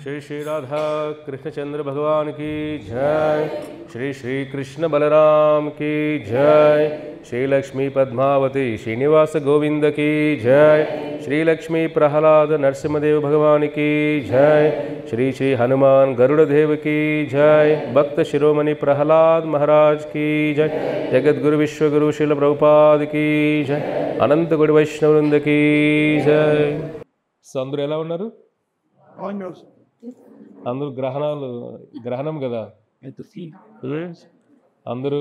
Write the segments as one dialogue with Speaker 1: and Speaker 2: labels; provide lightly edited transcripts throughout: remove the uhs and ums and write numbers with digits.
Speaker 1: श्री श्री राधा कृष्णचंद्र भगवान की जय। श्री श्री कृष्ण बलराम की जय। श्री लक्ष्मी पद्मावती श्रीनिवास गोविंद की जय। श्री लक्ष्मी प्रहलाद नरसिंहदेव भगवान की जय। श्री श्री हनुमान गरुड़देव की जय। भक्त शिरोमणि प्रहलाद महाराज की जय। जगत गुरु विश्वगुरु श्रील प्रभुपाद की जय। अनंत गुरु वैष्णव वृंद की जय। సో అందరూ ఎలా ఉన్నారు? అందరూ గ్రహణం కదా, అందరూ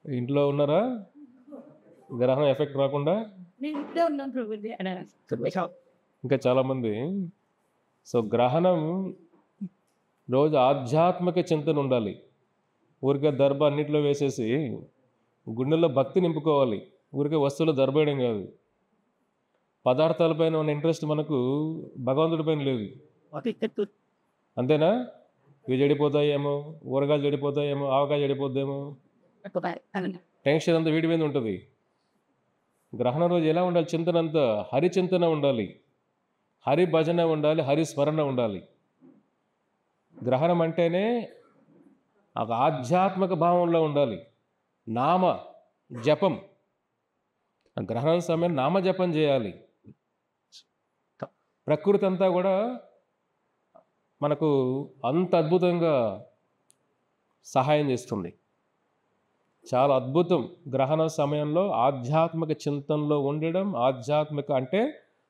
Speaker 1: ఇంట్లో ఉన్నారా? గ్రహణం ఎఫెక్ట్ రాకుండా ఇంకా చాలామంది. సో గ్రహణం రోజు ఆధ్యాత్మిక చింతన ఉండాలి. ఊరికే దర్భ అన్నింటిలో వేసేసి గుండెల్లో భక్తి నింపుకోవాలి. ఊరికే వస్తువులు దర్భేయడం కాదు. పదార్థాలపైన ఉన్న ఇంట్రెస్ట్ మనకు భగవంతుడి పైన లేదు. అంతేనా? ఇవి చెడిపోతాయేమో, ఊరగాయలు చెడిపోతాయేమో, ఆవకాయ చెడిపోద్దేమో, టెన్షన్ అంతా వీడి మీద ఉంటుంది. గ్రహణం రోజు ఎలా ఉండాలి? చింతన అంతా హరి చింతన ఉండాలి, హరి భజన ఉండాలి, హరి స్మరణ ఉండాలి. గ్రహణం అంటేనే ఒక ఆధ్యాత్మిక భావంలో ఉండాలి. నామ జపం, గ్రహణం సమయం నామ జపం చేయాలి. ప్రకృతి అంతా కూడా మనకు అంత అద్భుతంగా సహాయం చేస్తుంది. చాలా అద్భుతం గ్రహణ సమయంలో ఆధ్యాత్మిక చింతనలో ఉండడం. ఆధ్యాత్మిక అంటే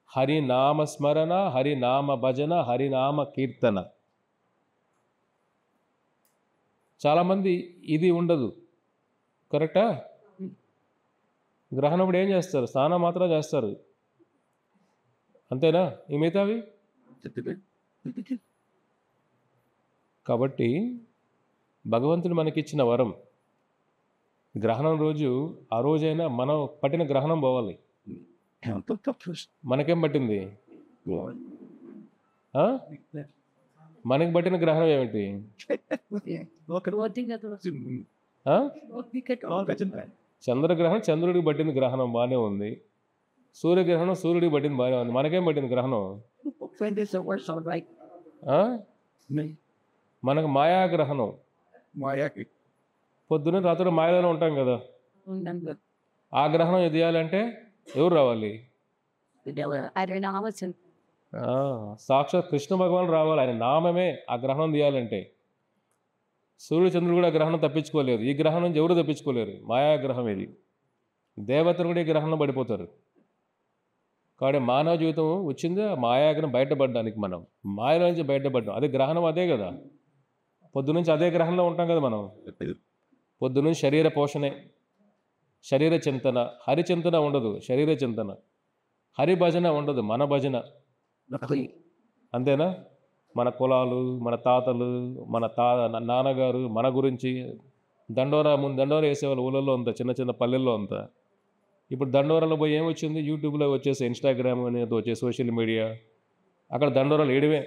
Speaker 1: హరినామ స్మరణ, హరినామ భజన, హరినామ కీర్తన. చాలామంది ఇది ఉండదు. కరెక్టా? గ్రహణప్పుడు ఏం చేస్తారు? స్నానం మాత్రం చేస్తారు, అంతేనా? ఈ మిగతావి. కాబట్టి భగవంతుడు మనకిచ్చిన వరం గ్రహణం రోజు, ఆ రోజైనా మనం పట్టిన గ్రహణం పోవాలి. మనకేం పట్టింది? మనకి పట్టిన గ్రహణం ఏమిటి? చంద్రగ్రహణం చంద్రుడికి పట్టింది గ్రహణం, బాగానే ఉంది. సూర్యగ్రహణం సూర్యుడికి పట్టింది, బాగానే ఉంది. మనకేం పట్టింది గ్రహణం? మనకు మాయాగ్రహణం. పొద్దున్న రాత్రి మాయలోనే ఉంటాం కదా. ఆ గ్రహణం తీయాలంటే ఎవరు రావాలి? సాక్షాత్ కృష్ణ భగవాన్ రావాలి. ఆయన నామమే ఆ గ్రహణం తీయాలంటే. సూర్యుడు చంద్రుడు కూడా గ్రహణం తప్పించుకోలేరు. ఈ గ్రహణం నుంచి ఎవరు తప్పించుకోలేరు. మాయాగ్రహం ఇది. దేవతలు కూడా ఈ గ్రహణం పడిపోతారు. కాబట్టి మానవ జీవితం వచ్చింది ఆ మాయాగ్రహం బయటపడడానికి. మనం మాయలో నుంచి బయటపడ్డాం. అదే గ్రహణం, అదే కదా. పొద్దునుంచి అదే గ్రహంలో ఉంటాం కదా మనం. పొద్దునుంచి శరీర పోషణే, శరీర చింతన. హరి చింతన ఉండదు, శరీర చింతన. హరి భజన ఉండదు, మన భజన. అంతేనా? మన కులాలు, మన తాతలు, మన నాన్నగారు మన గురించి దండోరా వేసేవాళ్ళు ఊళ్ళల్లో అంతా, చిన్న చిన్న పల్లెల్లో అంతా. ఇప్పుడు దండోరాలో పోయి ఏమొచ్చింది? యూట్యూబ్లో వచ్చేసి, ఇన్స్టాగ్రామ్ అనేది వచ్చే సోషల్ మీడియా. అక్కడ దండోరాలు ఏడివే.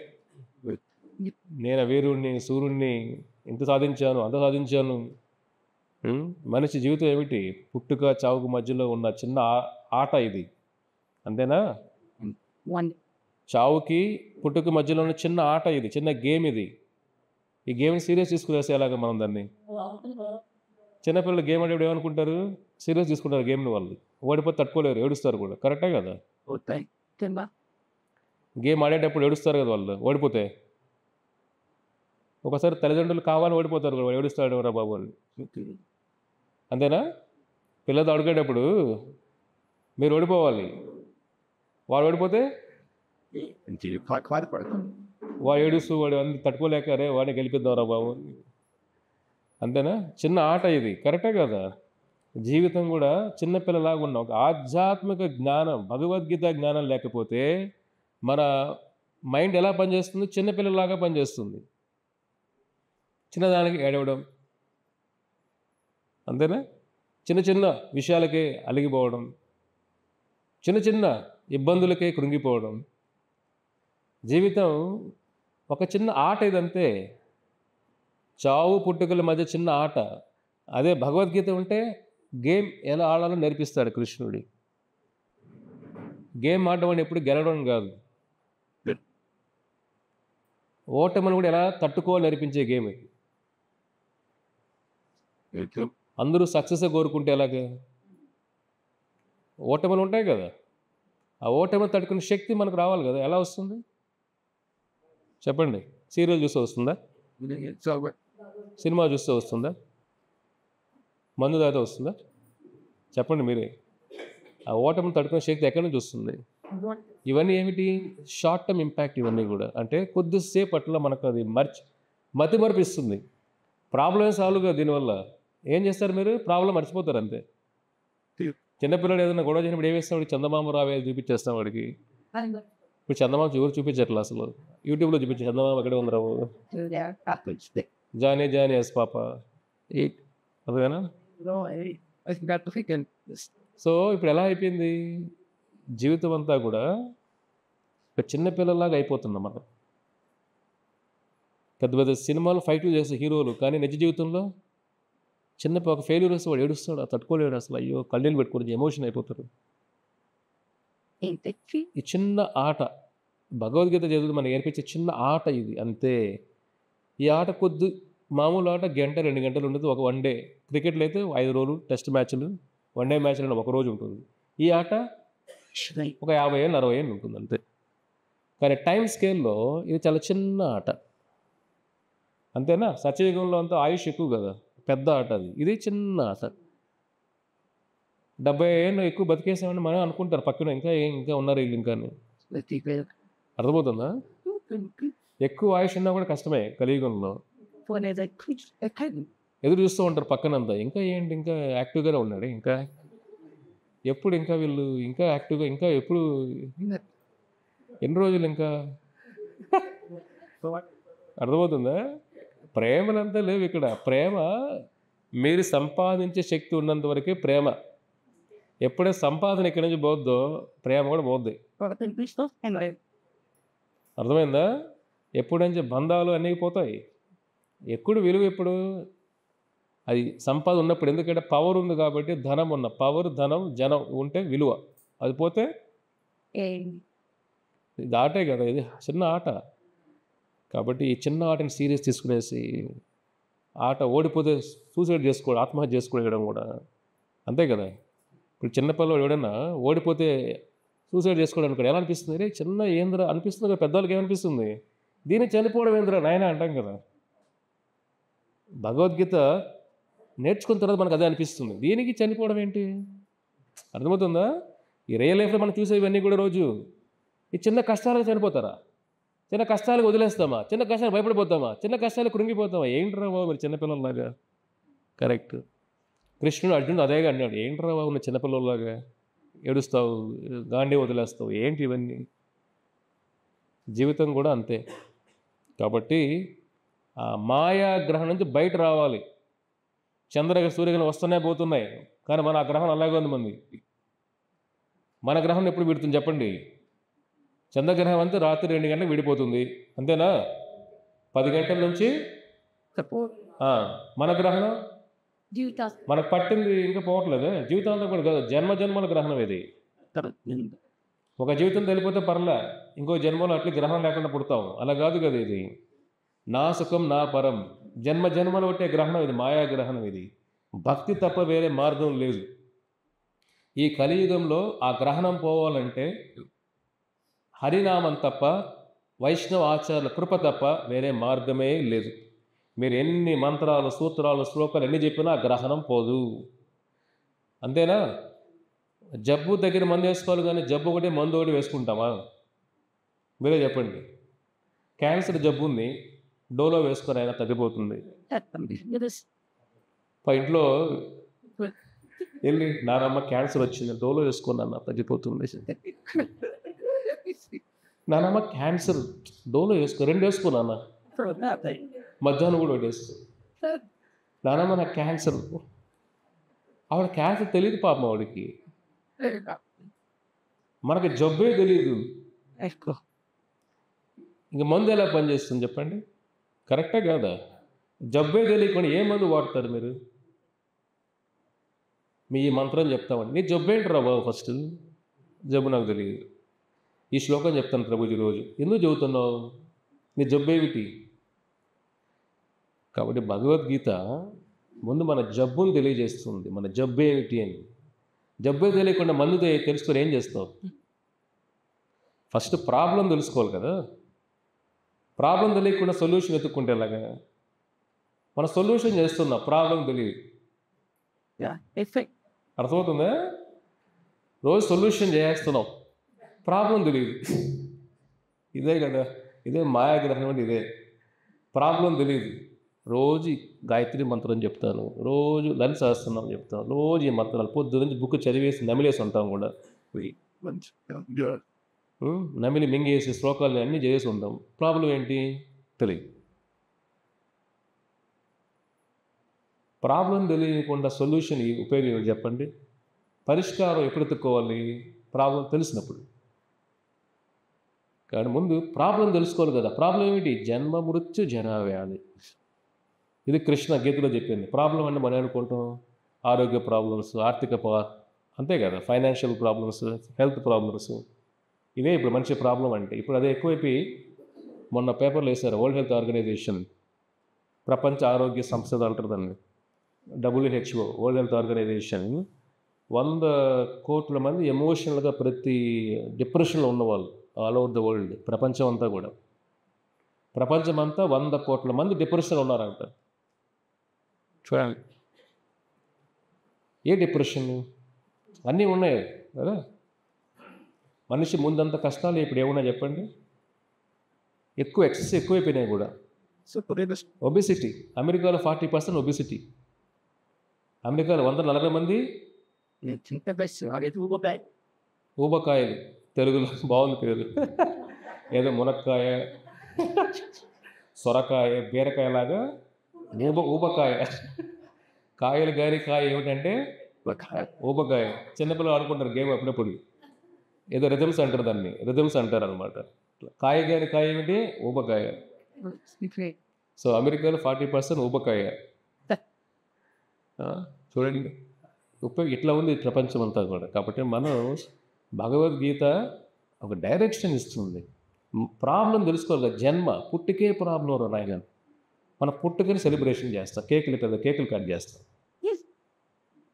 Speaker 1: నేను వీరుణ్ణి, సూర్యుడిని, ఇంత సాధించాను, అంత సాధించాను. మనిషి జీవితం ఏమిటి? పుట్టుక చావుకు మధ్యలో ఉన్న చిన్న ఆట ఇది, అంతేనా? చావుకి పుట్టుక మధ్యలో ఉన్న చిన్న ఆట ఇది, చిన్న గేమ్ ఇది. ఈ గేమ్ని సీరియస్ తీసుకునేసేలాగా మనం దాన్ని. చిన్నపిల్లలు గేమ్ ఆడేప్పుడు ఏమనుకుంటారు? సీరియస్ తీసుకుంటారు గేమ్ని. వాళ్ళు ఓడిపోతే తట్టుకోలేరు, ఏడుస్తారు కూడా. కరెక్టే కదా? గేమ్ ఆడేటప్పుడు ఏడుస్తారు కదా వాళ్ళు ఓడిపోతే. ఒకసారి తల్లిదండ్రులు కావాలని ఓడిపోతారు కూడా, ఏడుస్తాడు రా బాబు అని. అంతేనా? పిల్లలతో అడుగునేటప్పుడు మీరు ఓడిపోవాలి, వాడు ఓడిపోతే వాడు ఏడుస్తూ, వాడు అన్ని తట్టుకోలేక రే వాడిని గెలిపిద్దాంరా బాబు. అంతేనా? చిన్న ఆట ఇది. కరెక్టే కదా? జీవితం కూడా చిన్నపిల్లలాగా ఉన్నాం. ఒక ఆధ్యాత్మిక జ్ఞానం, భగవద్గీత జ్ఞానం లేకపోతే మన మైండ్ ఎలా పనిచేస్తుంది? చిన్నపిల్లలాగా పనిచేస్తుంది. చిన్నదానికి ఏడవడం, అంతేనా? చిన్న చిన్న విషయాలకే అలిగిపోవడం, చిన్న చిన్న ఇబ్బందులకే కృంగిపోవడం. జీవితం ఒక చిన్న ఆట ఇదంతే. చావు పుట్టుకల మధ్య చిన్న ఆట. అదే భగవద్గీత ఉంటే గేమ్ ఎలా ఆడాలో నేర్పిస్తాడు కృష్ణుడి. గేమ్ ఆడడం అంటే ఎప్పుడు గెలవడం కాదు. ఓటమిని కూడా ఎలా తట్టుకోవాలి నేర్పించే గేమ్ ఇది. అందరూ సక్సెస్ కోరుకుంటే ఎలాగే? ఓటములు ఉంటాయి కదా, ఆ ఓటమిని తట్టుకునే శక్తి మనకు రావాలి కదా. ఎలా వస్తుంది చెప్పండి? సీరియల్ చూస్తే వస్తుందా? సినిమా చూస్తే వస్తుందా? మందు తాగితే వస్తుందా? చెప్పండి మీరే. ఆ ఓటమిని తట్టుకునే శక్తి ఎక్కడి నుంచి వస్తుంది? ఇవన్నీ ఏమిటి? Short term impact. ఇవన్నీ కూడా అంటే కొద్దిసేపు అట్లా మనకు అది మతి మరిపిస్తుంది. ప్రాబ్లమ్ సాల్వ్ కాదు దీనివల్ల. ఏం చేస్తారు మీరు? ప్రాబ్లం మర్చిపోతారు అంతే. చిన్నపిల్లడు ఏదైనా గొడవ చేసినప్పుడు ఏం వేస్తాం? వాడికి చందమామ రావే చూపించేస్తాం వాడికి. ఇప్పుడు చందమామ ఎవరు చూపించట్లే అసలు. యూట్యూబ్లో చూపించే చందమామ ఎక్కడే ఉంది రావు. జానీ జానీ ఎస్ పాప అదేనా? సో ఇప్పుడు ఎలా అయిపోయింది జీవితం అంతా కూడా? ఒక చిన్నపిల్లలాగా అయిపోతున్నాం మనం. పెద్ద పెద్ద సినిమాలు ఫైట్లు చేసే హీరోలు, కానీ నిజ జీవితంలో ఒక ఫెయిల్యూర్ వస్తే వాడు ఏడుస్తాడు, తట్టుకోలేడు అసలు. అయ్యో కళ్ళీలు పెట్టుకుని ఎమోషన్ అయిపోతారు. ఈ చిన్న ఆట, భగవద్గీత చదువుతూ మనకి నేర్పించే చిన్న ఆట ఇది అంతే. ఈ ఆట మామూలు ఆట గంట 2 గంటలు ఉండదు. ఒక వన్ డే. క్రికెట్లో అయితే 5 రోజులు టెస్ట్ మ్యాచ్లు, వన్ డే మ్యాచ్లు ఒక రోజు ఉంటుంది. ఈ ఆట ఒక 50 ఏళ్ళు 60 ఏళ్ళు ఉంటుంది అంతే. కానీ టైం స్కేల్లో ఇది చాలా చిన్న ఆట, అంతేనా? సత్యయుగంలో అంతా ఆయుష్ ఎక్కువ కదా, పెద్ద ఆట అది. ఇది చిన్న ఆట. 70 ఏళ్ళు ఎక్కువ బతికేసామని మనం అనుకుంటారు పక్కన, ఇంకా ఉన్నారు వీళ్ళు ఇంకా. అర్థమవుతుందా? ఎక్కువ ఆయుష్ ఉన్నా కూడా కష్టమే కలియుగంలో. ఎదురు చూస్తూ ఉంటారు పక్కనంతా, ఇంకా ఏంటి ఇంకా యాక్టివ్గానే ఉన్నాడు, ఇంకా ఎప్పుడు, ఇంకా వీళ్ళు ఇంకా యాక్టివ్గా, ఇంకా ఎప్పుడు, ఎన్ని రోజులు ఇంకా. అర్థమవుతుందా? ప్రేమలంతా లేవు ఇక్కడ. ప్రేమ మీరు సంపాదించే శక్తి ఉన్నంత వరకే ప్రేమ. ఎప్పుడే సంపాదన ఇక్కడి నుంచి పోద్దో ప్రేమ కూడా పోద్ది. అర్థమైందా? ఎప్పుడంటే బంధాలు అన్నీ పోతాయి. ఎప్పుడు విలువ ఎప్పుడు? అది సంపాదన ఉన్నప్పుడు. ఎందుకంటే పవర్ ఉంది కాబట్టి. ధనం ఉన్న పవర్, ధనం, జనం ఉంటే విలువ. అది పోతే ఇది ఆటే కదా, ఇది చిన్న ఆట. కాబట్టి ఈ చిన్న ఆటని సీరియస్ తీసుకునేసి ఆట ఓడిపోతే సూసైడ్ చేసుకోవడం, ఆత్మహత్య చేసుకోవడం కూడా అంతే కదా. ఇప్పుడు చిన్నపిల్లలు ఎవడన్నా ఓడిపోతే సూసైడ్ చేసుకోవడం కూడా ఎలా అనిపిస్తుంది? రే చిన్న ఏంద్ర అనిపిస్తుంది కదా, పెద్దవాళ్ళకి ఏమనిపిస్తుంది? దీన్ని చనిపోవడం ఏంద్ర నాయన అంటాం కదా. భగవద్గీత నేర్చుకున్న తర్వాత మనకు అదే అనిపిస్తుంది. దీనికి చనిపోవడం ఏంటి? అర్థమవుతుందా? ఈ రియల్ లైఫ్లో మనం చూసేవన్నీ కూడా రోజు ఈ చిన్న కష్టాలకు చనిపోతారా? చిన్న కష్టాలకు వదిలేస్తామా? చిన్న కష్టాలు భయపడిపోతామా? చిన్న కష్టాలు కృంగిపోతామా? ఏంట్రా బాబు మీరు చిన్నపిల్లలాగా? కరెక్ట్. కృష్ణుడు అర్జునుడు అదేగా అన్నాడు, ఏంట్రా బాబు నువ్వు చిన్నపిల్లలాగా ఏడుస్తావు, గాంధీ వదిలేస్తావు, ఏంటి ఇవన్నీ? జీవితం కూడా అంతే. కాబట్టి ఆ మాయా గ్రహం నుంచి బయట రావాలి. సూర్యగ్రహం వస్తూనే పోతున్నాయి, కానీ మన ఆ గ్రహం అలాగే ఉంది. మన గ్రహం ఎప్పుడు విడుతుంది చెప్పండి? చంద్రగ్రహం అంతా రాత్రి 2 గంటలకు విడిపోతుంది, అంతేనా? 10 గంటల నుంచి మన గ్రహణం మనకు పట్టింది ఇంకా పోవట్లేదు. జీవితాంతం కూడా కాదు, జన్మల గ్రహణం ఇది. ఒక జీవితం తెలిపోతే పర్లే, ఇంకో జన్మలో అట్లా గ్రహం లేకుండా పుడతాం, అలా కాదు కదా. ఇది నా సుఖం నా పరం, జన్మలు పట్టే గ్రహణం ఇది, మాయా గ్రహణం ఇది. భక్తి తప్ప వేరే మార్గం లేదు. ఈ కలియుగంలో ఆ గ్రహణం పోవాలంటే హరినామం తప్ప, వైష్ణవ ఆచార్యుల కృప తప్ప వేరే మార్గమే లేదు. మీరు ఎన్ని మంత్రాలు, సూత్రాలు, శ్లోకాలు ఎన్ని చెప్పినా గ్రహణం పోదు, అంతేనా? జబ్బు దగ్గర మందు వేసుకోవాలి, కానీ జబ్బు ఒకటి మందు ఒకటి వేసుకుంటామా? మీరే చెప్పండి. క్యాన్సర్ జబ్బు ఉంది, డోలో వేసుకొని అయినా తగ్గిపోతుంది. ఇంట్లో వెళ్ళి నానమ్మ క్యాన్సర్ వచ్చింది, డోలో వేసుకున్నా తగ్గిపోతుంది. నానమ్మ క్యాన్సర్, డోలో వేసుకో, 2 వేసుకున్నా, మధ్యాహ్నం కూడా ఒకటి వేసుకో. నానమ్మ నాకు క్యాన్సర్. ఆవిడ క్యాన్సర్ తెలియదు పాపం ఆవిడకి, మనకి జబ్బే తెలియదు. ఇంక మందు ఎలా పనిచేస్తుంది చెప్పండి? కరెక్టే కాదా? జబ్బే తెలియకుండా ఏ మందు వాడతారు మీరు? మీ మంత్రం చెప్తామండి, నీ జబ్బు ఏంటి బాబు? ఫస్ట్ జబ్బు నాకు తెలియదు. ఈ శ్లోకం చెప్తాను ప్రభుజీ రోజు. ఎందుకు చదువుతున్నావు? నీ జబ్బు ఏమిటి? కాబట్టి భగవద్గీత ముందు మన జబ్బును తెలియజేస్తుంది. మన జబ్బు ఏమిటి అని. జబ్బే తెలియకుండా మందు తెలుసుకొని ఏం చేస్తావు? ఫస్ట్ ప్రాబ్లం తెలుసుకోవాలి కదా. ప్రాబ్లం తెలియకుండా సొల్యూషన్ వెతుక్కుంటే ఎలాగా? మన సొల్యూషన్ చేస్తున్నాం, ప్రాబ్లం తెలియదు. అర్థమవుతుందా? రోజు సొల్యూషన్ చేస్తున్నాం, ప్రాబ్లం తెలియదు. ఇదే కదా, ఇదే మాయాగ్రహం అంటే ఇదే. ప్రాబ్లం తెలియదు. రోజు గాయత్రి మంత్రం చెప్తాను, రోజు లలిత సహస్రనామం చెప్తాను, రోజు ఈ మంత్రాలు పొద్దు నుంచి బుక్ చదివేసి నమిలేసి ఉంటాం కూడా. నమిలి మింగేసి శ్లోకాలు అన్నీ చేసి ఉంటాం. ప్రాబ్లం ఏంటి? తెలియదు. ప్రాబ్లం తెలియకుండా సొల్యూషన్ ఉపయోగం చెప్పండి. పరిష్కారం ఎప్పుడు ఎత్తుక్కోవాలి? ప్రాబ్లం తెలిసినప్పుడు. కానీ ముందు ప్రాబ్లం తెలుసుకోవాలి కదా. ప్రాబ్లం ఏమిటి? జన్మ మృత్యు జరా వ్యాధి. ఇది కృష్ణ గీతలో చెప్పింది. ప్రాబ్లం అంటే మనం అనుకుంటాం ఆరోగ్య ప్రాబ్లమ్స్, ఆర్థిక అంతే కదా, ఫైనాన్షియల్ ప్రాబ్లమ్స్, హెల్త్ ప్రాబ్లమ్స్, ఇవే ఇప్పుడు మనిషి ప్రాబ్లం అంటే. ఇప్పుడు అదే ఎక్కువైపోయి మొన్న పేపర్లు వేశారు, వరల్డ్ హెల్త్ ఆర్గనైజేషన్, ప్రపంచ ఆరోగ్య సంస్థ అంటారు దాన్ని, WHO, వరల్డ్ హెల్త్ ఆర్గనైజేషన్ 100 కోట్ల మంది ఎమోషనల్గా ప్రతి డిప్రెషన్లో ఉన్నవాళ్ళు ఆల్ ఓవర్ ద వరల్డ్, ప్రపంచం అంతా కూడా. ప్రపంచమంతా 100 కోట్ల మంది డిప్రెషన్లో ఉన్నారంట. చూడండి, ఏ డిప్రెషన్? అన్నీ ఉన్నాయి కదా. మనిషి ముందంత కష్టాలు ఇప్పుడు ఏమున్నా చెప్పండి? ఎక్సెస్ ఎక్కువైపోయినాయి కూడా. ఒబిసిటీ, అమెరికాలో 40% ఒబిసిటీ. అమెరికాలో 140 మంది ఊబకాయలు, తెలుగులో బాగుంది పేరు, ఏదో మునక్కాయ, సొరకాయ, బీరకాయ లాగా ఊబకాయ. కాయలు గారి కాయ ఏమిటంటే ఊబకాయ. చిన్నపిల్లలు ఆడుకుంటారు గేమ్ అప్పుడప్పుడు, ఏదో రిథమ్స్ అంటారు దాన్ని, రిథమ్స్ అంటారు అనమాట. కాయ గారి కాయ ఏమిటి? ఊబకాయ. సో అమెరికాలో 40% ఊబకాయ. చూడండి, ఇట్లా ఉంది ప్రపంచం అంతా కూడా. కాబట్టి మనం భగవద్గీత ఒక డైరెక్షన్ ఇస్తుంది. ప్రాబ్లం తెలుసుకోవాలి కదా. జన్మ పుట్టుకే ప్రాబ్లం రాయగానే మన పుట్టుకని సెలబ్రేషన్ చేస్తాం, కేకులు పెద్ద కేకులు కట్ చేస్తాం.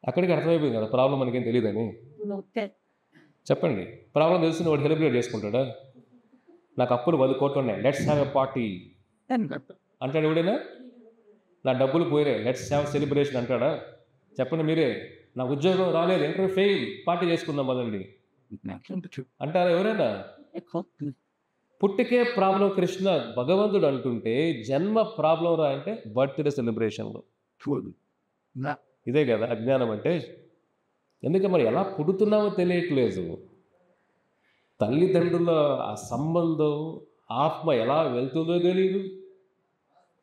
Speaker 1: అక్కడికి అర్థమైపోయింది కదా ప్రాబ్లం మనకేం తెలియదని. చెప్పండి, ప్రాబ్లం తెలిసిన వాడు సెలబ్రేట్ చేసుకుంటాడా? నాకు అప్పులు 10 కోట్లు ఉన్నాయి, లెట్స్ హ్యావ్ ఎ పార్టీ అంటాడు ఎవడైనా? నా డబ్బులు పోయినాయి, లెట్స్ హ్యావ్ సెలబ్రేషన్ అంటాడా? చెప్పండి మీరే. నా ఉద్యోగం రాలేదు, ఇంటర్వ్యూ ఫెయిల్, పార్టీ చేసుకుందాం పదండి అంటారా ఎవరైనా? పుట్టుకే ప్రాబ్లం కృష్ణ భగవంతుడు అంటుంటే, జన్మ ప్రాబ్లం రా అంటే బర్త్డే సెలబ్రేషన్లో. ఇదే కదా అజ్ఞానం అంటే. ఎందుకంటే మరి ఎలా పుడుతున్నామో తెలియట్లేదు. తల్లిదండ్రుల ఆ సంబంధం, ఆత్మ ఎలా వెళ్తుందో తెలియదు.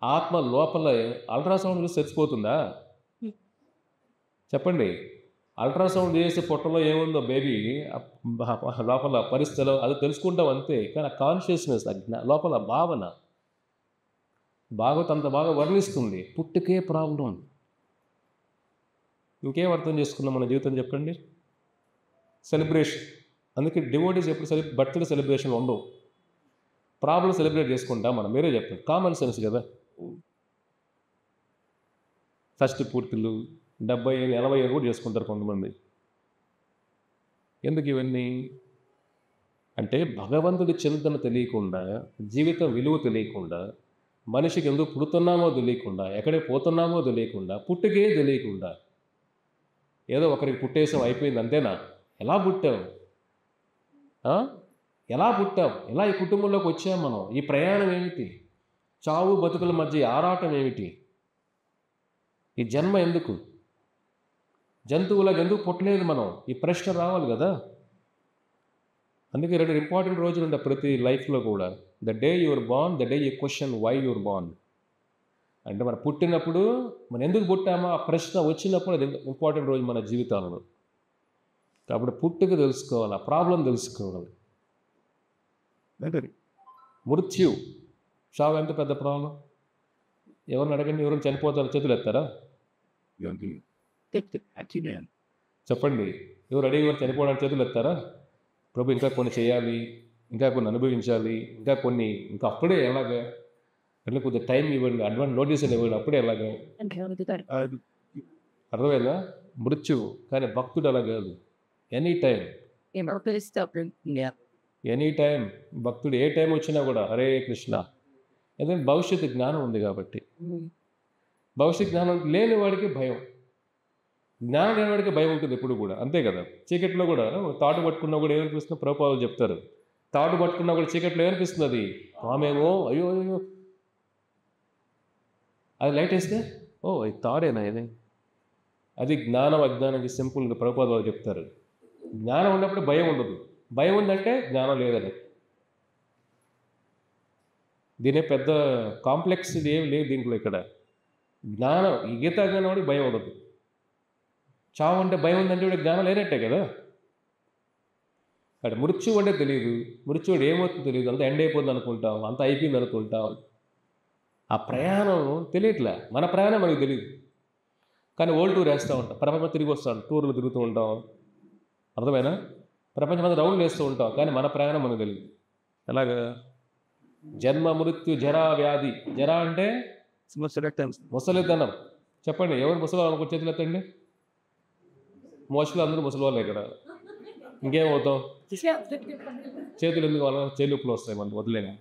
Speaker 1: ఆత్మ లోపల అల్ట్రాసౌండ్ చచ్చిపోతుందా? చెప్పండి, అల్ట్రాసౌండ్ చేసి పొట్టలో ఏముందో బేబీ లోపల పరిస్థితులు అది తెలుసుకుంటాం అంతే. కానీ ఆ కాన్షియస్నెస్, లోపల భావన భాగవతం అంత బాగా వర్ణిస్తుంది. పుట్టుకే ప్రాబ్లం. ఇంకేం అర్థం చేసుకున్నాం మన జీవితం చెప్పండి? సెలబ్రేషన్. అందుకే డివోటీస్ ఎప్పుడు బర్త్డే సెలబ్రేషన్ ఉండవు. ప్రాబ్లం సెలబ్రేట్ చేసుకుంటాం మనం. మీరే చెప్పండి, కామన్ సెన్స్ కదా. ఫస్ట్ పూర్తులు 70 ఏళ్ళు 80 ఏళ్ళు కూడా చేసుకుంటారు కొంతమంది. ఎందుకు ఇవన్నీ అంటే భగవంతుడి చింతన తెలియకుండా, జీవితం విలువ తెలియకుండా, మనిషికి ఎందుకు పుడుతున్నామో తెలియకుండా, ఎక్కడికి పోతున్నామో తెలియకుండా, పుట్టుకే తెలియకుండా, ఏదో ఒకరికి పుట్టేసాం అయిపోయింది అంతేనా? ఎలా పుట్టాం? ఎలా పుట్టాం? ఎలా ఈ కుటుంబంలోకి వచ్చాం మనం? ఈ ప్రయాణం ఏమిటి? చావు బతుకుల మధ్య ఆరాటం ఏమిటి? ఈ జన్మ ఎందుకు? జంతువులకు ఎందుకు పుట్టలేదు మనం? ఈ ప్రశ్న రావాలి కదా. అందుకే 2 ఇంపార్టెంట్ రోజులు ఉంటాయి ప్రతి లైఫ్లో కూడా. The day your born, the day you question why your born. అంటే మనం పుట్టినప్పుడు మనం ఎందుకు పుట్టామో ఆ ప్రశ్న వచ్చినప్పుడు అది ఇంపార్టెంట్ రోజు మన జీవితాలలో. కాబట్టి పుట్టుక తెలుసుకోవాలి, ఆ ప్రాబ్లం తెలుసుకోవాలి. మృత్యు, చావు ఎంత పెద్ద ప్రాబ్లం. ఎవరిని అడగండి, ఎవరైనా చనిపోతారు చేతులు ఎత్తారా? చెప్పండి, ఎవరు అడిగి ఎవరు చనిపోవడానికి చేతులు ఎత్తారా? ప్రభు ఇంకా కొన్ని చేయాలి, ఇంకా కొన్ని అనుభవించాలి, ఇంకా కొన్ని, ఇంకా అప్పుడే ఎలాగా అంటే కొద్దిగా టైం ఇవ్వండి, అడ్వాన్స్ నోటీస్ ఇవ్వండి, అప్పుడే ఎలాగా అర్థమైందా? మృత్యువు. కానీ భక్తుడు అలా కాదు, ఎనీ టైం, ఎనీ టైం భక్తుడు ఏ టైం వచ్చినా కూడా హరే కృష్ణ. ఎందుకంటే భవిష్యత్తు జ్ఞానం ఉంది కాబట్టి. భవిష్యత్ జ్ఞానం లేని వాడికి భయం, జ్ఞానం లేని వాడికి భయం ఉంటుంది ఎప్పుడు కూడా, అంతే కదా. చీకట్లో కూడా తాడు పట్టుకున్నా కూడా ఏమనిపిస్తుంది, ప్రభుపాదులు చెప్తారు, తాడు పట్టుకున్నా కూడా చీకట్లో ఏమనిపిస్తుంది, అది ఆమెమో అయ్యో అయ్యో, అది లైట్ వేస్తే ఓ ఇది తాడేనా ఇది. అది జ్ఞానం అజ్ఞానానికి సింపుల్గా ప్రభుపాదులు చెప్తారు. జ్ఞానం ఉన్నప్పుడు భయం ఉండదు, భయం ఉందంటే జ్ఞానం లేదని. దీనే పెద్ద కాంప్లెక్స్ ఏం లేదు దీంట్లో. ఇక్కడ జ్ఞానం, ఈ గీతా జ్ఞానం వాడికి భయం ఉండదు. చావు అంటే భయం ఉందంటే వాడికి జ్ఞానం లేనట్టే కదా. అక్కడ మృత్యువు అంటే తెలియదు, మృత్యువుడు ఏమవుతుందో తెలియదు, అంత ఎండ్ అయిపోతుంది అనుకుంటాం, అంత అయిపోయింది అనుకుంటాం. ఆ ప్రయాణం తెలియట్లే, మన ప్రయాణం మనకు తెలియదు. కానీ ఓల్డ్ టూర్ వేస్తూ ఉంటాం, ప్రపంచం తిరిగి వస్తాం, టూర్లు తిరుగుతూ ఉంటాం, అర్థమైనా ప్రపంచం అంతా రౌండ్ వేస్తూ ఉంటాం, కానీ మన ప్రయాణం మనకు తెలియదు. ఎలాగా? జన్మ మృత్యు జరా వ్యాధి. జరా అంటే ముసలితనం. చెప్పండి, ఎవరు ముసలి అనుకో చేతులు ఎత్తండి. మోసలు అందరూ ముసలి వాళ్ళే ఇక్కడ. ఇంకేమవుతాం? చేతులు ఎందుకు వాళ్ళ చేలుపులు వస్తాయి, మనకు వదిలేగా.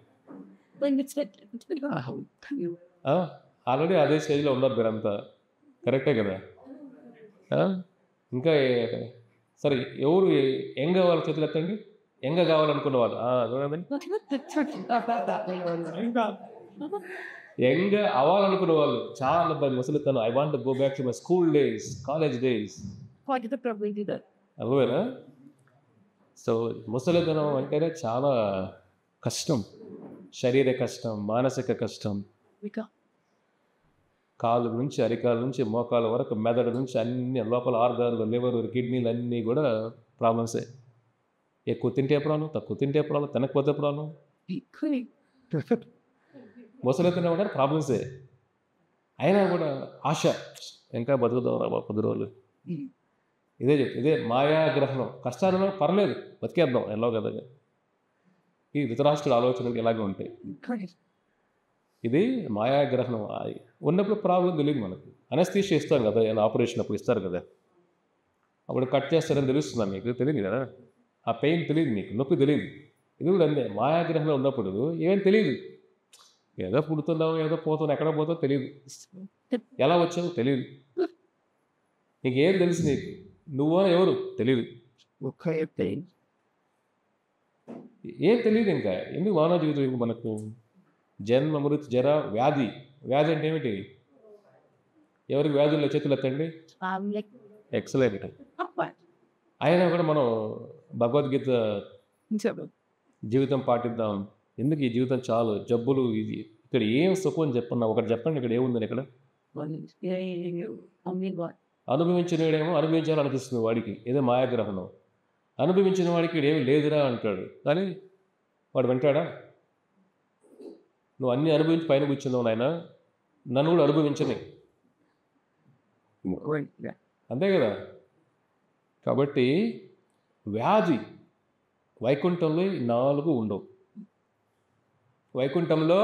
Speaker 1: ఆల్రెడీ అదే స్టేజ్లో ఉన్నారు మీరంతా, కరెక్టే కదా. ఇంకా సరే, ఎవరు యంగ్ కావాలి చేతులు ఎత్తండి, యంగ్ కావాలనుకున్న వాళ్ళు. యంగ్ అవ్వాలనుకున్న వాళ్ళు చాలా బాగా ముసలితనం. I want go back to my school days, college days. అవేనా? సో ముసలితనం అంటేనే చాలా కష్టం, శరీర కష్టం, మానసిక కష్టం. కాలు నుంచి అరికాల నుంచి మోకాల వరకు, మెదడు నుంచి అన్ని లోపల ఆర్గాన్లు, లివర్, కిడ్నీలు అన్నీ కూడా ప్రాబ్లమ్సే. ఎక్కువ తింటే ప్రాబ్లం, తక్కువ తింటే ప్రాబ్లం, తినకపోతే ప్రాబ్లం. ముసలితనం కూడా ప్రాబ్లమ్సే. అయినా కూడా ఆశ, ఇంకా బతుకుదాం రా 10 రోజులు. ఇదే మాయాగ్రహణం. కష్టాలలో పర్లేదు, బతికేద్దాం ఎలా కదా. ఈ ధృతరాష్ట్రుడి ఆలోచనలు ఇలాగే ఉంటాయి. ఇది మాయాగ్రహణం ఉన్నప్పుడు ప్రాబ్లం తెలియదు మనకు. అనస్థీషియా ఇస్తారు కదా, ఏమైనా ఆపరేషన్ అప్పుడు ఇస్తారు కదా, అప్పుడు కట్ చేస్తారని తెలుస్తుందా మీకు? తెలియదు కదా. ఆ పెయిన్ తెలియదు మీకు, నొప్పి తెలియదు. ఇది కూడా అంతే, మాయాగ్రహంలో ఉన్నప్పుడు ఏం తెలియదు. ఏదో పుడుతున్నావు, ఏదో పోతున్నావు, ఎక్కడ పోతావు తెలియదు, ఎలా వచ్చావు తెలియదు, నీకు ఏం తెలుసు, నీకు నువ్వో ఎవరు తెలియదు, ఏం తెలియదు. ఇంకా ఎందుకు మానవ జీవితం మనకు? జన్మ మృత్యు జర వ్యాధి. వ్యాధి అంటే ఏమిటి? ఎవరికి వ్యాధుల్లో చేతులు ఎత్తండి. ఎక్సలెంట్. అయినా కూడా మనం భగవద్గీత జీవితం పాటిద్దాం. ఎందుకు ఈ జీవితం చాలు, జబ్బులు, ఇది ఇక్కడ ఏం సుఖం అని చెప్పన్నా ఒకటి చెప్పండి. ఇక్కడ ఏముందని? ఇక్కడ అనుభవించినవాడేమో అనుభవించాలనిపిస్తుంది వాడికి, ఏదో మాయాగ్రహణం. అనుభవించిన వాడికి ఏమి లేదురా అంటాడు, కానీ వాడు వింటాడా? నువ్వు అన్నీ అనుభవించి పైన కూర్చున్నావు నాయన, నన్ను కూడా అనుభవించని, అంతే కదా. కాబట్టి వ్యాధి, వైకుంఠంలో 4 ఉండవు. వైకుంఠంలో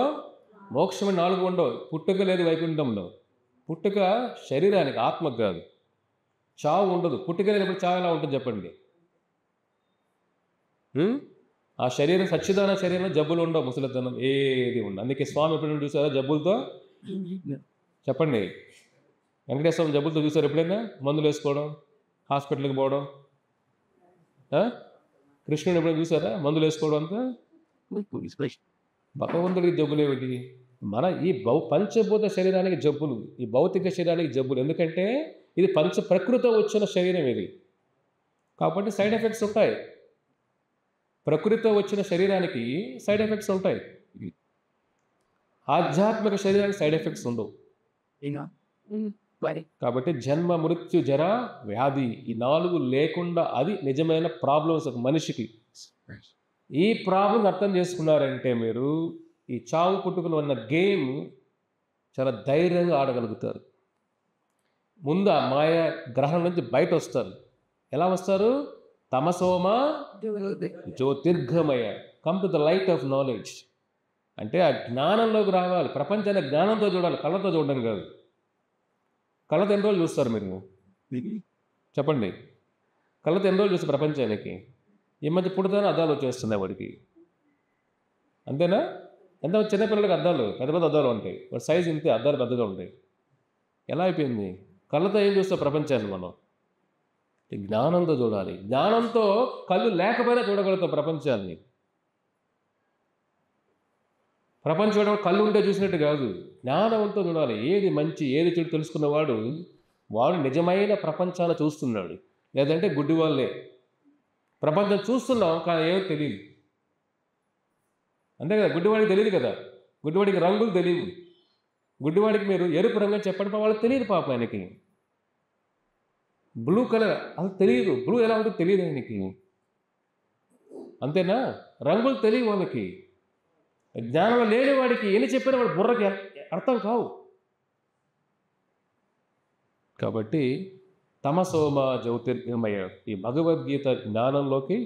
Speaker 1: మోక్షమే 4 ఉండవు. పుట్టుక లేదు వైకుంఠంలో. పుట్టుక శరీరానికి, ఆత్మకు కాదు. చావు ఉండదు. పుట్టుక లేనప్పుడు చావు ఎలా ఉంటుంది చెప్పండి? ఆ శరీరం, సచ్చిదాన శరీరంలో జబ్బులు ఉండవు, ముసలితనం ఏది ఉండవు. అందుకే స్వామి ఎప్పుడైనా చూసారా జబ్బులతో? చెప్పండి. వెంకటేశ్వరం జబ్బులతో చూసారు ఎప్పుడైనా? మందులు వేసుకోవడం, హాస్పిటల్కి పోవడం. కృష్ణుడు ఎప్పుడైనా చూసారా మందులు వేసుకోవడం? అంతా భగవంతుడికి జబ్బులు ఏమిటి? మన ఈ పంచభూత శరీరానికి జబ్బులు, ఈ భౌతిక శరీరానికి జబ్బులు. ఎందుకంటే ఇది ప్రకృతితో వచ్చిన శరీరం ఇది, కాబట్టి సైడ్ ఎఫెక్ట్స్ ఉంటాయి. ప్రకృతితో వచ్చిన శరీరానికి సైడ్ ఎఫెక్ట్స్ ఉంటాయి. ఆధ్యాత్మిక శరీరానికి సైడ్ ఎఫెక్ట్స్ ఉండవు. కాబట్టి జన్మ మృత్యు జర వ్యాధి, ఈ 4 లేకుండా అది నిజమైన ప్రాబ్లమ్స్ ఒక మనిషికి. ఈ ప్రాబ్లం అర్థం చేసుకున్నారంటే మీరు ఈ చావు పుట్టుకలు ఉన్న గేమ్ చాలా ధైర్యంగా ఆడగలుగుతారు. ముందు ఆ మాయా గ్రహం నుంచి బయట వస్తారు. ఎలా వస్తారు? తమసోమ జ్యోతిర్గమయ. Come to the light of knowledge. అంటే ఆ జ్ఞానంలోకి రావాలి. ప్రపంచాన్ని జ్ఞానంతో చూడాలి, కళ్ళతో చూడడం కాదు. కళ్ళతో ఎన్ని రోజులు చూస్తారు మీరు? చెప్పండి. కళ్ళతో ఎన్ని రోజులు చూస్తారు ప్రపంచానికి? ఈ మధ్య పుడతానే అద్దాలు వచ్చేస్తున్నాయి వాడికి, అంతేనా? ఎంత చిన్నపిల్లలకి అద్దాలు, పెద్ద పెద్ద అద్దాలు ఉంటాయి, వాడి సైజు ఇంతే, అద్దాలు పెద్దగా ఉంటాయి. ఎలా అయిపోయింది? కళ్ళతో ఏం చూస్తాం ప్రపంచాన్ని మనం? జ్ఞానంతో చూడాలి. జ్ఞానంతో కళ్ళు లేకపోయినా చూడగలుగుతాం ప్రపంచాన్ని. ప్రపంచం కళ్ళు ఉంటే చూసినట్టు కాదు, జ్ఞానంతో చూడాలి. ఏది మంచి ఏది చెడు తెలుసుకున్నవాడు వాడు నిజమైన ప్రపంచాన్ని చూస్తున్నాడు. లేదంటే గుడ్డి వాళ్ళే. ప్రపంచం చూస్తున్నాం కానీ ఏమో తెలియదు, అంతే కదా. గుడ్డివాడికి తెలియదు కదా, గుడ్డివాడికి రంగులు తెలియదు. గుడ్డివాడికి మీరు ఎరుపు రంగు చెప్పండి, వాళ్ళకి తెలియదు పాపం. ఆయనకి బ్లూ కలర్ అది తెలియదు, బ్లూ ఎలా ఉంటుందో తెలియదు ఆయనకి, అంతేనా? రంగులు తెలియదు వాళ్ళకి. జ్ఞానం లేని వాడికి ఎన్ని చెప్పినా వాడి బుర్రకి అర్థం కావు. కాబట్టి తమసోమ జ్యోతిర్గమయ, ఈ భగవద్గీత జ్ఞానంలోకి,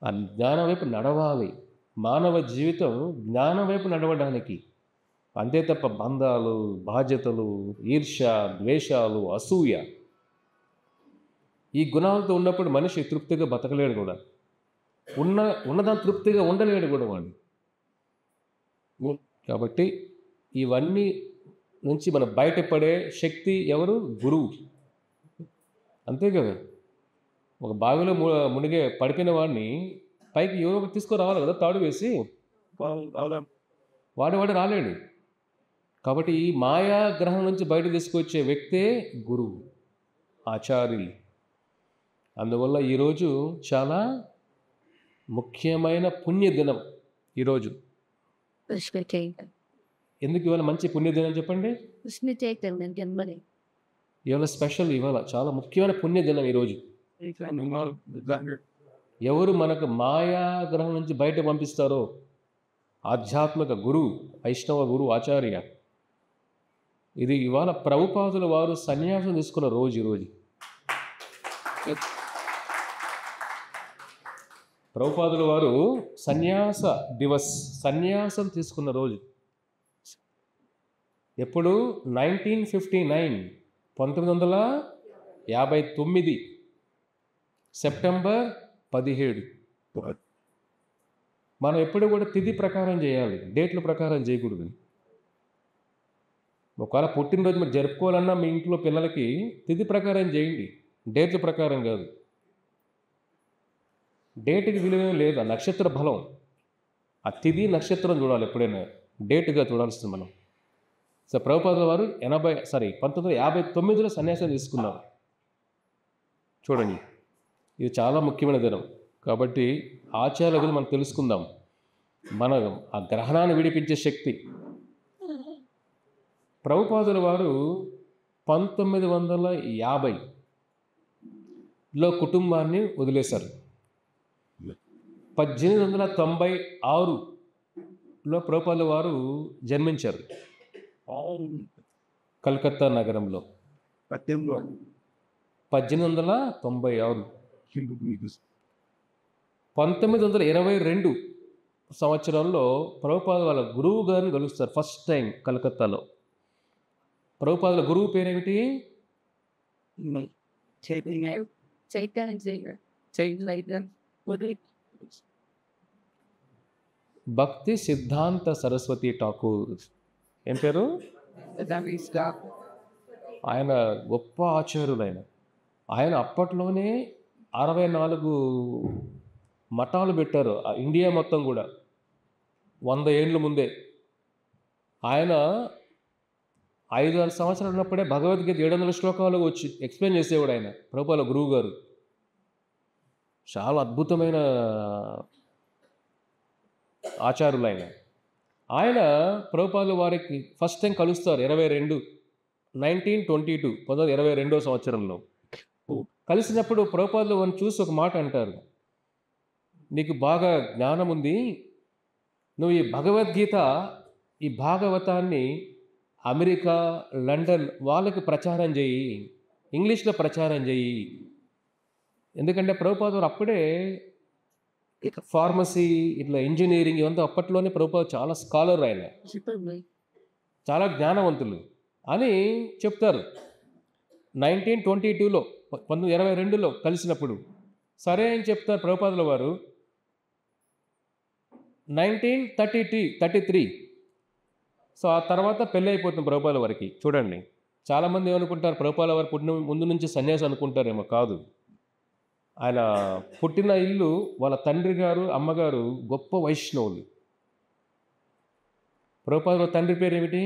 Speaker 1: ఆ జ్ఞానం వైపు నడవాలి. మానవ జీవితం జ్ఞానం వైపు నడవడానికి, అంతే తప్ప బంధాలు, బాధ్యతలు, ఈర్ష్య, ద్వేషాలు, అసూయ, ఈ గుణాలతో ఉన్నప్పుడు మనిషి తృప్తిగా బతకలేడు కూడా. ఉన్నదాన్ని తృప్తిగా ఉండలేడు కూడా వాడు. కాబట్టి ఇవన్నీ నుంచి మనం బయటపడే శక్తి ఎవరు? గురువు, అంతే కదా. ఒక బావిలో మునిగే పడిపోయిన వాడిని పైకి ఎవరో ఒకటి తీసుకురావాలి కదా, తాడు వేసి. వాడు రాలేడు. కాబట్టి ఈ మాయా గ్రహం నుంచి బయట తీసుకొచ్చే వ్యక్తే గురువు, ఆచార్యులు. అందువల్ల ఈరోజు చాలా ముఖ్యమైన పుణ్యదినం ఈరోజు. ఎందుకు ఇవాళ మంచి పుణ్యదినం చెప్పండి? ఇవాళ స్పెషల్, ఇవాళ చాలా ముఖ్యమైన పుణ్యదినం ఈరోజు. ఎవరు మనకు మాయా గ్రహం నుంచి బయట పంపిస్తారో, ఆధ్యాత్మిక గురువు, వైష్ణవ గురువు, ఆచార్య. ఇది ఇవాళ ప్రభుపాదుల వారు సన్యాసం తీసుకున్న రోజు ఈరోజు. ప్రభుపాదుల వారు సన్యాస దివస్, సన్యాసం తీసుకున్న రోజు ఎప్పుడు? 1959, 1959 సెప్టెంబర్ 17. మనం ఎప్పుడు కూడా తిథి ప్రకారం చేయాలి, డేట్ల ప్రకారం చేయకూడదు. ఒకవేళ పుట్టినరోజు మీరు జరుపుకోవాలన్నా మీ ఇంట్లో పిల్లలకి తిథి ప్రకారం చేయండి, డేట్ల ప్రకారం కాదు. డేట్కి విలువేం లేదు, ఆ నక్షత్ర బలం. ఆ తిథి నక్షత్రం చూడాలి ఎప్పుడైనా, డేట్గా చూడాల్సింది మనం. సో ప్రభుపాదుల వారు 1959లో సన్యాసం తీసుకున్నారు. చూడండి, ఇది చాలా ముఖ్యమైన దినం. కాబట్టి ఆచార్య గురించి మనం తెలుసుకుందాం. మన ఆ గ్రహణాన్ని విడిపించే శక్తి. ప్రభుపాదుల వారు 1950లో కుటుంబాన్ని వదిలేశారు. 1896లో ప్రభుపాదుల వారు జన్మించారు కలకత్తా నగరంలో. 1896. 1922 సంవత్సరంలో ప్రభుపాదుల వాళ్ళ గురువు గారిని కలుస్తారు ఫస్ట్ టైం కలకత్తాలో. ప్రభుపాదుల గురువు పేరేమిటి? భక్తి సిద్ధాంత సరస్వతి ఠాకూర్. ఏం పేరు? ఆయన గొప్ప ఆచార్యులు. ఆయన అప్పట్లోనే 64 మఠాలు పెట్టారు ఇండియా మొత్తం కూడా, 100 ఏళ్ళ ముందే. ఆయన 5-6 సంవత్సరాలు ఉన్నప్పుడే భగవద్గీత 700 శ్లోకాలు వచ్చి ఎక్స్ప్లెయిన్ చేసేవాడు ఆయన, ప్రభుపాదుల గురువు గారు. చాలా అద్భుతమైన ఆచార్యులు ఆయన. ఆయన ప్రభుపాదుల వారికి ఫస్ట్ టైం కలుస్తారు 1922 సంవత్సరంలో. కలిసినప్పుడు ప్రభుపాదులు వారిని చూసి ఒక మాట అంటారు, నీకు బాగా జ్ఞానం ఉంది, నువ్వు ఈ భగవద్గీత, ఈ భాగవతాన్ని అమెరికా, లండన్ వాళ్ళకి ప్రచారం చేయి, ఇంగ్లీష్లో ప్రచారం చేయి. ఎందుకంటే ప్రభుపాదులు అప్పుడే ఫార్మసీ, ఇట్లా ఇంజనీరింగ్ ఇవంతా అప్పట్లోనే ప్రభుపాద చాలా స్కాలర్ ఆయన, చాలా జ్ఞానవంతులు అని చెప్తారు. 1922లో 1922లో కలిసినప్పుడు సరే అని చెప్తారు ప్రభుపాదుల వారు. 1933 సో ఆ తర్వాత పెళ్ళి అయిపోతుంది ప్రభుపాదుల వారికి. చూడండి, చాలామంది ఏమనుకుంటారు ప్రభుపాదుల వారు పుట్టిన ముందు నుంచి సన్యాసి అనుకుంటారేమో. కాదు, ఆయన పుట్టిన ఇల్లు వాళ్ళ తండ్రి గారు అమ్మగారు గొప్ప వైష్ణవులు. ప్రభుపాదుల తండ్రి పేరు ఏమిటి?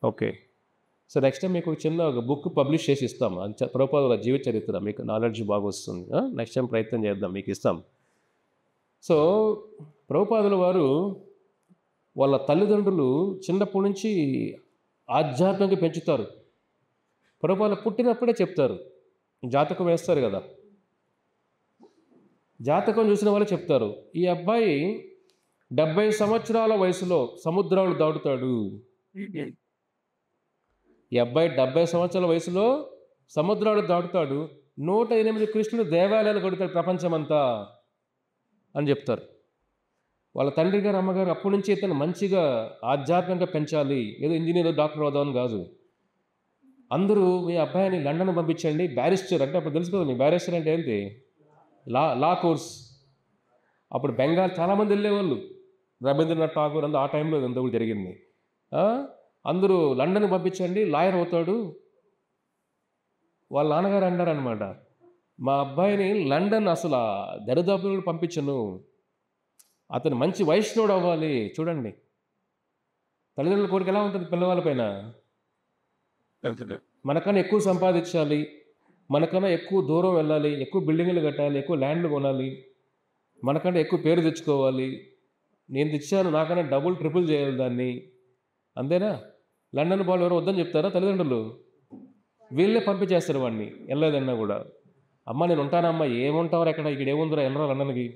Speaker 1: ఓకే, సో నెక్స్ట్ టైం మీకు చిన్న ఒక బుక్ పబ్లిష్ చేసి ఇస్తాం. ప్రభుపాదుల జీవిత చరిత్ర, మీకు నాలెడ్జ్ బాగా వస్తుంది. నెక్స్ట్ టైం ప్రయత్నం చేద్దాం, మీకు ఇస్తాం. సో ప్రభుపాదుల వారు వాళ్ళ తల్లిదండ్రులు చిన్నప్పటి నుంచి ఆధ్యాత్మికంగా పెంచుతారు. ప్రభుపాదులు పుట్టినప్పుడే చెప్తారు, జాతకం వేస్తారు కదా, జాతకం చూసిన వాళ్ళే చెప్తారు, ఈ అబ్బాయి 70 సంవత్సరాల వయసులో సముద్రాలు దాటుతాడు. ఈ అబ్బాయి 70 సంవత్సరాల వయసులో సముద్రాలు దాటుతాడు, 108 కృష్ణుడు దేవాలయాలు కడుతాడు ప్రపంచమంతా అని చెప్తారు. వాళ్ళ తండ్రి గారు అమ్మగారు అప్పటి నుంచి ఇతను మంచిగా ఆధ్యాత్మికంగా పెంచాలి, ఏదో ఇంజనీర్ డాక్టర్ అవుదామని కాదు. అందరూ మీ అబ్బాయిని లండన్ పంపించండి, బ్యారిస్టర్ అంటే అప్పుడు తెలుసు కదా మీ బ్యారిస్టర్ అంటే ఏంటి, లా కోర్స్. అప్పుడు బెంగాల్ చాలామంది వెళ్ళేవాళ్ళు, రవీంద్రనాథ్ ఠాగూర్ అంతా ఆ టైంలో ఎంత కూడా జరిగింది. అందరూ లండన్ పంపించండి, లాయర్ అవుతాడు. వాళ్ళ నాన్నగారు అన్నారనమాట, మా అబ్బాయిని లండన్ అసలు దరిదాపులు పంపించను, అతను మంచి వైష్ణవుడు అవ్వాలి. చూడండి, తల్లిదండ్రుల కోరిక ఎలా ఉంటుంది పిల్లవాళ్ళ పైన. మనకన్నా ఎక్కువ సంపాదించాలి, మనకన్నా ఎక్కువ దూరం వెళ్ళాలి, ఎక్కువ బిల్డింగ్లు కట్టాలి, ఎక్కువ ల్యాండ్లు కొనాలి, మనకంటే ఎక్కువ పేరు తెచ్చుకోవాలి. నేను తెచ్చాను, నాకన్నా డబుల్ ట్రిపుల్ చేయాలి దాన్ని, అంతేనా? లండన్ వాళ్ళు ఎవరు వద్దని చెప్తారా తల్లిదండ్రులు? వీళ్ళే పంపించేస్తారు వాడిని, వెళ్ళలేదన్నా కూడా. అమ్మ నేను ఉంటానమ్మా, ఏముంటారు ఎక్కడ, ఇక్కడ ఏముందిరా, వెళ్ళరా లండన్కి,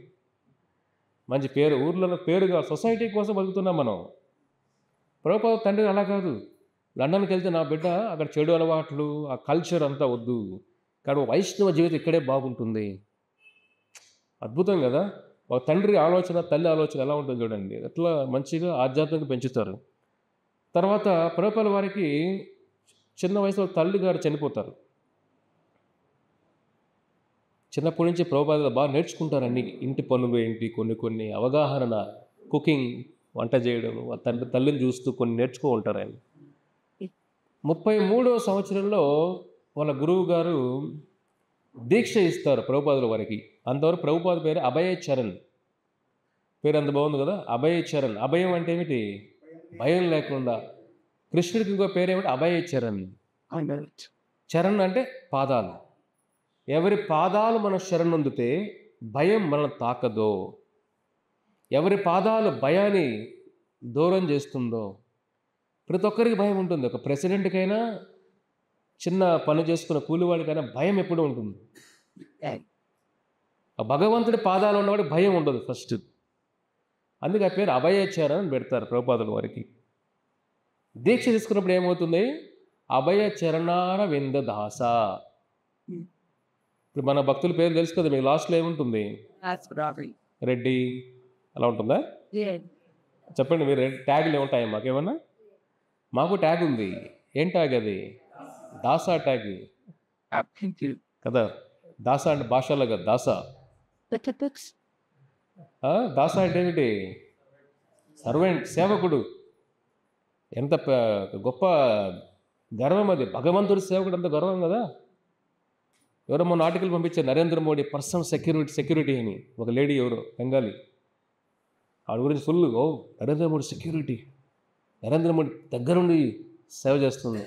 Speaker 1: మంచి పేరు, ఊర్లలో పేరుగా సొసైటీ కోసం బతుకుతున్నాం మనం. ప్రభుపాద తండ్రి అలా కాదు, లండన్కి వెళ్తే నా బిడ్డ అక్కడ చెడు అలవాట్లు, ఆ కల్చర్ అంతా వద్దు, కానీ వైష్ణవ జీవితం ఇక్కడే బాగుంటుంది. అద్భుతం కదా, ఒక తండ్రి ఆలోచన తల్లి ఆలోచన ఎలా ఉంటుంది చూడండి. అట్లా మంచిగా ఆధ్యాత్మికంగా పెంచుతారు. తర్వాత ప్రభుపాదుల వారికి చిన్న వయసులో తల్లి గారు చనిపోతారు. చిన్నప్పటి నుంచి ప్రభుపాదులు బాగా నేర్చుకుంటారు అన్ని ఇంటి పనులు ఏంటి, కొన్ని అవగాహన, కుకింగ్, వంట చేయడం, తల్లిని చూస్తూ కొన్ని నేర్చుకో ఉంటారు ఆయన. 33వ సంవత్సరంలో వాళ్ళ గురువు గారు దీక్ష ఇస్తారు ప్రభుపాదుల వారికి. అంతవరకు ప్రభుపాద పేరు అభయ చరణ్, పేరు అంత బాగుంది కదా, అభయ చరణ్. అభయం అంటే ఏమిటి? భయం లేకుండా. కృష్ణుడికి ఇంకో పేరు ఏమిటి? అభయ చరణ్. చరణ్ అంటే పాదాలు. ఎవరి పాదాలు మన శరణొందితే భయం మనల్ని తాకదో, ఎవరి పాదాలు భయాన్ని దూరం చేస్తుందో. ప్రతి ఒక్కరికి భయం ఉంటుంది. ఒక ప్రెసిడెంట్కైనా, చిన్న పని చేసుకున్న కూలివాడికైనా భయం ఎప్పుడూ ఉంటుంది. ఆ భగవంతుడి పాదాలు ఉన్నవాడికి భయం ఉండదు ఫస్ట్. అందుకే ఆ పేరు అభయచరణ్ అని పెడతారు ప్రభుపాదుల వారికి. దీక్ష తీసుకున్నప్పుడు ఏమవుతుంది? అభయ చరణార వింద దాస. ఇప్పుడు మన భక్తుల పేరు తెలుసు కదా మీకు, లాస్ట్లో ఏముంటుంది? రెడ్డి అలా ఉంటుందా? చెప్పండి మీరు, ట్యాగులు ఏముంటాయి మాకేమన్నా? మాకు ట్యాగ్ ఉంది. ఏం ట్యాగ్ అది? దాసా ట్యాగ్ కదా. దాసా అంటే భాషలో కదా, దాసా. దాసా అంటే ఏమిటి? సర్వెంట్, సేవకుడు. ఎంత గొప్ప గర్వం అది, భగవంతుడి సేవకుడు అంత గర్వం కదా. ఎవరో మొన్న ఆర్టికల్ పంపించారు, నరేంద్ర మోడీ పర్సనల్ సెక్యూరిటీ అని. ఒక లేడీ ఎవరో బెంగాలీ, ఆవిడ గురించి ఫుల్, ఓ నరేంద్ర మోడీ సెక్యూరిటీ, నరేంద్ర మోడీ దగ్గరుండి సేవ చేస్తుంది.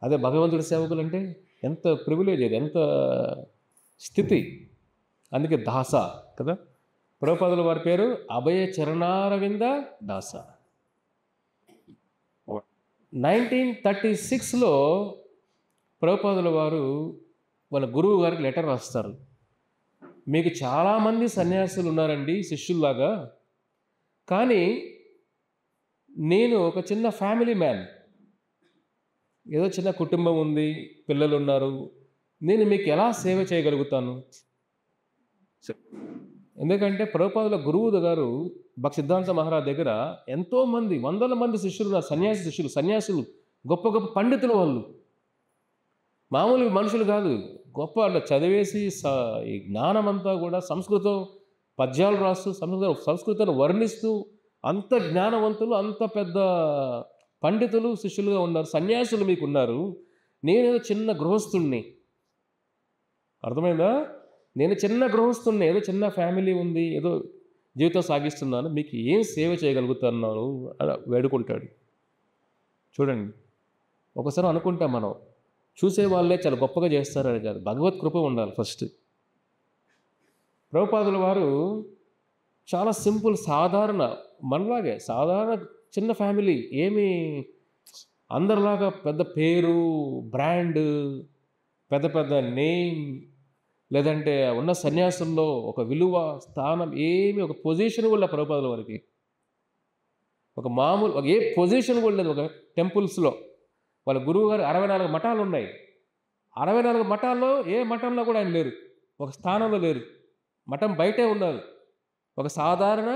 Speaker 1: అదే భగవంతుడి సేవకులు అంటే ఎంత ప్రివిలేజ్, అది ఎంత స్థితి. అందుకే దాస కదా. ప్రభుపాదుల వారి పేరు అభయ చరణారవింద దాస. 1936లో ప్రభుపాదుల వారు వాళ్ళ గురువు గారికి లెటర్ రాస్తారు. మీకు చాలామంది సన్యాసులు ఉన్నారండి శిష్యుల్లాగా, కానీ నేను ఒక చిన్న ఫ్యామిలీ మ్యాన్, ఏదో చిన్న కుటుంబం ఉంది, పిల్లలు ఉన్నారు, నేను మీకు ఎలా సేవ చేయగలుగుతాను? ఎందుకంటే ప్రభుపాదుల గురువు గారు భక్తి సిద్ధాంత మహారాజ్ దగ్గర ఎంతోమంది వందల మంది శిష్యులు ఉన్నారు. సన్యాసులు గొప్ప గొప్ప పండితులు వాళ్ళు. మామూలు మనుషులు కాదు, గొప్ప వాళ్ళు చదివేసి ఈ జ్ఞానమంతా కూడా సంస్కృతం పద్యాలు రాస్తూ సంస్కృతాన్ని వర్ణిస్తూ అంత జ్ఞానవంతులు, అంత పెద్ద పండితులు శిష్యులుగా ఉన్నారు. సన్యాసులు మీకు ఉన్నారు. నేనేదో చిన్న గృహస్థుణ్ణి, అర్థమైందా? నేను చిన్న గృహస్థుణ్ణి, ఏదో చిన్న ఫ్యామిలీ ఉంది, ఏదో జీవితం సాగిస్తున్నాను, మీకు ఏం సేవ చేయగలుగుతున్నాను అని వేడుకుంటాడు. చూడండి, ఒకసారి అనుకుంటాం మనం, చూసే వాళ్ళే చాలా గొప్పగా చేస్తారని కాదు, భగవత్ కృప ఉండాలి ఫస్ట్. ప్రభుపాదుల వారు చాలా సింపుల్, సాధారణ, మనలాగే సాధారణ చిన్న ఫ్యామిలీ, ఏమి అందరిలాగా పెద్ద పేరు, బ్రాండ్, పెద్ద పెద్ద నేమ్, లేదంటే ఉన్న సన్యాసంలో ఒక విలువ, స్థానం, ఏమి ఒక పొజిషన్ కూడా ప్రభుపాదుల వారికి. ఒక మామూలు ఏ పొజిషన్ కూడా లేదు. ఒక టెంపుల్స్లో వాళ్ళ గురువు గారు 64 మఠాలు ఉన్నాయి. 64 మఠాల్లో ఏ మఠంలో కూడా ఆయన లేరు, ఒక స్థానంలో లేరు. మఠం బయటే ఉన్నారు, ఒక సాధారణ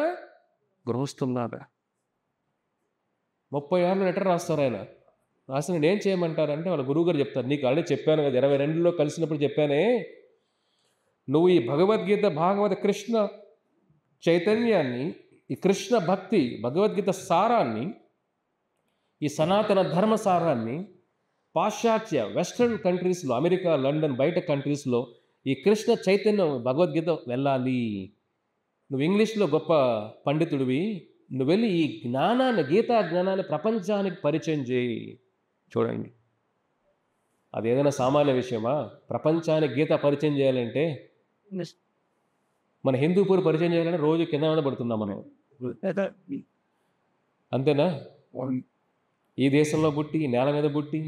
Speaker 1: గృహస్థుల్లాగా. 30 ఏళ్ళ లెటర్ రాస్తారు ఆయన. రాసి నేను ఏం చేయమంటారంటే వాళ్ళ గురువు గారు చెప్తారు, నీకు ఆల్రెడీ చెప్పాను కదా 22లో కలిసినప్పుడు చెప్పానే, నువ్వు ఈ భగవద్గీత, భాగవత కృష్ణ చైతన్యాన్ని, ఈ కృష్ణ భక్తి భగవద్గీత సారాన్ని, ఈ సనాతన ధర్మ సారాన్ని పాశ్చాత్య వెస్ట్రన్ కంట్రీస్లో, అమెరికా, లండన్, బయట కంట్రీస్లో ఈ కృష్ణ చైతన్యం భగవద్గీత వెళ్ళాలి. నువ్వు ఇంగ్లీష్లో గొప్ప పండితుడివి, నువ్వు వెళ్ళి ఈ జ్ఞానాన్ని, గీతా జ్ఞానాన్ని ప్రపంచానికి పరిచయం చేయి. చూడండి, అది ఏదైనా సామాన్య విషయమా? ప్రపంచానికి గీత పరిచయం చేయాలంటే, మన హిందూపూర్ పరిచయం చేయాలంటే రోజు కింద మీద పడుతున్నాం మనం, అంతేనా? ఈ దేశంలో పుట్టి, ఈ నేల మీద పుట్టి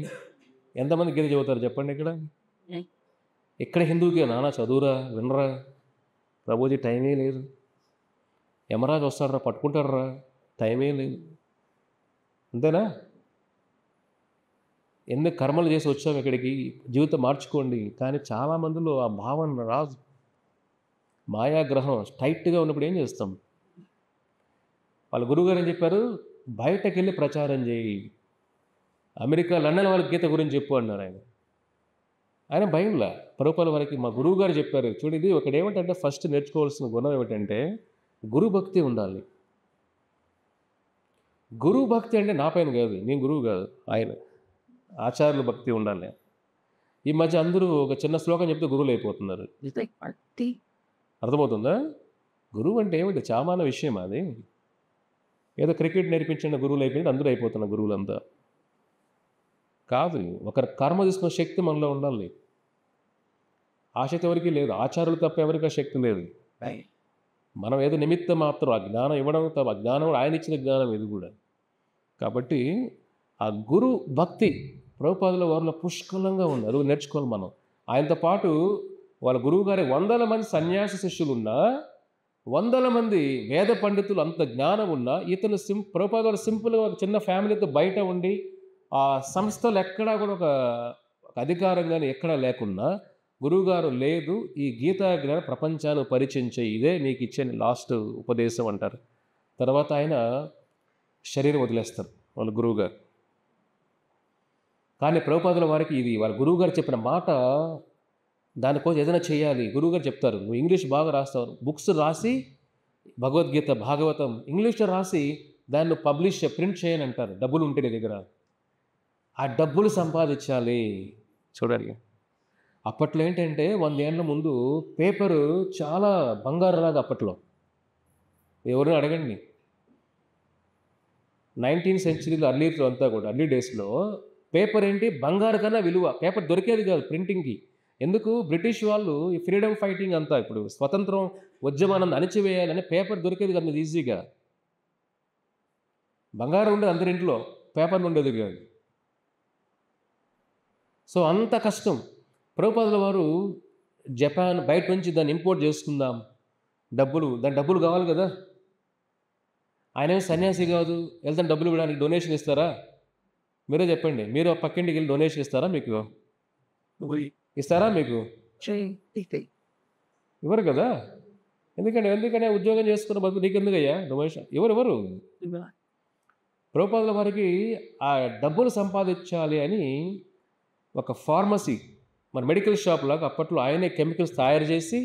Speaker 1: ఎంతమంది గీత చదువుతారు చెప్పండి? ఇక్కడ హిందూకి నానా చదువురా, వినరా, ప్రభుజీ టైమే లేదు, యమరాజు వస్తాడరా పట్టుకుంటాడరా, టైమే లేదు, అంతేనా? ఎన్ని కర్మలు చేసి వచ్చాము ఇక్కడికి, జీవితం మార్చుకోండి. కానీ చాలామందిలో ఆ భావన రాజు, మాయాగ్రహం టైట్గా ఉన్నప్పుడు ఏం చేస్తాం? వాళ్ళ గురువుగారు ఏం చెప్పారు? బయటకు వెళ్ళి ప్రచారం చేయి, అమెరికా, లండన్ వాళ్ళకి గీత గురించి చెప్పు అన్నారు ఆయన. ఆయన భయంలా ప్రభుపాదుల వారికి మా గురువు గారు చెప్పారు. చూడు, ఇది ఒకటి ఏమిటంటే ఫస్ట్ నేర్చుకోవాల్సిన గుణం ఏమిటంటే గురు భక్తి ఉండాలి. గురువు భక్తి అంటే నా పైన కాదు, నేను గురువు కాదు, ఆయన ఆచార్యుల భక్తి ఉండాలి. ఈ మధ్య అందరూ ఒక చిన్న శ్లోకం చెప్తే గురువులు అయిపోతున్నారు. అర్థమవుతుందా? గురువు అంటే ఏమిటి? చామాన విషయం అది. ఏదో క్రికెట్ నేర్పించిన గురువులు అయిపోయింది, అందరూ అయిపోతున్న గురువులంతా కాదు. ఒకరి కర్మ తీసుకున్న శక్తి మనలో ఉండాలి. ఆ శక్తి ఎవరికి లేదు, ఆచార్యులు తప్ప ఎవరికి ఆ శక్తి లేదు. మనం ఏదో నిమిత్త మాత్రం, ఆ జ్ఞానం ఇవ్వడం తప్ప, ఆ జ్ఞానం ఆయన ఇచ్చిన జ్ఞానం ఇది కూడా. కాబట్టి ఆ గురు భక్తి ప్రభుపాదుల వారిలో పుష్కలంగా ఉంది, అది నేర్చుకోవాలి మనం. ఆయనతో పాటు వాళ్ళ గురువు గారి 100 మంది సన్యాస శిష్యులు ఉన్నా, 100 మంది వేద పండితులు, అంత జ్ఞానం ఉన్నా, ఇతను ప్రభుపాదుల వారు సింపుల్గా ఒక చిన్న ఫ్యామిలీతో బయట ఉండి, ఆ సంస్థలు ఎక్కడా కూడా ఒక అధికారం కానీ ఎక్కడా లేకున్నా, గురువుగారు లేదు, ఈ గీతా జ్ఞానం ప్రపంచాన్ని పరిచయం చేయి, ఇదే నీకు ఇచ్చే లాస్ట్ ఉపదేశం అంటారు. తర్వాత ఆయన శరీరం వదిలేస్తారు వాళ్ళ గురువుగారు. కానీ ప్రభుపాదుల వారికి ఇది వాళ్ళ గురువుగారు చెప్పిన మాట, దానికోసం ఏదైనా చేయాలి. గురువుగారు చెప్తారు, నువ్వు ఇంగ్లీష్ బాగా రాస్తావు, బుక్స్ రాసి భగవద్గీత, భాగవతం ఇంగ్లీష్లో రాసి దాన్ని పబ్లిష్, ప్రింట్ చేయని అంటారు. డబ్బులు ఉంటే నీ దగ్గర, ఆ డబ్బులు సంపాదించాలి. చూడాలి, అప్పట్లో ఏంటంటే 100 ఏళ్ళ ముందు పేపరు చాలా బంగారులాగా. అప్పట్లో ఎవరిని అడగండి, 19th సెంచరీలో అర్లీలో అంతా కూడా, అర్లీ డేస్లో పేపర్ ఏంటి, బంగారు కన్నా విలువ. పేపర్ దొరికేది కాదు ప్రింటింగ్కి. ఎందుకు? బ్రిటిష్ వాళ్ళు ఈ ఫ్రీడమ్ ఫైటింగ్ అంతా, ఇప్పుడు స్వతంత్రం ఉద్యమాన్ని అణిచివేయాలని పేపర్ దొరికేది కాదు ఈజీగా. బంగారం ఉండేది అందరింట్లో, పేపర్లు ఉండేది కాదు. సో అంత కష్టం. ప్రభుపాదుల వారు జపాన్ బయట నుంచి దాన్ని ఇంపోర్ట్ చేసుకుందాం, దాని డబ్బులు కావాలి కదా. ఆయన సన్యాసి కాదు, వెళ్తాను డబ్బులు ఇవ్వడానికి డొనేషన్ ఇస్తారా? మీరే చెప్పండి. మీరు పక్కింటికి వెళ్ళి డొనేషన్ ఇస్తారా? మీకు ఇస్తారా? మీకు ఇవ్వరు కదా. ఎందుకనే ఉద్యోగం చేసుకున్న బతుకు నీకెందుకయ్యా నువ్వు ఎవరెవరు ప్రభుపాదుల వారికి ఆ డబ్బులు సంపాదించాలి అని ఒక ఫార్మసీ మన మెడికల్ షాప్ లాగా అప్పట్లో ఆయనే కెమికల్స్ తయారు చేసి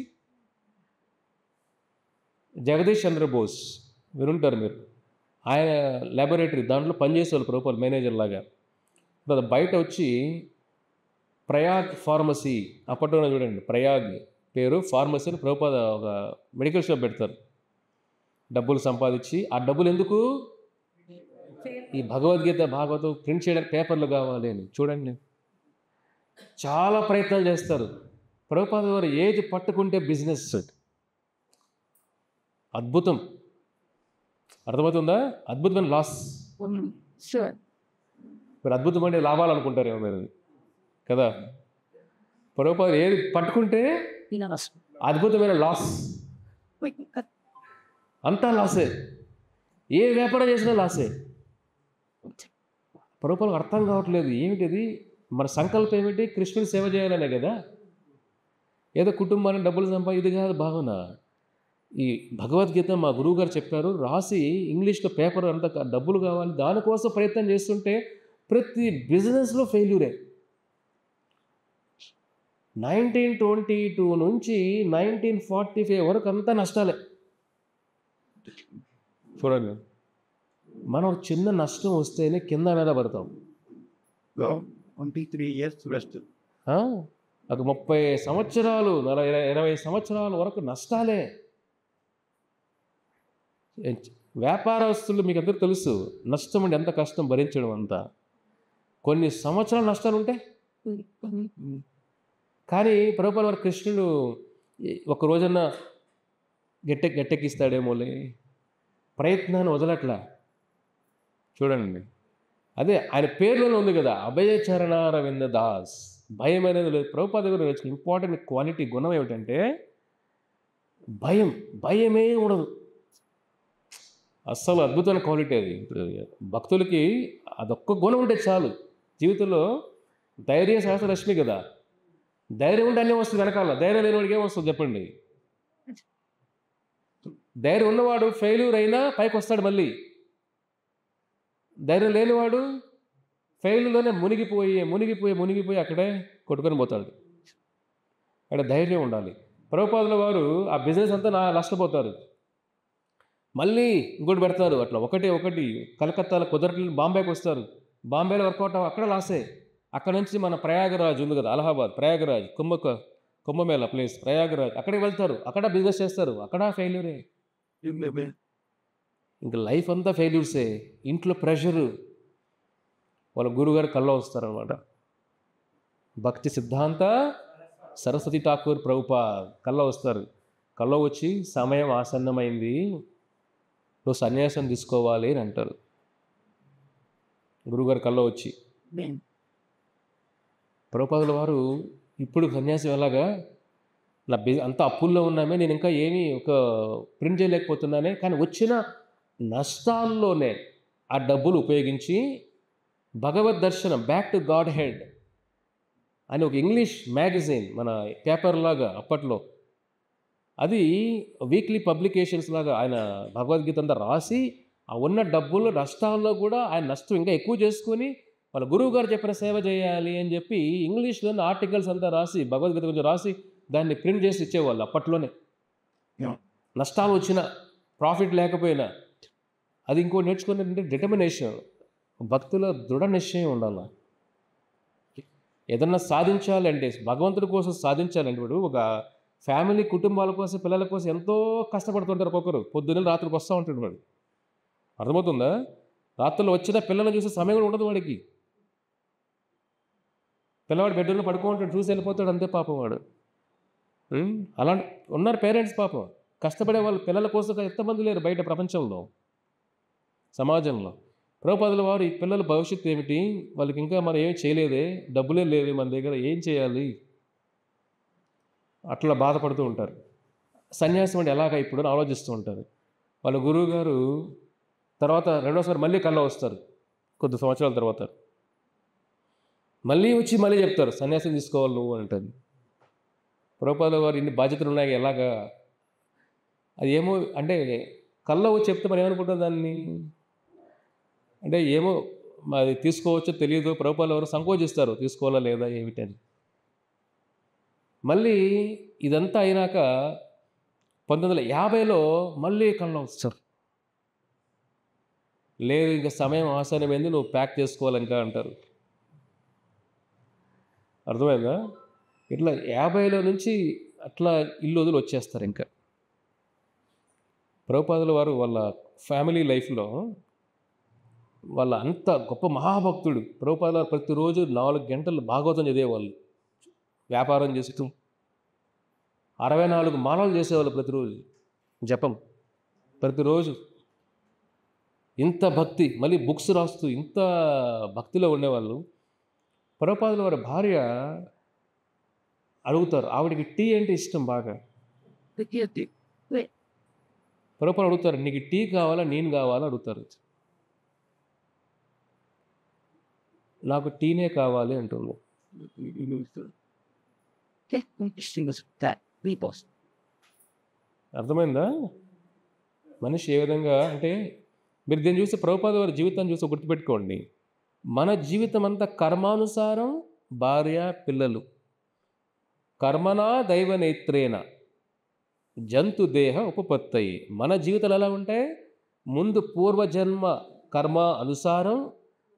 Speaker 1: జగదీష్ చంద్ర బోస్ వినుంటారు మీరు, ఆయన ల్యాబొరేటరీ దాంట్లో పనిచేసేవాళ్ళు ప్రభుపాల్ మేనేజర్ లాగా. తర్వాత బయట వచ్చి ప్రయాగ్ ఫార్మసీ అప్పట్లో చూడండి, ప్రయాగ్ పేరు ఫార్మసీని ప్రభుపాద ఒక మెడికల్ షాప్ పెడతారు. డబ్బులు సంపాదించి ఆ డబ్బులు ఎందుకు ఈ భగవద్గీత భాగవతం ప్రింట్ చేయడానికి పేపర్లు కావాలి అని చూడండి చాలా ప్రయత్నాలు చేస్తారు. ప్రభుపాద వారు ఏది పట్టుకుంటే బిజినెస్ అద్భుతం, అర్థమవుతుందా? అద్భుతమైన లాస్. మీరు అద్భుతమైన లాభాలు అనుకుంటారేమో మీరు కదా. ప్రభుపాద ఏది పట్టుకుంటే అద్భుతమైన లాస్, అంతా లాసే. ఏ వ్యాపారం చేసినా లాసే. ప్రభుపాలకు అర్థం కావట్లేదు ఏమిటిది, మన సంకల్పం ఏమిటి? కృష్ణుని సేవ చేయాలనే కదా. ఏదో కుటుంబానికి డబ్బులు ఇది కాదు భావన. ఈ భగవద్గీత మా గురువు గారు చెప్పారు, రాసి ఇంగ్లీష్లో పేపర్ అంతా డబ్బులు కావాలి, దానికోసం ప్రయత్నం చేస్తుంటే ప్రతి బిజినెస్లో ఫెయిల్యూరే. 1922 నుంచి 1945 వరకు అంతా నష్టాలే. చూడండి, మనం చిన్న నష్టం వస్తేనే కింద మీద పడతాం.
Speaker 2: 23 years rest.
Speaker 1: ఒక 30 సంవత్సరాలు 20 సంవత్సరాల వరకు నష్టాలే. వ్యాపారస్తులు మీకు అందరూ తెలుసు, నష్టం అంటే ఎంత కష్టం భరించడం అంతా. కొన్ని సంవత్సరాలు నష్టాలు ఉంటాయి. కానీ ప్రభుపాద వారు కృష్ణుడు ఒక రోజన్నా గట్టెక్కిస్తాడేమోలే, ప్రయత్నాన్ని వదలట్లా. చూడండి, అదే ఆయన పేరులోనే ఉంది కదా, అభయచరణారవింద దాస్. భయం అనేది లేదు. ప్రభుపాద గారు నేర్చుకున్న ఇంపార్టెంట్ క్వాలిటీ గుణం ఏమిటంటే భయమే ఉండదు. అస్సలు అద్భుతమైన క్వాలిటీ అది. భక్తులకి అదొక్క గుణం ఉంటే చాలు జీవితంలో. ధైర్యం సహస్రలక్ష్మి కదా. ధైర్యం ఉంటే అన్నీ వస్తుంది వెనకాల. ధైర్యం లేనివాడికి ఏమొస్తుంది చెప్పండి? ధైర్యం ఉన్నవాడు ఫెయిల్యూర్ అయినా పైకి వస్తాడు మళ్ళీ. ధైర్యం లేనివాడు ఫెయిల్యూర్లోనే మునిగిపోయి అక్కడే కొట్టుకొని పోతాడు. అక్కడ ధైర్యం ఉండాలి. ప్రభుపాదుల వారు ఆ బిజినెస్ అంతా నష్టపోతారు. మళ్ళీ ఇంకోటి పెడతారు. అట్లా ఒకటి కలకత్తాలో కుదరట్లేదు, బాంబేకి వస్తారు. బాంబేలో వర్కౌట్ అక్కడ లాసే. అక్కడ నుంచి మన ప్రయాగరాజ్ ఉంది కదా, అలహాబాద్ ప్రయాగరాజ్, కుంభమేళ ప్లేస్ ప్రయాగరాజ్, అక్కడికి వెళ్తారు. అక్కడ బిజినెస్ చేస్తారు, అక్కడ ఫెయిల్యూరే. ఇంకా లైఫ్ అంతా ఫెయిల్యూర్సే. ఇంట్లో ప్రెషరు. వాళ్ళ గురువుగారు కల్లో వస్తారనమాట. భక్తి సిద్ధాంత సరస్వతి ఠాకూర్ ప్రభుపాద్ కల్లో వస్తారు. కల్లో వచ్చి సమయం ఆసన్నమైంది, నువ్వు సన్యాసం తీసుకోవాలి అని అంటారు. గురువుగారు కల్లో వచ్చి, ప్రభుపాదుల వారు ఇప్పుడు సన్యాసం ఎలాగా, నా అంత అప్పుల్లో ఉన్నామే, నేను ఇంకా ఏమీ ఒక ప్రింట్ చేయలేకపోతున్నానే. కానీ వచ్చిన నష్టాల్లోనే ఆ డబ్బులు ఉపయోగించి భగవద్ దర్శనం, బ్యాక్ టు గాడ్ హెడ్ అని ఒక ఇంగ్లీష్ మ్యాగజైన్ మన పేపర్ లాగా అప్పట్లో, అది వీక్లీ పబ్లికేషన్స్ లాగా ఆయన భగవద్గీత అంతా రాసి, ఆ ఉన్న డబ్బులు నష్టాల్లో కూడా ఆయన నష్టం ఇంకా ఎక్కువ చేసుకొని వాళ్ళ గురువు గారు చెప్పిన సేవ చేయాలి అని చెప్పి ఇంగ్లీష్లో ఆర్టికల్స్ అంతా రాసి భగవద్గీత గురించి రాసి దాన్ని ప్రింట్ చేసి ఇచ్చేవాళ్ళు అప్పట్లోనే. నష్టాలు వచ్చినా ప్రాఫిట్ లేకపోయినా అది ఇంకోటి నేర్చుకున్నట్టు డిటర్మినేషన్, భక్తుల దృఢ నిశ్చయం ఉండాలి. ఏదన్నా సాధించాలంటే భగవంతుడి కోసం సాధించాలంటే ఇప్పుడు ఒక ఫ్యామిలీ కుటుంబాల కోసం పిల్లల కోసం ఎంతో కష్టపడుతుంటారు. ఒక్కొక్కరు పొద్దున్న రాత్రికి వస్తూ ఉంటాడు వాడు, అర్థమవుతుందా? రాత్రులు వచ్చిన పిల్లలను చూసే సమయం కూడా ఉండదు వాడికి. పిల్లవాడు బెడ్రూమ్లో పడుకుంటాడు, చూసి వెళ్ళిపోతాడు, అంతే పాపం వాడు. అలాంటి ఉన్నారు పేరెంట్స్ పాపం, కష్టపడే వాళ్ళు పిల్లల కోసం ఎంతమంది లేరు బయట ప్రపంచంలో, సమాజంలో. ప్రభుపాదుల వారు ఈ పిల్లల భవిష్యత్తు ఏమిటి, వాళ్ళకి ఇంకా మనం ఏం చేయలేదే, డబ్బులే లేవు మన దగ్గర, ఏం చేయాలి, అట్లా బాధపడుతూ ఉంటారు. సన్యాసం అంటే ఎలాగా ఇప్పుడు ఆలోచిస్తూ ఉంటారు. వాళ్ళ గురువు గారు తర్వాత రెండోసారి మళ్ళీ కల్లో వస్తారు. కొద్ది సంవత్సరాల తర్వాత మళ్ళీ వచ్చి మళ్ళీ చెప్తారు, సన్యాసం తీసుకోవాలి నువ్వు అంటారు. ప్రభుపాదుల వారు ఇన్ని బాధ్యతలు ఉన్నాయి, ఎలాగా అది ఏమో అంటే కల్లో వచ్చి చెప్తే మనం ఏమనుకుంటాం దాన్ని? అంటే ఏమో అది తీసుకోవచ్చో తెలియదు. ప్రభుపాదుల వారు సంకోచిస్తారు తీసుకోవాలా లేదా ఏమిటని. మళ్ళీ ఇదంతా అయినాక 1950లో మళ్ళీ కల్లో వచ్చారు. లేదు ఇంక సమయం ఆసన్నమైంది, నువ్వు ప్యాక్ చేసుకోవాలి ఇంకా అంటారు. అర్థమైందా? ఇట్లా 50లో నుంచి అట్లా ఇల్లు వదిలి వచ్చేస్తారు ఇంకా. ప్రభుపాదుల వారు వాళ్ళ ఫ్యామిలీ లైఫ్లో వాళ్ళ అంత గొప్ప మహాభక్తుడు. ప్రభుపాదుల వారు ప్రతిరోజు 4 గంటలు భాగవతం చదివేవాళ్ళు. వ్యాపారం చేస్తూ 64 మాలలు చేసేవాళ్ళు ప్రతిరోజు జపం ప్రతిరోజు. ఇంత భక్తి, మళ్ళీ బుక్స్ రాస్తూ ఇంత భక్తిలో ఉండేవాళ్ళు. ప్రభుపాదుల వారి భార్య అడుగుతారు, ఆవిడకి టీ అంటే ఇష్టం బాగా. ప్రభుపాదులు అడుగుతారు, నీకు టీ కావాలా నేను కావాలా అడుగుతారు. నాకు టీనే కావాలి అంటుంది. అర్థమైందా? మనిషి ఏ విధంగా అంటే మీరు దీన్ని చూసి ప్రభుపాదుల వారి జీవితాన్ని చూసి గుర్తుపెట్టుకోండి. మన జీవితం అంతా కర్మానుసారం, భార్య పిల్లలు. కర్మనా దైవ నేత్రేన జంతు దేహ ఉపపత్తయి. మన జీవితాలు ఎలా ఉంటాయి? ముందు పూర్వజన్మ కర్మ అనుసారం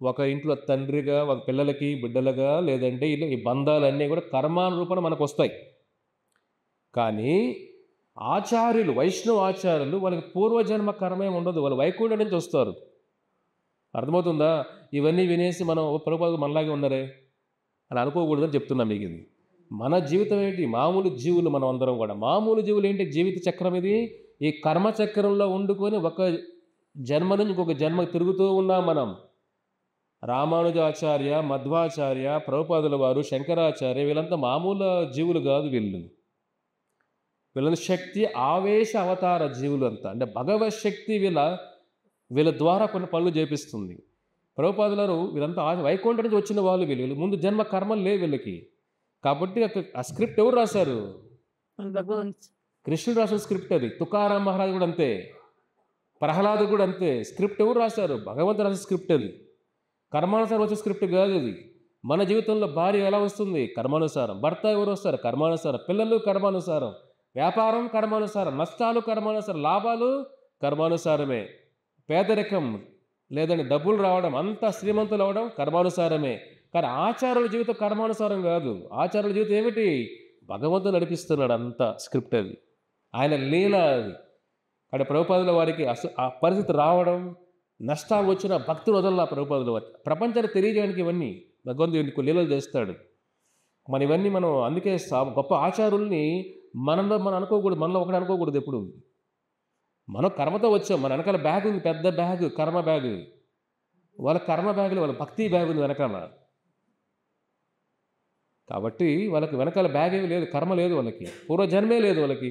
Speaker 1: ఒక ఇంట్లో తండ్రిగా, ఒక పిల్లలకి బిడ్డలుగా, లేదంటే ఇలా ఈ బంధాలన్నీ కూడా కర్మానురూపణ మనకు వస్తాయి. కానీ ఆచార్యులు, వైష్ణవ ఆచార్యులు వాళ్ళకి పూర్వజన్మ కర్మే ఉండదు. వాళ్ళు వైకుంఠం నుంచి వస్తారు. అర్థమవుతుందా? ఇవన్నీ వినేసి మనం ప్రభుపాదులు మనలాగే ఉన్నారే అని అనుకోకూడదని చెప్తున్నా మీకు. ఇది మన జీవితం ఏంటి? మామూలు జీవులు మనం అందరం కూడా. మామూలు జీవులు ఏంటి? జీవిత చక్రం ఇది. ఈ కర్మ చక్రంలో వండుకొని ఒక జన్మ నుంచి ఇంకొక జన్మ తిరుగుతూ ఉన్నాం మనం. రామానుజాచార్య, మధ్వాచార్య, ప్రభుపాదుల వారు, శంకరాచార్య వీళ్ళంతా మామూలు జీవులు కాదు. వీళ్ళని శక్తి ఆవేశ అవతార జీవులు అంతా. అంటే భగవత్ శక్తి వీళ్ళ ద్వారా కొన్ని పనులు చేపిస్తుంది. ప్రభుపాదులు వీళ్ళంతా వైకుంఠం నుంచి వచ్చిన వాళ్ళు. వీళ్ళు ముందు జన్మ కర్మలు లేవు వీళ్ళకి. కాబట్టి ఆ స్క్రిప్ట్ ఎవరు రాశారు? కృష్ణుడు రాసిన స్క్రిప్ట్ అది. తుకారాం మహారాజు కూడా అంతే, ప్రహ్లాదు కూడా అంతే. స్క్రిప్ట్ ఎవరు రాశారు? భగవంతుడు రాసిన స్క్రిప్ట్ అది. కర్మానుసారం వచ్చే స్క్రిప్ట్ కాదు అది. మన జీవితంలో భార్య ఎలా వస్తుంది? కర్మానుసారం. భర్త ఎవరు వస్తారు? కర్మానుసారం. పిల్లలు కర్మానుసారం. వ్యాపారం కర్మానుసారం. నష్టాలు కర్మానుసారం. లాభాలు కర్మానుసారమే. పేదరికం లేదంటే డబ్బులు రావడం, అంతా శ్రీమంతులు అవడం కర్మానుసారమే. కానీ ఆచార్యుల జీవితం కర్మానుసారం కాదు. ఆచార్యుల జీవితం ఏమిటి? భగవంతుడు నడిపిస్తున్నాడు అంతా స్క్రిప్ట్ అది. ఆయన లీల అది. అక్కడ ప్రభుపాదుల వారికి ఆ పరిస్థితి రావడం, నష్టాలు వచ్చిన భక్తులు వదల ప్రభుపాదుల వారి ప్రపంచానికి తెలియజేయడానికి ఇవన్నీ భగవంతుడు లీలలు చేస్తాడు. ఇవన్నీ మనం అందుకే గొప్ప ఆచారుల్ని మనలో మనం అనుకోకూడదు. మనలో ఒకటి అనుకోకూడదు ఎప్పుడు. మనం కర్మతో వచ్చాం. మన వెనకాల బ్యాగ్ ఉంది, పెద్ద బ్యాగ్, కర్మ బ్యాగ్. వాళ్ళ కర్మ బ్యాగులు, వాళ్ళ భక్తి బ్యాగ్ ఉంది వెనకాల. కాబట్టి వాళ్ళకి వెనకాల బ్యాగ్ ఏమి లేదు, కర్మ లేదు వాళ్ళకి, పూర్వజన్మే లేదు వాళ్ళకి.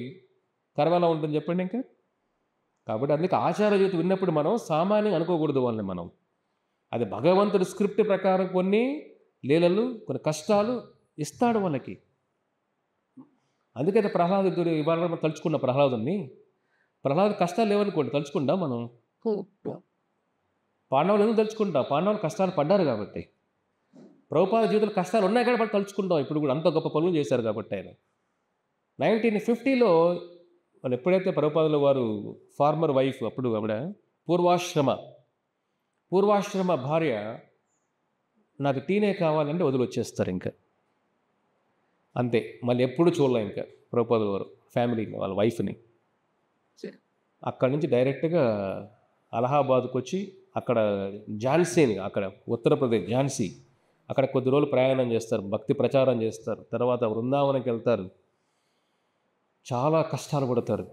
Speaker 1: కర్మ ఎలా ఉంటుంది చెప్పండి ఇంకా? కాబట్టి అందుకే ఆచార జీవితం విన్నప్పుడు మనం సామాన్యంగా అనుకోకూడదు వాళ్ళని మనం. అది భగవంతుడి స్క్రిప్ట్ ప్రకారం కొన్ని లీలలు, కొన్ని కష్టాలు ఇస్తాడు వాళ్ళకి. అందుకైతే ప్రహ్లాదుడు ఇవాళ మనం తలుచుకున్న ప్రహ్లాదు కష్టాలు లేవనుకోండి, తలుచుకుంటాం మనం. పాండవులు ఎందుకు తలుచుకుంటాం? పాండవులు కష్టాలు పడ్డారు కాబట్టి. ప్రభుపాద జీవితంలో కష్టాలు ఉన్నాయి కాబట్టి తలుచుకుంటాం. ఇప్పుడు కూడా అంత గొప్ప పనులు చేశారు కాబట్టి ఆయన. 1950లో వాళ్ళు ఎప్పుడైతే ప్రభుపాదుల వారు ఫార్మర్ వైఫ్, అప్పుడు ఆవిడ పూర్వాశ్రమ భార్య, నాకు టీనే కావాలంటే వదిలి వచ్చేస్తారు ఇంకా అంతే. మళ్ళీ ఎప్పుడు చూడలే ఇంకా ప్రభుపాదుల వారు ఫ్యామిలీని, వాళ్ళ వైఫ్ని. అక్కడి నుంచి డైరెక్ట్గా అలహాబాద్కు వచ్చి అక్కడ ఝాన్సీని, అక్కడ ఉత్తరప్రదేశ్ ఝాన్సీ, అక్కడ కొద్ది రోజులు ప్రయాణం చేస్తారు, భక్తి ప్రచారం చేస్తారు. తర్వాత వృందావనంకి వెళ్తారు. చాలా కష్టాలు పడతారు.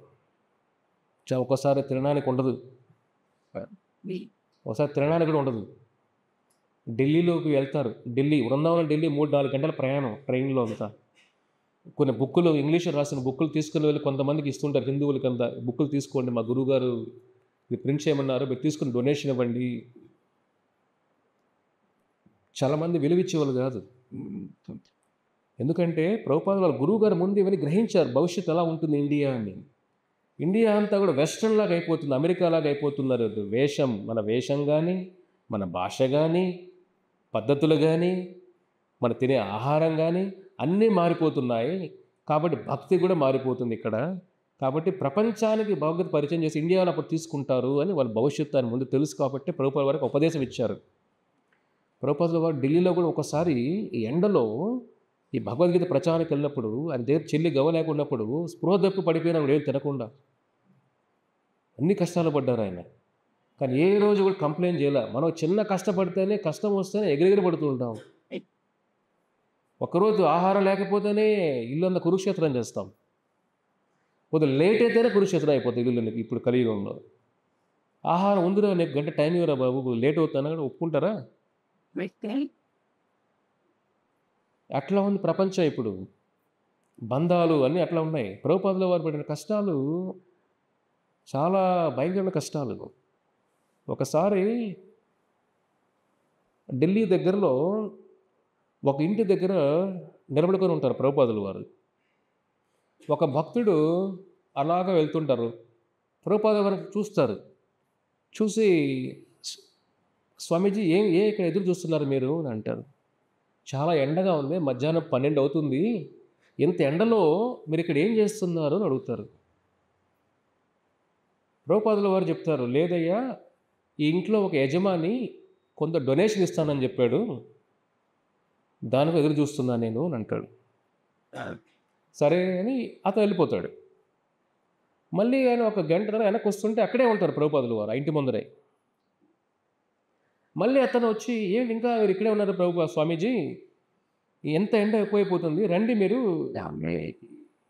Speaker 1: ఒక్కోసారి తినడానికి ఉండదు, ఒకసారి తినడానికి కూడా ఉండదు. ఢిల్లీలోకి వెళ్తారు. వృందావనం ఢిల్లీ 3-4 గంటల ప్రయాణం ట్రైన్లో అంతా. కొన్ని బుక్కులు, ఇంగ్లీష్లో రాసిన బుక్కులు తీసుకుని వెళ్ళి కొంతమందికి ఇస్తుంటారు. హిందువులకి అంతా బుక్కులు తీసుకోండి, మా గురువుగారు ఇది ప్రింట్ చేయమన్నారు, మీరు తీసుకుని డొనేషన్ ఇవ్వండి. చాలామంది విలువిచ్చేవాళ్ళు కాదు. ఎందుకంటే ప్రభుపాదుల వాళ్ళ గురువు గారు ముందు ఇవన్నీ గ్రహించారు, భవిష్యత్తు ఎలా ఉంటుంది ఇండియా అని. ఇండియా అంతా కూడా వెస్ట్రన్ లాగా అయిపోతుంది, అమెరికా లాగా అయిపోతున్నారు. వేషం, మన వేషం కానీ, మన భాష కానీ, పద్ధతులు కానీ, మన తినే ఆహారం కానీ అన్నీ మారిపోతున్నాయి. కాబట్టి భక్తి కూడా మారిపోతుంది ఇక్కడ. కాబట్టి ప్రపంచానికి భగవద్గీత పరిచయం చేసి ఇండియాలో అప్పుడు తీసుకుంటారు అని వాళ్ళ భవిష్యత్తు అని ముందు తెలుసు. కాబట్టి ప్రభుపాదుల వారికి ఉపదేశం ఇచ్చారు. ప్రభుపాదుల వారు ఢిల్లీలో కూడా ఒకసారి ఈ ఎండలో ఈ భగవద్గీత ప్రచారానికి వెళ్ళినప్పుడు ఆయన దగ్గర చెల్లి గవ లేకున్నప్పుడు స్పృహ తప్పి పడిపోయినా ఏం తినకుండా అన్ని కష్టాలు పడ్డారు ఆయన. కానీ ఏ రోజు కూడా కంప్లైంట్ చేయలే. మనం చిన్న కష్టపడితేనే, కష్టం వస్తేనే ఎగిరెగిరి పడుతూ ఉంటాం. ఒకరోజు ఆహారం లేకపోతేనే ఇల్లు అంతా కురుక్షేత్రం చేస్తాం. కొద్దిగా లేట్ అయితేనే కురుక్షేత్రం అయిపోతుంది ఇల్లు. ఇప్పుడు కలియుగంలో ఆహారం ఉందిరా, నీకు గంట టైం ఇవ్వరా బాబు, లేట్ అవుతానా కూడా ఒప్పుకుంటారా? అట్లా ఉంది ప్రపంచం ఇప్పుడు. బంధాలు అన్నీ అట్లా ఉన్నాయి. ప్రభుపాదుల వారు పడిన కష్టాలు చాలా భయంకరమైన కష్టాలు. ఒకసారి ఢిల్లీ దగ్గరలో ఒక ఇంటి దగ్గర నిలబడుకొని ఉంటారు ప్రభుపాదుల వారు. ఒక భక్తుడు అలాగ వెళ్తుంటారు. ప్రభుపాదుల వారు చూస్తారు. చూసి, స్వామీజీ ఇక్కడ ఎదురు చూస్తున్నారు మీరు అని అంటారు. చాలా ఎండగా ఉంది, మధ్యాహ్నం 12 అవుతుంది, ఇంత ఎండలో మీరు ఇక్కడ ఏం చేస్తున్నారు అని అడుగుతారు. ప్రభుపాదుల వారు చెప్తారు, లేదయ్యా, ఈ ఇంట్లో ఒక యజమాని కొంత డొనేషన్ ఇస్తానని చెప్పాడు, దానికి ఎదురు చూస్తున్నాను నేను అని అంటాడు. సరే అని అతను వెళ్ళిపోతాడు. మళ్ళీ ఆయన ఒక గంట తర్వాత వెనక్కి వస్తుంటే అక్కడే ఉంటారు ప్రభుపాదుల వారు, ఆ ఇంటి ముందరే. మళ్ళీ అతను వచ్చి, ఏంటి ఇంకా మీరు ఇక్కడే ఉన్నారు స్వామీజీ, ఎంత ఎండ ఎక్కువైపోతుంది, రండి మీరు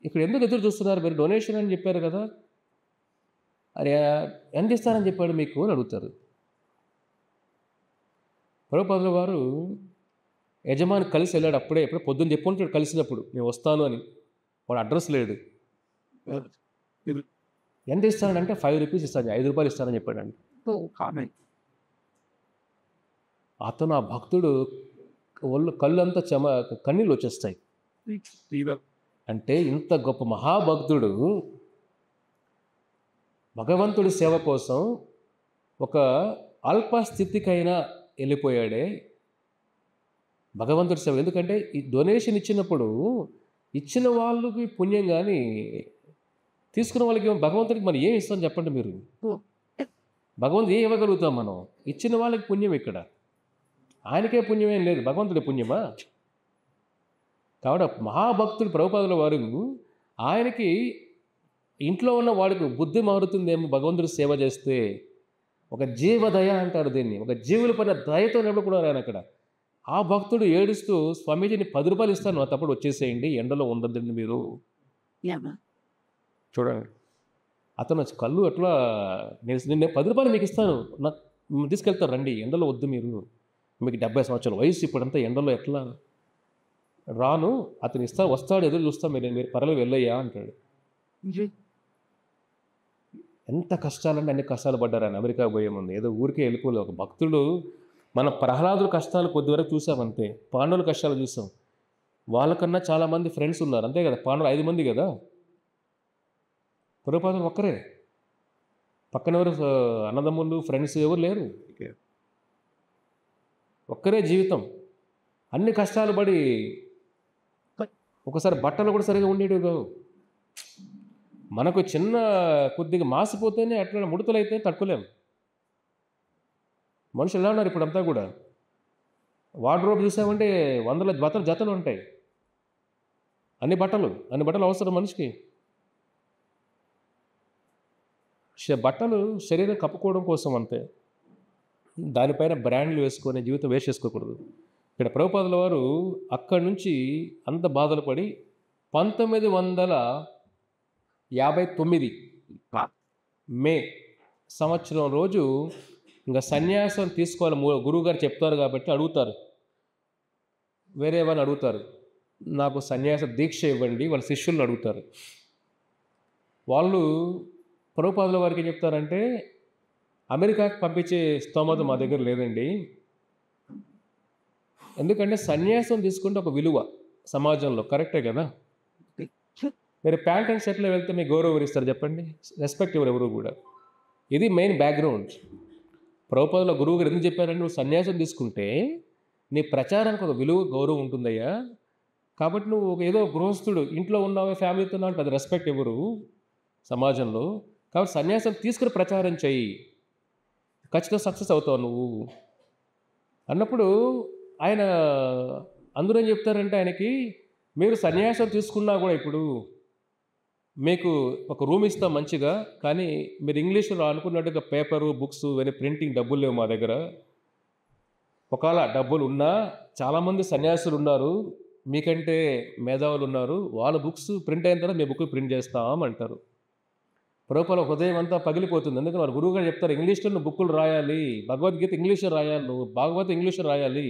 Speaker 1: ఇక్కడ ఎందుకు ఎదురు చూస్తున్నారు, మీరు డొనేషన్ అని చెప్పారు కదా, అరే ఎంత ఇస్తానని చెప్పాడు మీకు అని అడుగుతారు. ప్రభుపాదుల వారు యజమాని కలిసి వెళ్ళాడు. అప్పుడే ఎప్పుడో పొద్దున్న చెప్పుకుంటాడు కలిసినప్పుడు, నేను వస్తాను అని. వాడు అడ్రస్ లేడు. ఎంత ఇస్తానంటే 5 రూపీస్ ఇస్తాను, 5 రూపాయలు ఇస్తానని చెప్పాడండి. అతను, ఆ భక్తుడు కళ్ళు అంతా కన్నీళ్ళు వచ్చేస్తాయి. అంటే ఇంత గొప్ప మహాభక్తుడు భగవంతుడి సేవ కోసం ఒక అల్పస్థితికైనా వెళ్ళిపోయాడే. భగవంతుడి సేవ, ఎందుకంటే ఈ డొనేషన్ ఇచ్చినప్పుడు ఇచ్చిన వాళ్ళకి పుణ్యం, కానీ తీసుకున్న వాళ్ళకి భగవంతుడికి మనం ఏం ఇస్తాం చెప్పండి మీరు? భగవంతుడు ఏం ఇవ్వగలుగుతాం మనం? ఇచ్చిన వాళ్ళకి పుణ్యం ఇక్కడ, ఆయనకే పుణ్యం ఏం లేదు, భగవంతుడి పుణ్యమా? కాబట్టి మహాభక్తుడు ప్రభుపాదుల వారు, ఆయనకి ఇంట్లో ఉన్న వాడికి బుద్ధి మారుతుందేమో భగవంతుడి సేవ చేస్తే. ఒక జీవదయ అంటారు దీన్ని, ఒక జీవుల పైన దయతో నిలబడుకున్నారు ఆయన అక్కడ. ఆ భక్తుడు ఏడుస్తూ, స్వామీజీని 10 రూపాయలు ఇస్తాను, తప్పుడు వచ్చేసేయండి, ఎండలో ఉండద్దండి మీరు. చూడండి, అతను కళ్ళు అట్లా, నేను 10 రూపాయలు మీకు ఇస్తాను, నాకు తీసుకెళ్తారు, రండి, ఎండలో వద్దు మీరు, మీకు 70 సంవత్సరాల వయసు, ఇప్పుడంతా ఎండలో ఎట్లా రాను, అతను వస్తాడు, ఎదురు చూస్తాం, మీరు పర్లేదు వెళ్ళయ్యా అంటాడు. ఎంత కష్టాలంటే అన్ని కష్టాలు పడ్డారు ఆయన అమెరికా పోయే ముందు. ఏదో ఊరికే వెళ్ళిపోలేదు. ఒక భక్తుడు, మన ప్రహ్లాదుల కష్టాలు కొద్ది వరకు చూసామంతే, పాండవుల కష్టాలు చూసాం. వాళ్ళకన్నా చాలామంది ఫ్రెండ్స్ ఉన్నారు, అంతే కదా. పాండవులు 5 మంది కదా, ప్రభుపాదులు ఒక్కరే, పక్కన ఎవరు అన్నదమ్ములు ఫ్రెండ్స్ ఎవరు లేరు, ఒక్కరే జీవితం. అన్ని కష్టాలు పడి ఒకసారి బట్టలు కూడా సరిగా ఉండేవి కావు. మనకు చిన్న కొద్దిగా మాసిపోతేనే అట్లా ముడతలైతే తట్టుకోలేము. మనుషులు ఎలా ఉన్నారు ఇప్పుడంతా కూడా? వార్డ్రోబ్ చూసామంటే 100 జతలు ఉంటాయి, అన్ని బట్టలు అవసరం మనిషికి. బట్టలు శరీరం కప్పుకోవడం కోసం అంతే, దానిపైన బ్రాండ్లు వేసుకొని జీవితం వేస్ట్ చేసుకోకూడదు. ఇక్కడ ప్రభుపాదుల వారు అక్కడి నుంచి అంత బాధలు పడి 1959 మే సంవత్సరం రోజు ఇంకా సన్యాసం తీసుకోవాలి, గురువుగారు చెప్తారు కాబట్టి అడుగుతారు, వేరే వాళ్ళని అడుగుతారు, నాకు సన్యాస దీక్ష ఇవ్వండి, వాళ్ళ శిష్యులను అడుగుతారు. వాళ్ళు ప్రభుపాదుల వారికి ఏం చెప్తారంటే, అమెరికాకి పంపించే స్తోమత మా దగ్గర లేదండి, ఎందుకంటే సన్యాసం తీసుకుంటే ఒక విలువ సమాజంలో, కరెక్టే కదా. మీరు ప్యాంట్ అండ్ షర్ట్లో వెళ్తే మీకు గౌరవం ఎవరిస్తారు చెప్పండి? రెస్పెక్ట్ ఎవరు కూడా. ఇది మెయిన్ బ్యాక్గ్రౌండ్. ప్రభుపాదుల గురువు గారు ఎందుకు చెప్పారంటే, నువ్వు సన్యాసం తీసుకుంటే నీ ప్రచారానికి ఒక విలువ గౌరవం ఉంటుందయ్యా. కాబట్టి నువ్వు ఏదో గృహస్థుడు ఇంట్లో ఉన్నావే ఫ్యామిలీతో ఉన్నావు అది రెస్పెక్ట్ ఎవరు సమాజంలో. కాబట్టి సన్యాసం తీసుకుని ప్రచారం చెయ్యి, ఖచ్చితంగా సక్సెస్ అవుతావు నువ్వు అన్నప్పుడు ఆయన అందరూ ఏం చెప్తారంటే ఆయనకి, మీరు సన్యాసం తీసుకున్నా కూడా ఇప్పుడు మీకు ఒక రూమ్ ఇస్తాం మంచిగా, కానీ మీరు ఇంగ్లీష్లో అనుకున్నట్టుగా పేపరు బుక్స్ ఇవన్నీ ప్రింటింగ్ డబ్బులు లేవు మా దగ్గర. ఒకవేళ డబ్బులు ఉన్నా చాలామంది సన్యాసులు ఉన్నారు మీకంటే మేధావులు ఉన్నారు, వాళ్ళ బుక్స్ ప్రింట్ అయిన తర్వాత మీ బుక్ ప్రింట్ చేస్తాం అంటారు. ప్రభుపాల హృదయం అంతా పగిలిపోతుంది. ఎందుకంటే వారు గురువు గారు చెప్తారు, ఇంగ్లీష్లో నువ్వు బుక్కులు రాయాలి, భగవద్గీత ఇంగ్లీష్లో రాయాలి, నువ్వు భాగవత ఇంగ్లీష్లో రాయాలి,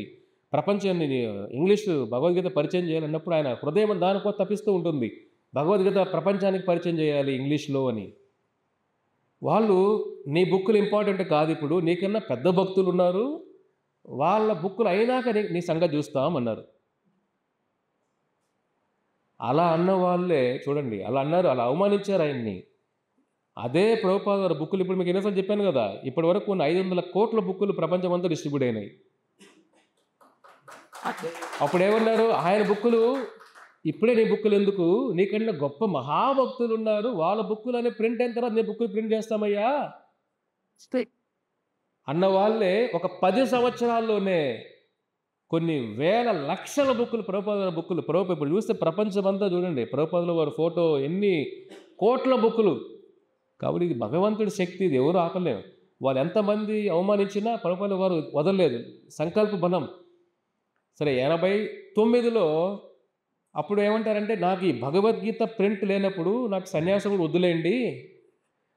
Speaker 1: ప్రపంచాన్ని ఇంగ్లీషు భగవద్గీత పరిచయం చేయాలన్నప్పుడు ఆయన హృదయం దానికో తప్పిస్తూ ఉంటుంది. భగవద్గీత ప్రపంచానికి పరిచయం చేయాలి ఇంగ్లీష్లో అని. వాళ్ళు నీ బుక్కులు ఇంపార్టెంట్ కాదు, ఇప్పుడు నీకన్నా పెద్ద భక్తులు ఉన్నారు, వాళ్ళ బుక్కులు అయినాక నీ సంగతి చూస్తామన్నారు. అలా అన్న వాళ్ళే చూడండి, అలా అన్నారు, అలా అవమానించారు ఆయన్ని. అదే ప్రభుపాద గారు బుక్కులు ఇప్పుడు మీకు ఎన్నోసార్లు చెప్పాను కదా, ఇప్పటి వరకు కొన్ని 500 కోట్ల బుక్కులు ప్రపంచం అంతా డిస్ట్రిబ్యూట్ అయినాయి. అప్పుడు ఏమన్నారు, ఆయన బుక్కులు ఇప్పుడే నీ బుక్కులు ఎందుకు, నీకన్నా గొప్ప మహాభక్తులు ఉన్నారు, వాళ్ళ బుక్కులు అనే ప్రింట్ అయిన తర్వాత నీ బుక్కులు ప్రింట్ చేస్తామయ్యా అన్న వాళ్ళే ఒక 10 సంవత్సరాల్లోనే కొన్ని వేల లక్షల బుక్కులు ప్రభుపాదుల బుక్కులు. ప్రభుపాద ఇప్పుడు చూస్తే ప్రపంచం అంతా చూడండి, ప్రభుపాదుల వారి ఫోటో ఎన్ని కోట్ల బుక్కులు. కాబట్టి ఇది భగవంతుడి శక్తి, ఇది ఎవరు ఆపలేము. వాళ్ళు ఎంతమంది అవమానించినా ప్రభుపాదుల వారు వదలలేదు, సంకల్ప బలం. సరే 89లో అప్పుడు ఏమంటారంటే, నాకు ఈ భగవద్గీత ప్రింట్ లేనప్పుడు నాకు సన్యాసం కూడా వద్దులేండి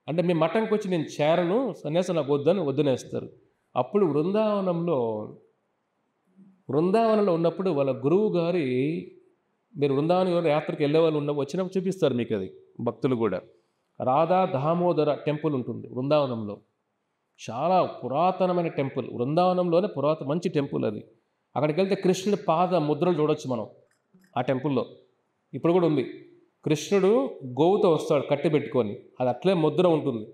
Speaker 1: అంటే, మీ మఠంకి వచ్చి నేను చేరను, సన్యాసం నాకు వద్దునేస్తారు. అప్పుడు బృందావనంలో ఉన్నప్పుడు వాళ్ళ గురువు గారి, మీరు బృందావనం యాత్రకు వెళ్ళే వాళ్ళు వచ్చినప్పుడు చూపిస్తారు మీకు అది, భక్తులు కూడా. రాధా దామోదర టెంపుల్ ఉంటుంది బృందావనంలో, చాలా పురాతనమైన టెంపుల్, బృందావనంలోనే మంచి టెంపుల్ అది. అక్కడికి వెళ్తే కృష్ణుడి పాద ముద్రలు చూడొచ్చు మనం ఆ టెంపుల్లో, ఇప్పుడు కూడా ఉంది. కృష్ణుడు గోవుతో వస్తాడు కట్టి పెట్టుకొని, అది అట్లే ముద్ర ఉంటుంది.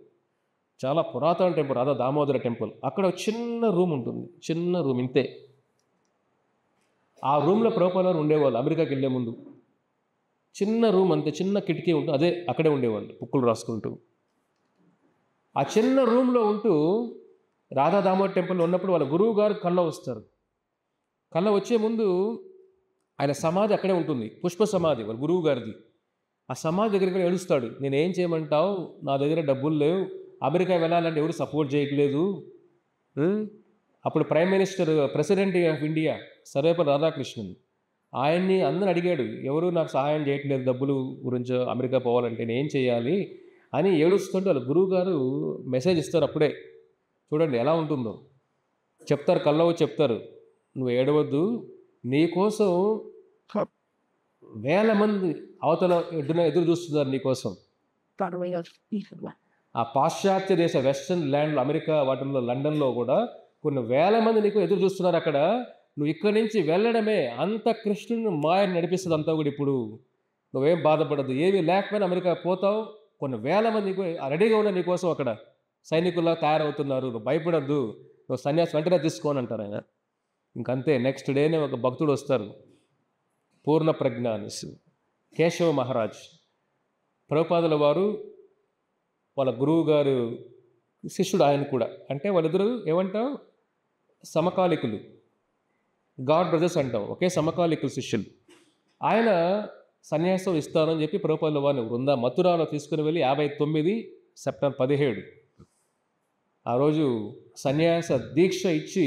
Speaker 1: చాలా పురాతన టెంపుల్ రాధా దామోదర టెంపుల్. అక్కడ చిన్న రూమ్ ఉంటుంది, చిన్న రూమ్ ఇంతే. ఆ రూమ్లో ప్రభుపాద ఉండేవాళ్ళు అమెరికాకి వెళ్ళే ముందు. చిన్న రూమ్ అంతే, చిన్న కిటికీ ఉంటుంది, అదే అక్కడే ఉండేవాళ్ళు బుక్కులు రాసుకుంటూ. ఆ చిన్న రూమ్లో ఉంటూ రాధా దామోదర టెంపుల్లో ఉన్నప్పుడు వాళ్ళ గురువు గారు కళ్ళ వస్తారు. కళ్ళ వచ్చే ముందు ఆయన సమాధి అక్కడే ఉంటుంది, పుష్ప సమాధి వాళ్ళ గురువు గారిది. ఆ సమాధి దగ్గరికి ఏడుస్తాడు, నేనేం చేయమంటావు, నా దగ్గర డబ్బులు లేవు, అమెరికా వెళ్ళాలంటే ఎవరు సపోర్ట్ చేయట్లేదు. అప్పుడు president of India Sarvepalli Radhakrishnan, ఆయన్ని అందరూ అడిగాడు, ఎవరు నాకు సహాయం చేయట్లేదు డబ్బులు గురించి, అమెరికా పోవాలంటే నేను ఏం చేయాలి అని ఏడుస్తుంటే వాళ్ళ గురువు గారు మెసేజ్ ఇస్తారు. అప్పుడే చూడండి ఎలా ఉంటుందో, చెప్తారు, కల్లో చెప్తారు, నువ్వు ఏడవద్దు, నీకోసం వేల మంది అవతల ఎదురు చూస్తున్నారు నీకోసం. ఆ పాశ్చాత్య దేశ వెస్టర్న్ ల్యాండ్లో, అమెరికా వాటిల్లో, లండన్లో కూడా కొన్ని వేల మంది నీకు ఎదురు చూస్తున్నారు అక్కడ. నువ్వు ఇక్కడి నుంచి వెళ్ళడమే అంత కృష్ణుని మాయని నడిపిస్తుంది అంతా కూడా. ఇప్పుడు నువ్వేం బాధపడద్దు, ఏమీ లేకపోయినా అమెరికా పోతావు, కొన్ని వేల మంది నీకు రెడీగా ఉన్న నీకోసం అక్కడ సైనికుల్లా తయారవుతున్నారు, నువ్వు భయపడద్దు, నువ్వు సన్యాసం వెంటనే తీసుకోని అంటారు ఆయన. ఇంకంతే, నెక్స్ట్ డేనే ఒక భక్తుడు వస్తారు, పూర్ణ ప్రజ్ఞ అనేసి, కేశవ మహారాజ్. ప్రభుపాదుల వారు వాళ్ళ గురువు గారు శిష్యుడు ఆయన కూడా, అంటే వాళ్ళిద్దరు ఏమంటాం సమకాలికులు, గాడ్ బ్రదర్స్ అంటాం, ఒకే సమకాలికులు శిష్యులు. ఆయన సన్యాసం ఇస్తానని చెప్పి ప్రభుపాదుల వారిని మథురాలో తీసుకుని వెళ్ళి 59 సెప్టెంబర్ 17 ఆ రోజు సన్యాస దీక్ష ఇచ్చి,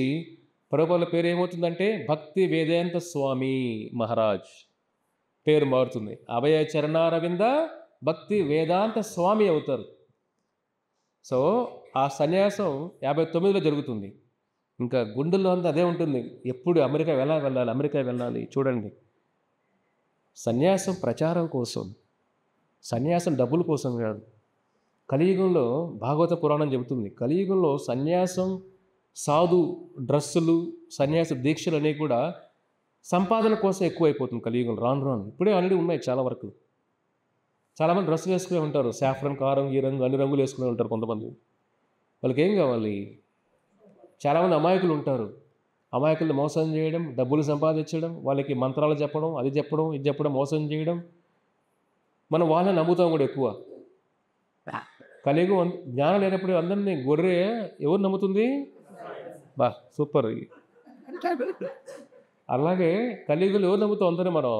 Speaker 1: ప్రభుపాదుల పేరు ఏమవుతుందంటే భక్తి వేదాంత స్వామి మహారాజ్ పేరు మారుతుంది. అభయ చరణారవింద భక్తి వేదాంత స్వామి అవుతారు. సో ఆ సన్యాసం 59లో జరుగుతుంది. ఇంకా గుండెల్లో అంతా అదే ఉంటుంది, ఎప్పుడు అమెరికా వెళ్ళాలి. చూడండి, సన్యాసం ప్రచారం కోసం, సన్యాసం డబ్బుల కోసం కాదు. కలియుగంలో భాగవత పురాణం చెబుతుంది, కలియుగంలో సన్యాసం, సాధు డ్రస్సులు, సన్యాస దీక్షలు అనేవి కూడా సంపాదన కోసం ఎక్కువైపోతుంది కలియుగంలో రాను. ఇప్పుడే ఆల్రెడీ ఉన్నాయి చాలా వరకు. చాలామంది డ్రెస్సులు వేసుకునే ఉంటారు, సాఫ్రన్ కారం ఈ రంగు అన్ని రంగులు వేసుకునే ఉంటారు కొంతమంది. వాళ్ళకి ఏం కావాలి? చాలామంది అమాయకులు ఉంటారు. అమాయకుల్ని మోసం చేయడం, డబ్బులు సంపాదించడం, వాళ్ళకి మంత్రాలు చెప్పడం, అది చెప్పడం, ఇది చెప్పడం, మోసం చేయడం. మనం వాళ్ళని నమ్ముతాం కూడా ఎక్కువ. కలియుగం జ్ఞానం లేనప్పుడు అందరినీ గొర్రె ఎవరు నమ్ముతుంది? బా సూపర్. అలాగే కలియుగంలో ఎవరు నమ్ముతాం? అందరూ మనం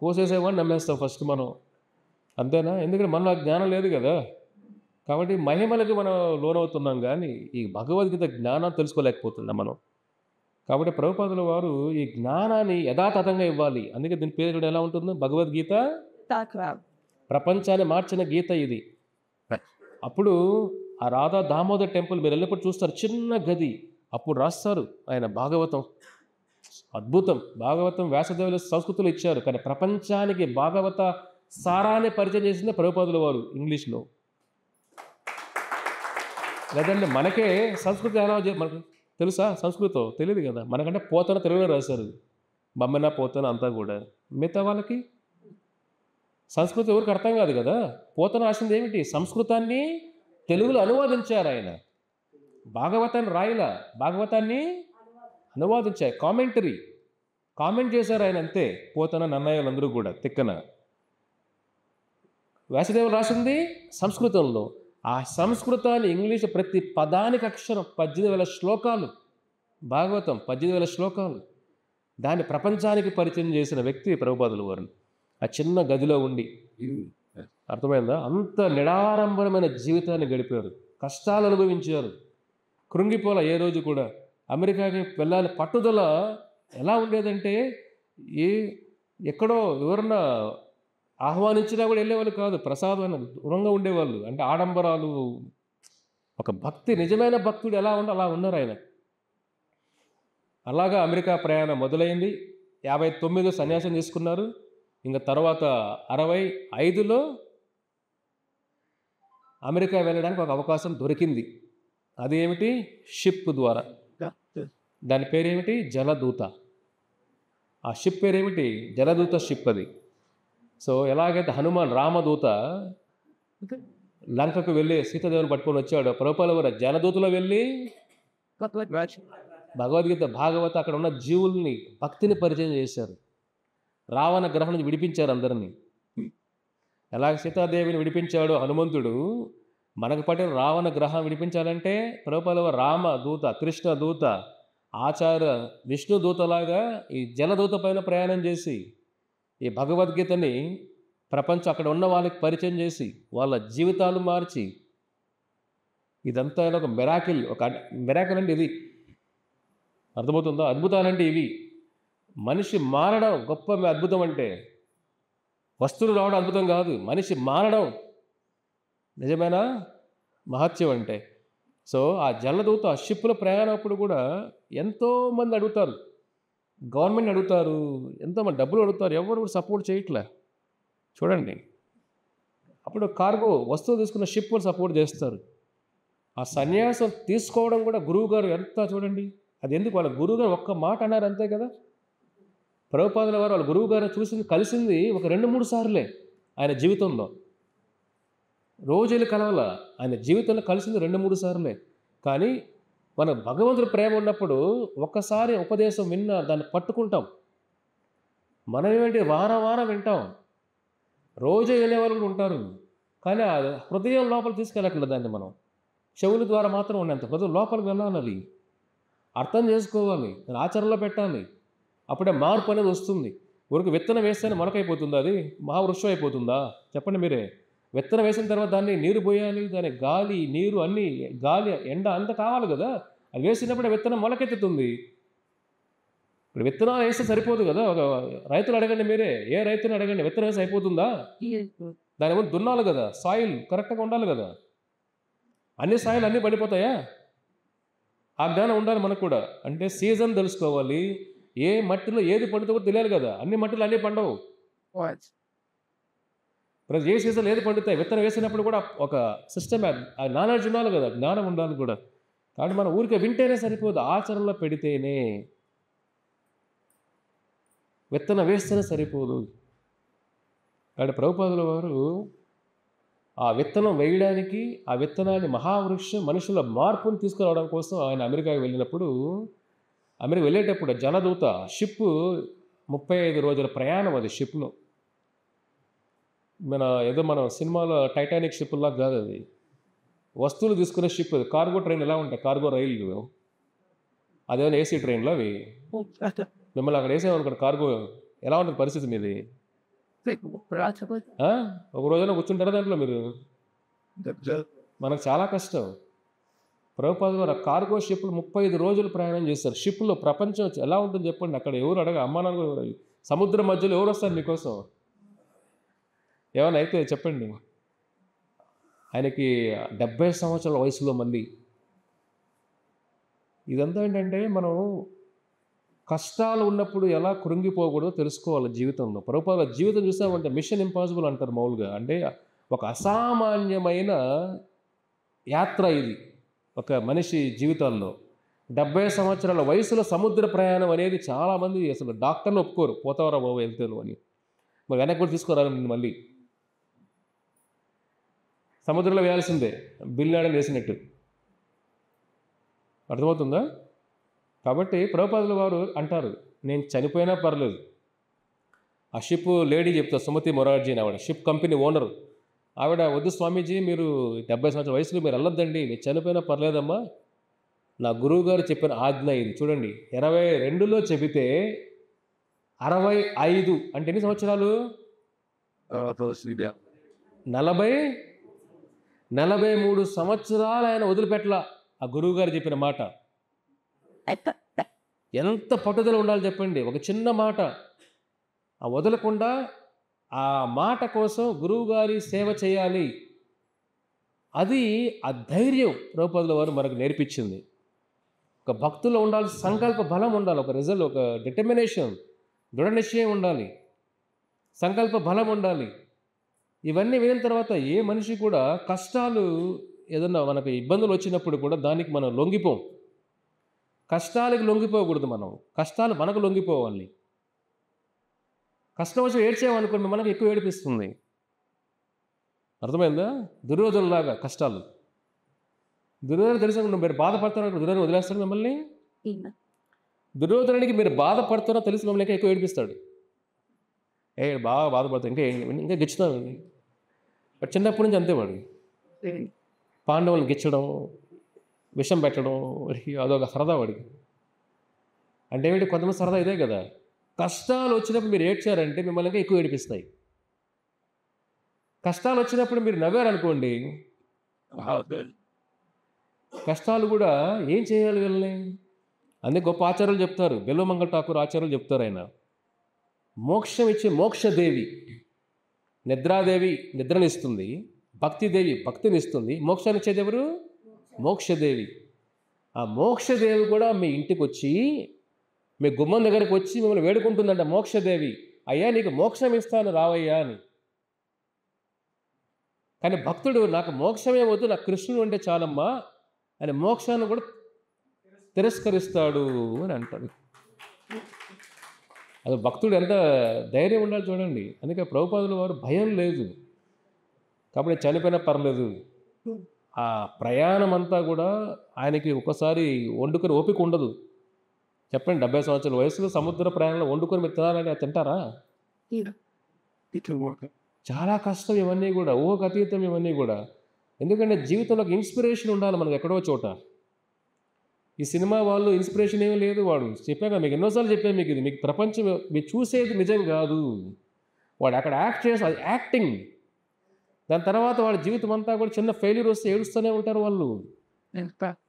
Speaker 1: కోసేసేవాడిని నమ్మేస్తాం ఫస్ట్ మనం, అంతేనా? ఎందుకంటే మనలో ఆ జ్ఞానం లేదు కదా. కాబట్టి మహిమలకి మనం లోనవుతున్నాం కానీ ఈ భగవద్గీత జ్ఞానాన్ని తెలుసుకోలేకపోతున్నాం మనం. కాబట్టి ప్రభుపాదుల వారు ఈ జ్ఞానాన్ని యథాతథంగా ఇవ్వాలి. అందుకే దీని పేరు కూడా ఎలా ఉంటుంది? భగవద్గీత ప్రపంచాన్ని మార్చిన గీత ఇది. అప్పుడు ఆ రాధా దామోదర్ టెంపుల్ మీరు వెళ్ళినప్పుడు చూస్తారు, చిన్న గది. అప్పుడు రాస్తారు ఆయన భాగవతం. అద్భుతం. భాగవతం వ్యాసదేవుల సంస్కృతిలో ఇచ్చారు, కానీ ప్రపంచానికి భాగవత సారాన్ని పరిచయం చేసిందే ప్రభుపాదుల వారు ఇంగ్లీష్లో. లేదంటే మనకే సంస్కృతి ఎలా మనకు తెలుసా? సంస్కృతం తెలియదు కదా. మనకంటే పోతన తెలుగులో రాశారు, బొమ్మన పోతన అంతా కూడా. మిగతా వాళ్ళకి సంస్కృతం ఎవరికి అర్థం కాదు కదా. పోతన రాసింది ఏమిటి? సంస్కృతాన్ని తెలుగులో అనువాదించారు ఆయన. భాగవతాన్ని రాయలా, భాగవతాన్ని అనువాదించారు. కామెంట్ చేశారు ఆయన, అంతే. పోతన నన్నయ్య అందరూ కూడా తిక్కన. వ్యాసదేవులు రాసింది సంస్కృతంలో. ఆ సంస్కృతాన్ని ఇంగ్లీష్ ప్రతి పదానికి అక్షరం 18,000 శ్లోకాలు. భాగవతం 18,000 శ్లోకాలు. దాన్ని ప్రపంచానికి పరిచయం చేసిన వ్యక్తి ప్రభుపాదుల వారు. ఆ చిన్న గదిలో ఉండి, అర్థమైందా? అంత నిడారంభరమైన జీవితాన్ని గడిపారు, కష్టాలు అనుభవించారు, కృంగిపోల ఏ రోజు కూడా. అమెరికాకి వెళ్ళాలి పట్టుదల ఎలా ఉండేదంటే, ఎక్కడో ఎవరన్నా ఆహ్వానించినా కూడా వెళ్ళేవాళ్ళు కాదు, ప్రసాదం దూరంగా ఉండేవాళ్ళు. అంటే ఆడంబరాలు, ఒక భక్తి, నిజమైన భక్తుడు ఎలా ఉందో అలా ఉన్నారు ఆయన. అలాగా అమెరికా ప్రయాణం మొదలైంది. 59 సన్యాసం తీసుకున్నారు. ఇంకా తర్వాత 65లో అమెరికా వెళ్ళడానికి ఒక అవకాశం దొరికింది. అది ఏమిటి? షిప్ ద్వారా. దాని పేరేమిటి? జలదూత. ఆ షిప్ పేరేమిటి? జలదూత షిప్ అది. సో ఎలాగైతే హనుమాన్ రామదూత లంకకు వెళ్ళి సీతాదేవిని పట్టుకొని వచ్చాడు, ప్రభుపాదుల వారు జలదూతలో వెళ్ళి భగవద్గీత భాగవత అక్కడ ఉన్న జీవుల్ని భక్తిని పరిచయం చేశారు. రావణ గ్రహం నుంచి విడిపించారు అందరినీ. ఎలాగ సీతాదేవిని విడిపించాడు హనుమంతుడు, మనకు పట్టిన రావణ గ్రహం విడిపించాలంటే ప్రభుపాదుల వారు రామదూత, కృష్ణ దూత, ఆచార్య విష్ణు దూతలాగా ఈ జలదూత పైన ప్రయాణం చేసి ఈ భగవద్గీతని ప్రపంచం అక్కడ ఉన్న వాళ్ళకి పరిచయం చేసి వాళ్ళ జీవితాలు మార్చి, ఇదంతా ఒక మిరాకిల్. ఒక మిరాకిల్ అంటే ఇది, అర్థమవుతుందా? అద్భుతాలంటే ఇవి. మనిషి మారడం గొప్ప అద్భుతం. అంటే వస్తువులు రావడం అద్భుతం కాదు, మనిషి మారడం నిజమైన మహత్యం అంటే. సో ఆ జలదూత ఆ షిప్లో ప్రయాణం అప్పుడు కూడా ఎంతోమంది అడుగుతారు, గవర్నమెంట్ అడుగుతారు, ఎంతోమంది డబ్బులు అడుగుతారు, ఎవరు కూడా సపోర్ట్ చేయట్లే. చూడండి, అప్పుడు కార్గో వస్తువులు తీసుకున్న షిప్ వాళ్ళు సపోర్ట్ చేస్తారు. ఆ సన్యాసం తీసుకోవడం కూడా గురువు గారు ఎంత చూడండి, అది ఎందుకు? వాళ్ళ గురువు గారు ఒక్క మాట అన్నారు అంతే కదా. ప్రభుపాదుల వారు వాళ్ళ గురువు గారు కలిసింది ఒక 2-3 సార్లే ఆయన జీవితంలో. రోజులు కలవాల, ఆయన జీవితంలో కలిసింది 2-3 సార్లే. కానీ మన భగవంతుడి ప్రేమ ఉన్నప్పుడు ఒక్కసారి ఉపదేశం విన్నా దాన్ని పట్టుకుంటాం. మనం ఏమంటే వారం వారం వింటాం, రోజు వినేవాళ్ళు కూడా ఉంటారు, కానీ ఆ హృదయం లోపల తీసుకెళ్ళట్లేదు దాన్ని. మనం చెవుల ద్వారా మాత్రం ఉన్నంత హృదయం లోపలికి వెళ్ళాలి, అర్థం చేసుకోవాలి, దాన్ని ఆచరణలో పెట్టాలి. అప్పుడే మార్పు అనేది వస్తుంది. ఊరికి విత్తనం వేస్తేనే మొలకైపోతుందా? అది మహావృక్షం అయిపోతుందా? చెప్పండి మీరే. విత్తనం వేసిన తర్వాత దాన్ని నీరు పోయాలి, దాని గాలి నీరు అన్నీ, గాలి ఎండ అంతా కావాలి కదా. అది వేసినప్పుడే విత్తనం మొలకెత్తుతుంది. ఇప్పుడు విత్తనాలు వేస్తే సరిపోదు కదా. ఒక రైతులు అడగండి మీరే, ఏ రైతుని అడగండి, విత్తనం వేసి అయిపోతుందా? దాని ముందు దున్నాలి కదా, సాయిల్ కరెక్ట్గా ఉండాలి కదా. అన్ని సాయిల్ అన్నీ పడిపోతాయా? ఆ జ్ఞానం ఉండాలి మనకు కూడా. అంటే సీజన్ తెలుసుకోవాలి, ఏ మట్టిలో ఏది పండుతో కూడా తెలియాలి కదా. అన్ని మట్టిలో అన్నీ పండవు, ప్రతి ఏ సీజన్లో ఏది పండుతాయి. విత్తనం వేసినప్పుడు కూడా ఒక సిస్టమ్, ఆ నాలెడ్జ్ ఉండాలి కదా, జ్ఞానం ఉండాలి కూడా. కాబట్టి మనం ఊరికే వింటేనే సరిపోదు, ఆచరణలో పెడితేనే. విత్తనం వేస్తేనే సరిపోదు. కాబట్టి ప్రభుపాదుల వారు ఆ విత్తనం వేయడానికి, ఆ విత్తనాన్ని మహావృక్షం మనుషుల మార్పును తీసుకురావడం కోసం ఆయన అమెరికాకి వెళ్ళినప్పుడు, అమెరికా వెళ్ళేటప్పుడు జలదూత షిప్ 35 రోజుల ప్రయాణం అది షిప్‌లో. మనం సినిమాలో టైటానిక్ షిప్‌లాగా కాదు అది. వస్తువులు తీసుకునే షిప్ అది. కార్గో ట్రైన్ ఎలా ఉంటాయి? కార్గో రైళ్ళు. అదేమైనా ఏసీ ట్రైన్‌లా అవి? మిమ్మల్ని అక్కడ ఏసామనుకోండి కార్గో ఎలా ఉంటుంది పరిస్థితి మీది? ఆ? ఒక రోజైనా కూర్చుంటారా దాంట్లో మీరు? మనకు చాలా కష్టం. ప్రభుపాదులు వారు ఆ కార్గో షిప్‌లో 35 రోజులు ప్రయాణం చేశారు. షిప్‌లో ప్రపంచం ఎలా ఉంటుంది చెప్పండి? అక్కడ ఎవరు అమ్మా నాన్న కూడా సముద్రం మధ్యలో ఎవరు వస్తారు మీకోసం? ఏమైనా అయితే చెప్పండి. ఆయనకి 70 సంవత్సరాల వయసులో మళ్ళీ. ఇదంతా ఏంటంటే మనం కష్టాలు ఉన్నప్పుడు ఎలా కృంగిపోకూడదో తెలుసుకోవాలి జీవితంలో. ప్రభుపాదుల జీవితం చూసామంటే మిషన్ ఇంపాసిబుల్ అంటారు మామూలుగా. అంటే ఒక అసామాన్యమైన యాత్ర ఇది ఒక మనిషి జీవితాల్లో. 70 సంవత్సరాల వయసులో సముద్ర ప్రయాణం అనేది చాలామంది అసలు డాక్టర్లు ఒప్పుకోరు. పోతావరా బాబు వెళ్తాను అని. మరి వెనక్కి కూడా తీసుకురాలి మళ్ళీ. సముద్రంలో వేయాల్సిందే బిల్ లాడని వేసినట్టు. అర్థమవుతుందా? కాబట్టి ప్రభుపాదుల వారు అంటారు, నేను చనిపోయినా పర్లేదు. ఆ షిప్ లేడీ చెప్తారు, సుమతి మొరార్జీ అని ఆవిడ షిప్ కంపెనీ ఓనరు. ఆవిడ, వద్దు స్వామీజీ, మీరు 70 సంవత్సరాల వయసులో మీరు వెళ్ళొద్దండి, నేను చనిపోయినా పర్లేదమ్మా, నా గురువు గారు చెప్పిన ఆజ్ఞ ఇది. చూడండి, 22లో చెబితే 65 అంటే ఎన్ని సంవత్సరాలు? 43 సంవత్సరాలు ఆయన వదిలిపెట్టలా ఆ గురువు గారు చెప్పిన మాట. ఎంత పట్టుదల ఉండాలి చెప్పండి. ఒక చిన్న మాట ఆ వదలకుండా ఆ మాట కోసం గురువుగారి సేవ చేయాలి. అది ఆ ధైర్యం ప్రభుపాదుల వారు మనకు నేర్పించింది. ఒక భక్తుల్లో ఉండాలి, సంకల్ప బలం ఉండాలి, ఒక రిజల్ట్, ఒక డిటర్మినేషన్, దృఢ నిశ్చయం ఉండాలి, సంకల్ప బలం ఉండాలి. ఇవన్నీ విన్న తర్వాత ఏ మనిషి కూడా కష్టాలు ఏదన్నా మనకు ఇబ్బందులు వచ్చినప్పుడు కూడా దానికి మనం లొంగిపోం. కష్టాలకు లొంగిపోకూడదు. మనం కష్టాలు మనకు లొంగిపోవాలి. కష్టం వచ్చి ఏడ్చామనుకోండి మనకు ఎక్కువ ఏడిపిస్తుంది. అర్థమైందా? దుర్యోధనలాగా కష్టాలు. దుర్యోధన తెలిసిన మీరు బాధపడుతున్నప్పుడు దుర్యోధన వదిలేస్తాడు మిమ్మల్ని. దుర్యోధనుడికి మీరు బాధపడుతున్నా తెలిసి మిమ్మల్ని ఎక్కువ ఏడిపిస్తాడు. బాగా బాధపడతాడు, ఇంకా గిచ్చుతాడు. బట్ చిన్నప్పటి నుంచి అంతేవాడు. పాండవులను గిచ్చడం, విషం పెట్టడం, అదొక సరదా వాడికి. అంటే ఏమిటి, కొంతమంది సరదా ఇదే కదా. కష్టాలు వచ్చినప్పుడు మీరు ఏడ్చారంటే మిమ్మల్ని ఇంకా ఎక్కువ ఏడిపిస్తాయి. కష్టాలు వచ్చినప్పుడు మీరు నవ్వారనుకోండి, కష్టాలు కూడా ఏం చేయాలి వీళ్ళని. అందుకే గొప్ప ఆచార్యులు చెప్తారు, బెల్వమంగళ ఠాకూర్ ఆచార్యులు చెప్తారు, ఆయన మోక్షం ఇచ్చే మోక్షదేవి. నిద్రాదేవి నిద్రనిస్తుంది, భక్తిదేవి భక్తినిస్తుంది, మోక్షాన్ని ఇచ్చేది ఎవరు? మోక్షదేవి. ఆ మోక్షదేవి కూడా మీ ఇంటికి వచ్చి, మీ గుమ్మం దగ్గరికి వచ్చి మిమ్మల్ని వేడుకుంటుందంట మోక్షదేవి, అయ్యా నీకు మోక్షం ఇస్తాను రావయ్యా అని. కానీ భక్తుడు, నాకు మోక్షమే వద్దు, నాకు కృష్ణుడు అంటే చాలమ్మా అని మోక్షాన్ని కూడా తిరస్కరిస్తాడు అని అంటాడు. అది భక్తుడు ఎంత ధైర్యం ఉండాలి చూడండి. అందుకే ప్రభుపాదుల వారు భయం లేదు, కాబట్టి చనిపోయినా పర్లేదు. ఆ ప్రయాణం అంతా కూడా ఆయనకి ఒకసారి వండుకొని ఓపిక ఉండదు. చెప్పండి, 70 సంవత్సరాల వయసులో సముద్ర ప్రయాణంలో వండుకొని మీరు తినాలని తింటారా? చాలా కష్టం ఇవన్నీ కూడా, ఊహకు అతీతం ఇవన్నీ కూడా. ఎందుకంటే జీవితంలో ఇన్స్పిరేషన్ ఉండాలి మనకు ఎక్కడో చోట. ఈ సినిమా వాళ్ళు ఇన్స్పిరేషన్ ఏమీ లేదు. వాడు చెప్పాక మీకు ఎన్నోసార్లు చెప్పాను, మీకు ఇది మీకు ప్రపంచం మీరు చూసేది నిజం కాదు. వాడు అక్కడ యాక్ట్ చేసి, అది యాక్టింగ్. దాని తర్వాత వాళ్ళ జీవితం అంతా కూడా చిన్న ఫెయిల్యూర్ వస్తే ఏడుస్తూనే ఉంటారు వాళ్ళు.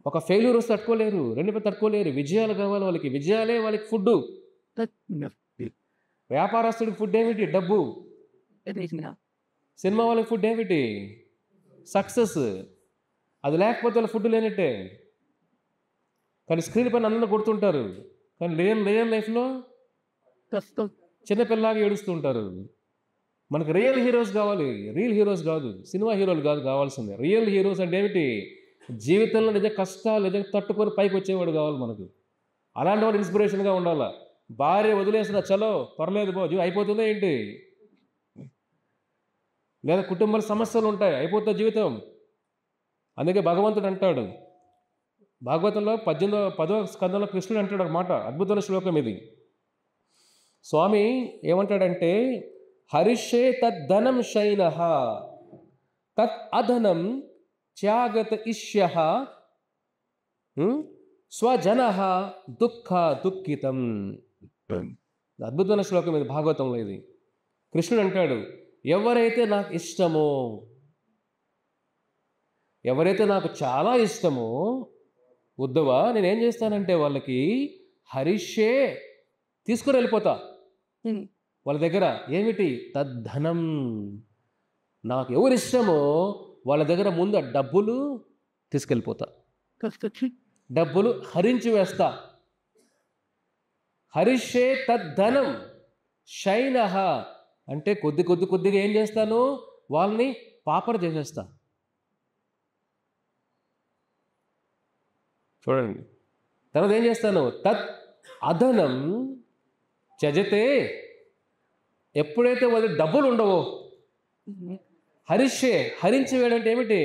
Speaker 1: ఒక ఫెయిల్యూర్ వస్తే తట్టుకోలేరు, రెండు తట్టుకోలేరు. విజయాలు కావాలి వాళ్ళకి, విజయాలే వాళ్ళకి ఫుడ్. వ్యాపారస్తుడికి ఫుడ్ ఏమిటి? డబ్బు. సినిమా వాళ్ళకి ఫుడ్ ఏమిటి? సక్సెస్. అది లేకపోతే వాళ్ళ ఫుడ్ లేనట్టే. కానీ స్క్రీన్ పైన అందరూ కొడుతుంటారు, కానీ రియల్ లైఫ్లో చిన్నపిల్లలాగా ఏడుస్తుంటారు. మనకు రియల్ హీరోస్ కావాలి, రియల్ హీరోస్ కాదు, సినిమా హీరోలు కాదు కావాల్సిందే. రియల్ హీరోస్ అంటే ఏమిటి? జీవితంలో నిజ కష్టాలు నిజ తట్టుకొని పైకి వచ్చేవాడు కావాలి మనకు. అలాంటి వాడు ఇన్స్పిరేషన్గా ఉండాలా. భార్య వదిలేసిన చలో పర్లేదు బాజు అయిపోతుందా ఏంటి? లేదా కుటుంబాల సమస్యలు ఉంటాయి, అయిపోతుంది జీవితం. అందుకే భగవంతుడు అంటాడు భాగవతంలో 10వ స్కందంలో కృష్ణుడు అంటాడు అన్నమాట. అద్భుతమైన శ్లోకం ఇది. స్వామి ఏమంటాడంటే, హరిషే తద్ధనం శైనః తత్ అధనం త్యాగత ఇష్యః స్వజనః దుఃఖ దుఃఖితం. అద్భుతమైన శ్లోకం ఇది భాగవతంలో. ఇది కృష్ణుడు అంటాడు, ఎవరైతే నాకు ఇష్టమో, ఎవరైతే నాకు చాలా ఇష్టమో ఉద్ధవా, నేనేం చేస్తానంటే వాళ్ళకి హరిషే తీసుకుని వెళ్ళిపోతా. వాళ్ళ దగ్గర ఏమిటి? తద్ధనం. నాకు ఎవరు ఇష్టమో వాళ్ళ దగ్గర ముందు డబ్బులు తీసుకెళ్ళిపోతా, డబ్బులు హరించి వేస్తా. హరిషే తద్ధనం శైనః అంటే కొద్దిగా ఏం చేస్తాను, వాళ్ళని పాపర చేసేస్తా. చూడండి, తర్వాత ఏం చేస్తాను, తత్ అధనం త్యజతే. ఎప్పుడైతే వాళ్ళ డబ్బులు ఉండవో, హరిషే హరించి వేయడం అంటే ఏమిటి?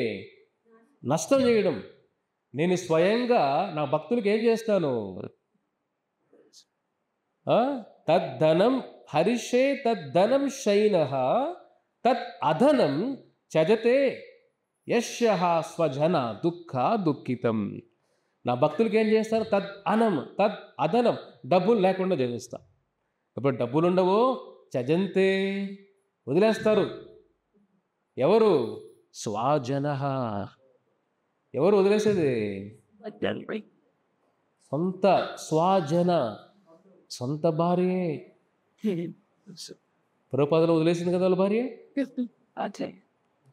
Speaker 1: నష్టం చేయడం. నేను స్వయంగా నా భక్తులకి ఏం చేస్తాను, తద్ధనం హరిషే తద్ధనం శైనః తత్ అధనం త్యజతే యస్యః స్వజన దుఃఖ దుఃఖితం. నా భక్తులకి ఏం చేస్తారు? తద్ అధనం డబ్బులు లేకుండా చేసేస్తా. ఇప్పుడు డబ్బులు ఉండవు, త్యజంతే వదిలేస్తారు. ఎవరు? స్వజన. ఎవరు వదిలేసేది? సొంత స్వజన, సొంత భార్యే. ప్రభుపాదలో వదిలేసింది కదా వాళ్ళ భార్య.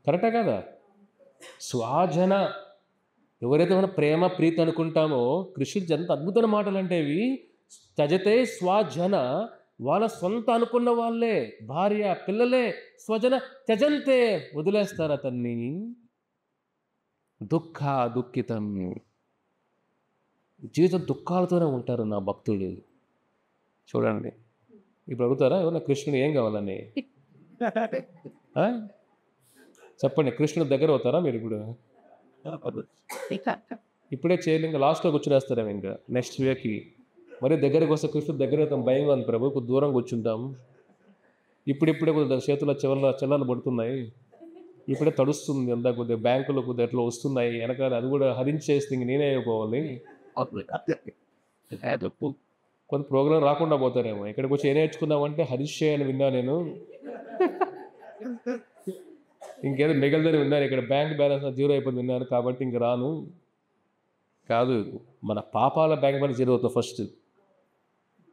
Speaker 1: కరెక్టా కదా? స్వజన. ఎవరైతే మన ప్రేమ ప్రీతి అనుకుంటామో, కృష్ణుడు ఎంత అద్భుతమైన మాటలు అంటే ఇవి. త్యజతే స్వజన, వాళ్ళ సొంత అనుకున్న వాళ్ళే, భార్య పిల్లలే, స్వజన త్యజంతే వదిలేస్తారు అతన్ని. దుఃఖ దుఃఖితం, జీవితం దుఃఖాలతోనే ఉంటారు నా భక్తుడు. చూడండి, ఇప్పుడు అడుగుతారా ఎవరన్నా కృష్ణుడు ఏం కావాలని? చెప్పండి, కృష్ణుడి దగ్గర అవుతారా మీరు? ఇప్పుడే చేయలేదు, ఇంకా లాస్ట్లో కూర్చునేస్తారేమో. ఇంకా నెక్స్ట్ వీక్కి మరి దగ్గరకు వస్తే కృష్ణుడు దగ్గర అవుతాం. భయంగా ఉంది ప్రభు, కొద్ది దూరం కూర్చుంటాం. ఇప్పుడిప్పుడే కొద్దిగా చేతుల చెల్లలు పడుతున్నాయి, ఇప్పుడే తడుస్తుంది అంతా. కొద్దిగా బ్యాంకులో కొద్దిగా ఎట్లా వస్తున్నాయి వెనకాల, అది కూడా హరించేస్తే ఇంక నేనే అయిపోవాలి. కొంత ప్రోగ్రాం రాకుండా పోతారేమో. ఇక్కడికి వచ్చి ఏం నేర్చుకుందామంటే హరిషే అని విన్నా నేను, ఇంకేదో మిగిలిదని విన్నాను. ఇక్కడ బ్యాంక్ బ్యాలెన్స్ 0 అయిపోయింది విన్నాను, కాబట్టి ఇంక రాను. కాదు, మన పాపాల బ్యాంక్ బ్యాలెన్స్ 0 అవుతుంది ఫస్ట్.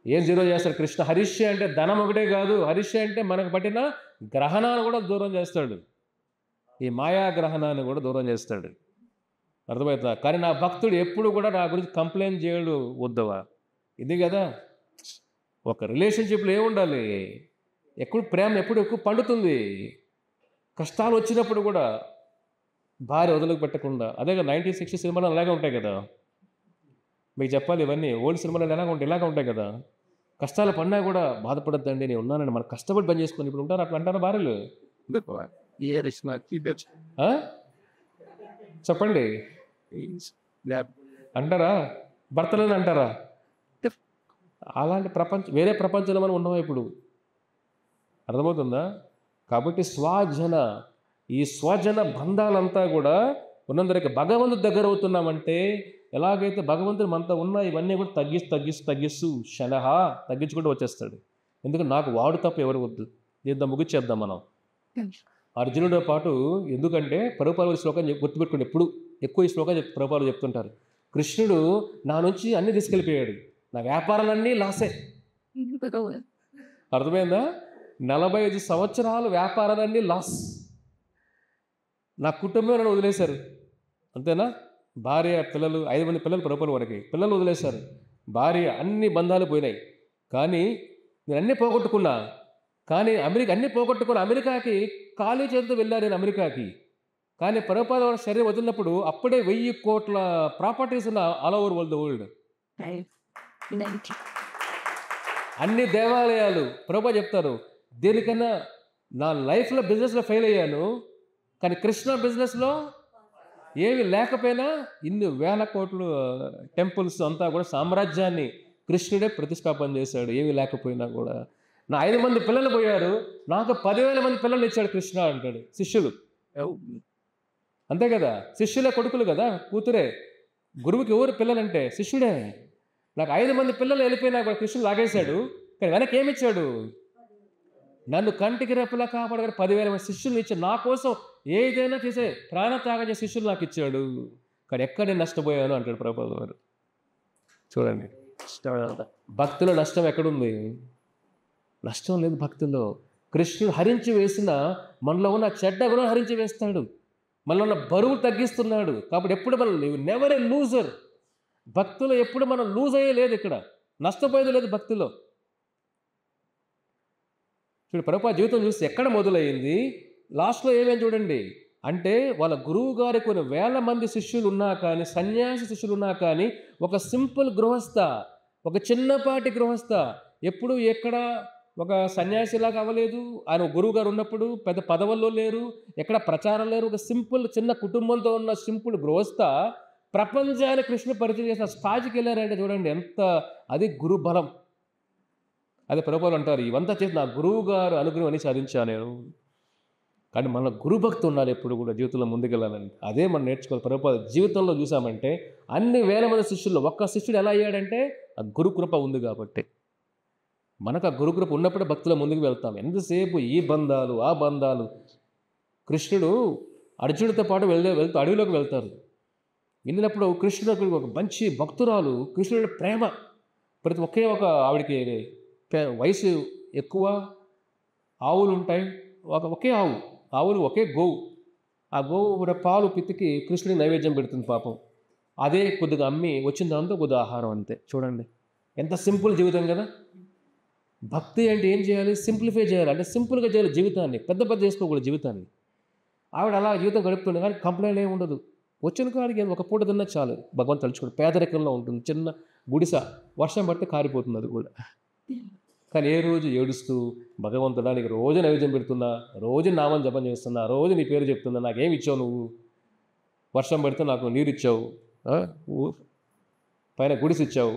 Speaker 1: ఏం 0 చేస్తాడు కృష్ణ? హరిషే అంటే ధనం ఒకటే కాదు, హరిషే అంటే మనకు పట్టిన గ్రహణాన్ని కూడా దూరం చేస్తాడు. ఈ మాయా గ్రహణాన్ని కూడా దూరం చేస్తాడు. అర్థమవుతుందా? కానీ నా భక్తుడు ఎప్పుడు కూడా నా గురించి కంప్లైంట్ చేయడు వద్దవా. ఇది కదా ఒక రిలేషన్షిప్లో ఏముండాలి, ఎప్పుడు ప్రేమ ఎప్పుడు ఎక్కువ పండుతుంది. కష్టాలు వచ్చినప్పుడు కూడా భార్య వదలకు పెట్టకుండా. అదే కదా 1960 సినిమాలు అలాగే ఉంటాయి కదా. మీకు చెప్పాలి, ఇవన్నీ ఓల్డ్ సినిమాలు ఇలాగ ఉంటాయి కదా. కష్టాలు పడినా కూడా బాధపడద్దండి, నేను ఉన్నానండి, మనం కష్టపడి పని చేసుకొని. ఇప్పుడు ఉంటారు అట్లా అంటారా భార్యలు? చెప్పండి, అంటారా? భర్తలని అంటారా? అలాంటి వేరే ప్రపంచంలో మనం ఉన్నాం ఇప్పుడు. అర్థమవుతుందా? కాబట్టి స్వజన, ఈ స్వజన బంధాలంతా కూడా ఉన్నందరికి భగవంతుడి దగ్గర అవుతున్నామంటే, ఎలాగైతే భగవంతుడు మనతో ఉన్న ఇవన్నీ కూడా తగ్గిస్తూ శనహ తగ్గించుకుంటూ వచ్చేస్తాడు. ఎందుకంటే నాకు వాడు తప్ప ఎవరు వద్దు, దీంతో ముగిచ్చేద్దాం మనం అర్జునుడితో పాటు. ఎందుకంటే ప్రభుపాద శ్లోకం గుర్తుపెట్టుకుని, ఎప్పుడు ఎక్కువ ఈ శ్లోకం ప్రభుపాద చెప్తుంటారు. కృష్ణుడు నా నుంచి అన్ని తీసుకెళ్ళిపోయాడు, నా వ్యాపారాలన్నీ లాసే. అర్థమైందా? 45 సంవత్సరాలు వ్యాపారాలన్నీ లాస్. నా కుటుంబం నన్ను వదిలేశారు, అంతేనా? భార్య పిల్లలు, 5 మంది పిల్లలు, ప్రభుపాద వరకు పిల్లలు వదిలేశారు, భార్య, అన్ని బంధాలు పోయినాయి. కానీ నేను అన్నీ పోగొట్టుకున్నా. కానీ అన్నీ పోగొట్టుకున్న అమెరికాకి ఖాళీ చేతితో వెళ్ళాను నేను అమెరికాకి. కానీ ప్రభుపాద శరీరం వదిలినప్పుడు అప్పుడే 1000 కోట్ల ప్రాపర్టీస్ ఉన్న ఆల్ ఓవర్ ద వరల్డ్. అన్ని దేవాలయాలు. ప్రభుపాద చెప్తారు, దేనికన్నా నా లైఫ్లో బిజినెస్లో ఫెయిల్ అయ్యాను, కానీ కృష్ణ బిజినెస్లో ఏమి లేకపోయినా ఇన్ని వేల కోట్లు టెంపుల్స్ అంతా కూడా సామ్రాజ్యాన్ని కృష్ణుడే ప్రతిష్టాపన చేశాడు, ఏమి లేకపోయినా కూడా. నా 5 మంది పిల్లలు పోయారు, నాకు 10,000 మంది పిల్లలు ఇచ్చాడు కృష్ణ అంటాడు. శిష్యులు అంతే కదా, శిష్యులే కొడుకులు కదా, కూతురే. గురువుకి ఎవరు పిల్లలంటే శిష్యుడే. నాకు 5 మంది పిల్లలు వెళ్ళిపోయినా కూడా కృష్ణుడు లాగేశాడు, కానీ వెనక్కి ఏమిచ్చాడు? నన్ను కంటికి రెప్పలా కాపాడగారు 10,000 మంది శిష్యులు ఇచ్చాడు. నా కోసం ఏదైనా చేసే ప్రాణత్యాగం చేసే శిష్యులు నాకు ఇచ్చాడు, కానీ ఎక్కడ నేను నష్టపోయాను అంటాడు ప్రభుపాదుల వారు. చూడండి, భక్తిలో నష్టం ఎక్కడుంది? నష్టం లేదు భక్తిలో. కృష్ణుడు హరించి వేసిన మనలో ఉన్న చెడ్డ గుణం హరించి వేస్తాడు, మనలో ఉన్న బరువు తగ్గిస్తున్నాడు. కాబట్టి ఎప్పుడు మనం నెవర్ ఏ లూజర్. భక్తిలో ఎప్పుడు మనం లూజ్ అయ్యే లేదు, ఇక్కడ నష్టపోయేది లేదు భక్తిలో. చూడు, ప్రభుపాద జీవితం చూస్తే ఎక్కడ మొదలైంది, లాస్ట్లో ఏమేమి చూడండి. అంటే వాళ్ళ గురువు గారి కొన్ని వేల మంది శిష్యులు ఉన్నా కానీ, సన్యాసి శిష్యులు ఉన్నా కానీ, ఒక సింపుల్ గృహస్థ, ఒక చిన్నపాటి గృహస్థ, ఎప్పుడు ఎక్కడ ఒక సన్యాసిలాగా అవ్వలేదు. ఆయన గురువు గారు ఉన్నప్పుడు పెద్ద పదవుల్లో లేరు, ఎక్కడ ప్రచారం లేరు. ఒక సింపుల్ చిన్న కుటుంబంతో ఉన్న సింపుల్ గృహస్థ ప్రపంచాన్ని కృష్ణ పరిచయం చేసిన స్థాయికి వెళ్ళారంటే చూడండి ఎంత, అది గురు బలం. అదే ప్రభుపాదులు అంటారు, ఇవంతా చేసి నా గురువు గారు అనుగ్రహం అని సాధించాను నేను. కానీ మన గురుభక్తి ఉండాలి ఎప్పుడు కూడా జీవితంలో ముందుకెళ్ళాలని. అదే మనం నేర్చుకోవాలి. ప్రభుపాద జీవితంలో చూసామంటే అన్ని వేల మంది శిష్యుల్లో ఒక్క శిష్యుడు ఎలా అయ్యాడంటే ఆ గురుకృప ఉంది కాబట్టి. మనకు ఆ గురుకృప ఉన్నప్పుడే భక్తిలో ముందుకు వెళ్తాం. ఎంతసేపు ఈ బంధాలు ఆ బంధాలు. కృష్ణుడు అర్జునుడితో పాటు వెళ్తూ అడవిలోకి వెళ్తారు. వెళ్ళినప్పుడు కృష్ణుడు ఒక మంచి భక్తురాలు, కృష్ణుడి ప్రేమ. ప్రతి ఒకే ఒక ఆవిడికి వయసు ఎక్కువ, ఆవులు ఉంటాయి, ఒకే ఆవులు ఒకే గోవు. ఆ గోవు పాలు పితికి కృష్ణుడికి నైవేద్యం పెడుతుంది పాపం. అదే కొద్దిగా అమ్మి వచ్చిన దాంతో కొద్దిగా ఆహారం, అంతే. చూడండి ఎంత సింపుల్ జీవితం కదా. భక్తి అంటే ఏం చేయాలి? సింప్లిఫై చేయాలి, అంటే సింపుల్గా చేయాలి జీవితాన్ని, పెద్ద చేసుకోకూడదు జీవితాన్ని. ఆవిడ అలా జీవితం గడుపుతుంది, కానీ కంప్లైంట్ ఏమి ఉండదు. వచ్చిన కాడికి ఒక పూట తిన్నా చాలు, భగవంతు తలుచుకోండి. పేదరికంలో ఉంటుంది, చిన్న గుడిస, వర్షం పడితే కారిపోతుంది అది కూడా. కానీ ఏ రోజు ఏడుస్తూ, భగవంతుడా నీకు రోజు నైవేద్యం పెడుతున్నా, రోజు నామం జపం చేస్తున్నా, రోజు నీ పేరు చెప్తున్నా, నాకేమి ఇచ్చావు నువ్వు? వర్షం పడితే నాకు నీరు ఇచ్చావు, పైన గుడిసి ఇచ్చావు,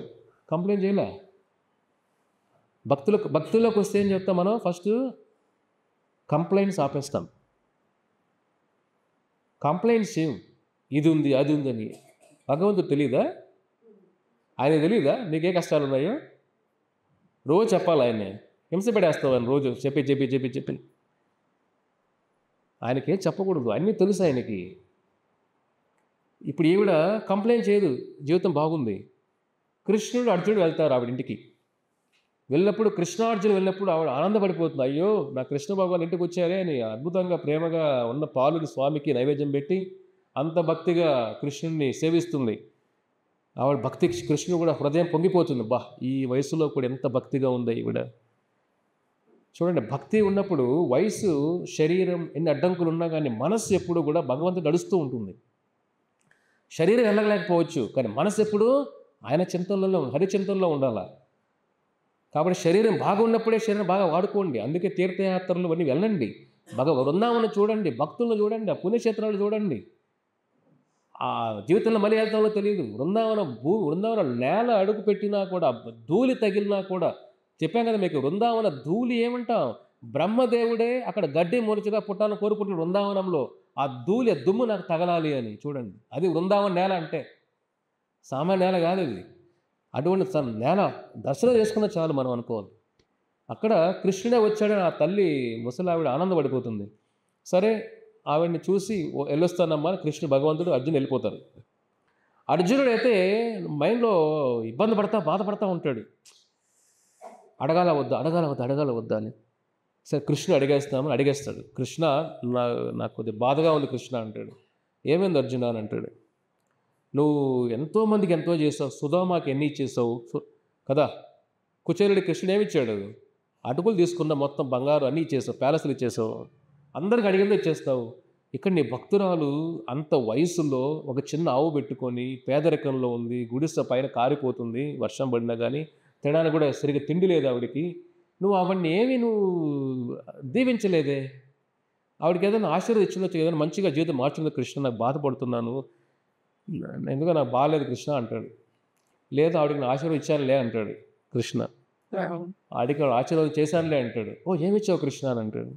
Speaker 1: కంప్లైంట్ చేయలే. భక్తుల్లోకి వస్తే ఏం చెప్తాం మనం? First complaints ఆపేస్తాం. కంప్లైంట్స్ ఏం, ఇది ఉంది అది ఉందని. భగవంతుడు తెలీదా? ఆయన తెలీదా నీకే కష్టాలు ఉన్నాయో? రోజు చెప్పాలి ఆయన్ని, హింస పెడేస్తావు ఆయన రోజు చెప్పి చెప్పి చెప్పి చెప్పి. ఆయనకేం చెప్పకూడదు, అన్నీ తెలుసు ఆయనకి. ఇప్పుడు ఈవిడ కంప్లైంట్ చేయదు, జీవితం బాగుంది. కృష్ణుడు అర్జునుడు వెళ్తారు ఆవిడ ఇంటికి. వెళ్ళినప్పుడు కృష్ణార్జునుడు వెళ్ళినప్పుడు ఆవిడ ఆనందపడిపోతుంది. అయ్యో నా కృష్ణ భగవాన్ ఇంటికి వచ్చారే అని అద్భుతంగా ప్రేమగా ఉన్న పాలుని స్వామికి నైవేద్యం పెట్టి అంత భక్తిగా కృష్ణుడిని సేవిస్తుంది. ఆవిడ భక్తి, కృష్ణుడు కూడా హృదయం పొంగిపోతుంది. బా, ఈ వయసులో కూడా ఎంత భక్తిగా ఉందో ఈవిడ. చూడండి, భక్తి ఉన్నప్పుడు వయసు, శరీరం ఎన్ని అడ్డంకులు ఉన్నా కానీ మనస్సు ఎప్పుడు కూడా భగవంతుడు నడుస్తూ ఉంటుంది. శరీరం వెళ్ళలేకపోవచ్చు, కానీ మనసు ఎప్పుడు ఆయన చింతనలో, హరిచింతనలో ఉండాలి. కాబట్టి శరీరం బాగా ఉన్నప్పుడే శరీరం బాగా వాడుకోండి. అందుకే తీర్థయాత్రలు అన్నీ వెళ్ళండి, వృందావనం చూడండి, భక్తులను చూడండి, ఆ పుణ్యక్షేత్రాలు చూడండి. ఆ జీవితంలో మళ్ళీ వెళ్తామో తెలియదు. వృందావనం నేల అడుగు పెట్టినా కూడా, ధూళి తగిలినా కూడా, చెప్పాం కదా మీకు, వృందావన ధూళి ఏమంటాం? బ్రహ్మదేవుడే అక్కడ గడ్డి మొరచిగా పుట్టాలని కోరుకుంటున్న వృందావనంలో ఆ ధూళి, ఆ దుమ్ము నాకు తగలాలి అని. చూడండి, అది వృందావన నేల అంటే సామాన్య నేల కాదు ఇది. అటువంటి నేల దర్శనం చేసుకున్న చాలు మనం అనుకోవాలి. అక్కడ కృష్ణుడే వచ్చాడని ఆ తల్లి ముసలావిడ ఆనందపడిపోతుంది. సరే, ఆవిడ్ని చూసి వెళ్ళొస్తానమ్మా కృష్ణుడు భగవంతుడు అర్జునుడు వెళ్ళిపోతారు. అర్జునుడు అయితే మైండ్లో ఇబ్బంది బాధపడతా ఉంటాడు. అడగాల వద్దా అని. సరే కృష్ణుడు అడిగేస్తాడు. కృష్ణ నాకు కొద్దిగా బాధగా ఉంది కృష్ణ అంటాడు. ఏమైంది అర్జున అని అంటాడు. నువ్వు ఎంతోమందికి ఎంతో చేసావు, సుధామాకి ఎన్ని ఇచ్చేసావు కదా. కుచేరుడి కృష్ణుడు ఏమిచ్చాడు? అటుకులు తీసుకున్న మొత్తం బంగారు అన్నీ ఇచ్చేసావు, ప్యాలెస్లు ఇచ్చేసావు, అందరికి అడిగిందో ఇచ్చేస్తావు. ఇక్కడ నీ భక్తురాలు అంత వయసులో ఒక చిన్న ఆవు పెట్టుకొని పేదరికంలో ఉంది, గుడిసె పైన కారిపోతుంది, వర్షం పడినా కానీ తినడానికి కూడా సరిగ్గా తిండి లేదు ఆవిడికి. నువ్వు అవన్నీ ఏమి నువ్వు దీవించలేదే. ఆవిడకి ఏదైనా ఆశీర్వదించిందో, ఏదైనా మంచిగా జీవితం మార్చిందో, కృష్ణ నాకు బాధపడుతున్నాను, ఎందుకో నాకు బాగాలేదు కృష్ణ అంటాడు. లేదు ఆవిడకి నేను ఆశీర్వదించానులే అంటాడు కృష్ణ. ఆడికి ఆశీర్వాదం చేశానులే అంటాడు. ఓ ఏమిచ్చావు కృష్ణ అని అంటాడు.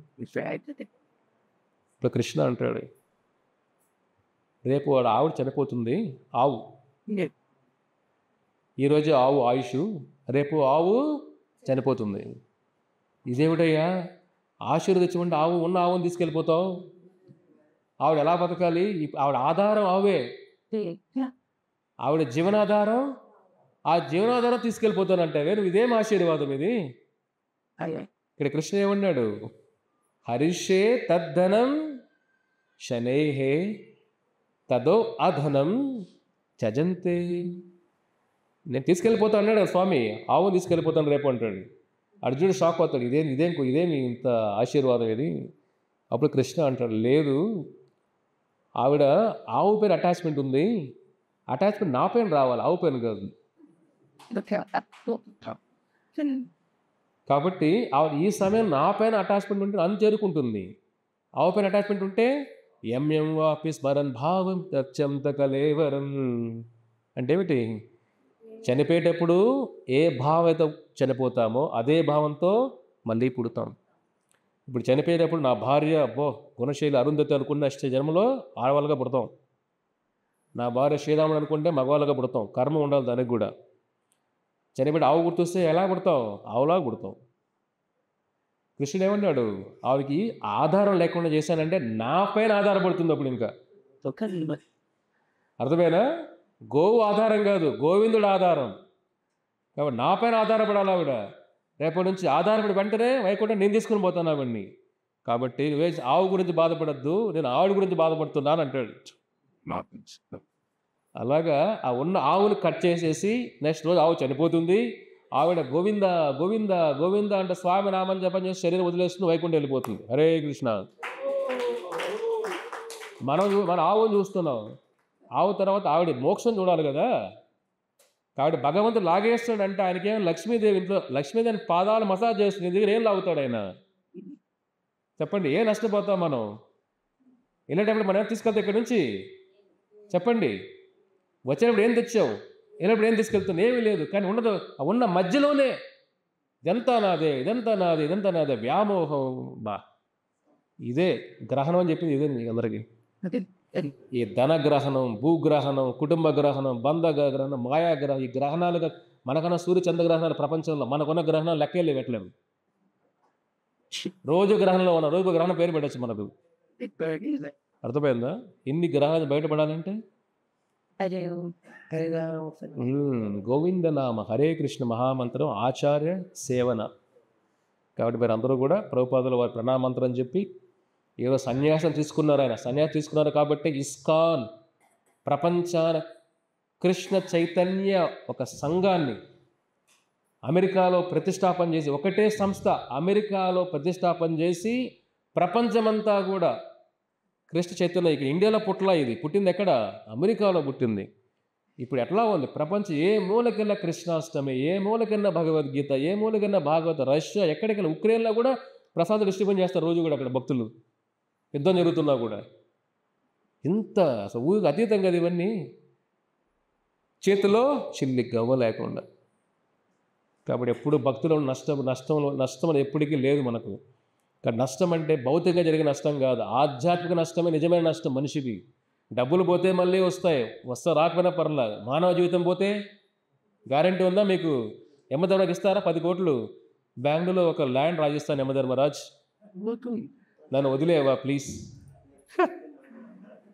Speaker 1: ఇప్పుడు కృష్ణ అంటాడు, రేపు వాడు ఆవిడ చనిపోతుంది, ఆవు ఈరోజు ఆవు ఆయుష్, రేపు ఆవు చనిపోతుంది. ఇదేమిటయ్యా, ఆశీర్వదించమంటే ఆవు ఉన్న ఆవుని తీసుకెళ్ళిపోతావు, ఆవిడ ఎలా బతకాలి, ఆవిడ ఆధారం ఆవే, ఆవిడ జీవనాధారం, ఆ జీవనాధారం తీసుకెళ్ళిపోతానంటే నువ్వు ఇదేం ఆశీర్వాదం ఇది. ఇక్కడ కృష్ణ ఏమన్నాడు, హరిషే తద్ధనం శనైహే తదో అధనం చజంతే. నేను తీసుకెళ్ళిపోతాను అన్నాడు స్వామి, ఆవును తీసుకెళ్ళిపోతాను రేపు అంటాడు. అర్జునుడు షాక్ అవుతాడు, ఇదేమి ఇంత ఆశీర్వాదం ఇది. అప్పుడు కృష్ణ అంటాడు, లేదు ఆవిడ ఆవు పైన అటాచ్మెంట్ ఉంది, అటాచ్మెంట్ నా పైన రావాలి, ఆవు పైన కాదు. కాబట్టి ఆవిడ ఈ సమయం నా పైన అటాచ్మెంట్ ఉంటే నన్ను చేరుకుంటుంది, ఆవు పైన అటాచ్మెంట్ ఉంటే ఎం వాపి స్మరన్ భావం తచ్చంత కలేవరం. అంటే ఏమిటి, చనిపోయేటప్పుడు ఏ భావం అయితే చనిపోతామో అదే భావంతో మళ్ళీ పుడతాం. ఇప్పుడు చనిపోయేటప్పుడు నా భార్య అబ్బో గుణశైలి అరుంధతి అనుకున్న జన్మలో ఆడవాళ్ళగా పుడతాం, నా భార్య శ్రీరాముడు అనుకుంటే మగవాళ్ళగా పుడతాం, కర్మ ఉండాలి దానికి కూడా. చనిపోయి ఆవు గుర్తొస్తే ఎలా పుడతావు, ఆవులా పుడతాం. కృష్ణుడు ఏమన్నాడు, ఆవికి ఆధారం లేకుండా చేశానంటే నా పైన ఆధారపడుతుంది. అప్పుడు ఇంకా అర్థమైనా, గోవు ఆధారం కాదు, గోవిందుడు ఆధారం. కాబట్టి నా పైన ఆధారపడాలి ఆవిడ. రేపటి నుంచి ఆధారపడి వెంటనే వైకుంఠం నేను తీసుకుని పోతాను ఆవిడ్ని. కాబట్టి నువ్వే ఆవు గురించి బాధపడద్దు, నేను ఆవిడ గురించి బాధపడుతున్నాను అంటాడు. అలాగా ఆ ఉన్న ఆవును కట్ చేసేసి నెక్స్ట్ రోజు ఆవు చనిపోతుంది, ఆవిడ గోవింద గోవింద గోవింద అంటే స్వామి నామం జపం చేసి శరీరం వదిలేస్తుంది, వైకుంఠం వెళ్ళిపోతుంది. హరే కృష్ణ. మన ఆవును చూస్తున్నాం, ఆవు తర్వాత ఆవిడ మోక్షం చూడాలి కదా. కాబట్టి భగవంతుడు లాగేస్తాడు అంటే ఆయనకేమో లక్ష్మీదేవి ఇంట్లో లక్ష్మీదేవి పాదాలు మసాజ్ చేస్తుంది, దగ్గర ఏం లాగుతాడు ఆయన చెప్పండి, ఏం నష్టపోతాం మనం. వెళ్ళేటప్పుడు మనం ఏం తీసుకెళ్తాం ఇక్కడి నుంచి చెప్పండి, వచ్చేటప్పుడు ఏం తెచ్చావు, వెళ్ళినప్పుడు ఏం తీసుకెళ్తుంది, ఏమీ లేదు. కానీ ఉండదు, ఉన్న మధ్యలోనే ఇదంతా నాదే ఇదంతా నాదే ఇదంతా నాదే వ్యామోహం. ఇదే గ్రహణం అని చెప్పింది, ఇదే మీకు అందరికీ. ఈ ధనగ్రహణం, భూగ్రహణం, కుటుంబ గ్రహణం, బంధ గ్రహణం, మాయాగ్రహం, ఈ గ్రహణాలుగా మనకన్నా సూర్య చంద్రగ్రహణాలు ప్రపంచంలో మనకున్న గ్రహణాలు లెక్కేళ్ళు పెట్టలేము. రోజు గ్రహణంలో ఉన్న రోజు గ్రహణం పేరు పెట్టచ్చు మనకు. అర్థమైందా? ఇన్ని గ్రహాలు బయటపడాలంటే గోవిందనామ హరే కృష్ణ మహామంత్రం ఆచార్య సేవన. కాబట్టి మీరు అందరూ కూడా ప్రభుపాదుల వారి ప్రణామంత్రం అని చెప్పి ఏదో సన్యాసం తీసుకున్నారు. ఆయన సన్యాసం తీసుకున్నారు కాబట్టి ఇస్కాన్ ప్రపంచాన కృష్ణ చైతన్య ఒక సంఘాన్ని అమెరికాలో ప్రతిష్టాపన చేసి, ఒకటే సంస్థ అమెరికాలో ప్రతిష్టాపన చేసి ప్రపంచమంతా కూడా కృష్ణ చైతన్య ఇండియాలో ఇది పుట్టింది ఎక్కడ, అమెరికాలో పుట్టింది. ఇప్పుడు ఎట్లా ఉంది ప్రపంచం, ఏ మూలకెళ్ళ కృష్ణాష్టమి, ఏ మూలకెళ్ళ భగవద్గీత, ఏ మూలకెళ్ళ భాగవత, రష్యా ఎక్కడికెళ్ళ ఉక్రెయిన్లో కూడా ప్రసాదం డిస్ట్రిబ్యూట్ చేస్తారు రోజు కూడా. అక్కడ భక్తులు యుద్ధం జరుగుతున్నా కూడా ఇంత అసలు ఊరికి అతీతం కదా ఇవన్నీ, చేతిలో చిల్లి గవ్వ లేకుండా. కాబట్టి ఎప్పుడు భక్తులు నష్టం ఎప్పటికీ లేదు మనకు. కానీ నష్టం అంటే భౌతికంగా జరిగే నష్టం కాదు, ఆధ్యాత్మిక నష్టమే నిజమైన నష్టం. మనిషికి డబ్బులు పోతే మళ్ళీ వస్తాయి, రాకపోయినా పర్లేదు. మానవ జీవితం పోతే గ్యారంటీ ఉందా మీకు? యమధర్మరాజు ఇస్తారా 10 కోట్లు? బెంగళూరులో ఒక ల్యాండ్ రాజస్థాన్ యమధర్మరాజ్, నన్ను వదిలేవా ప్లీజ్,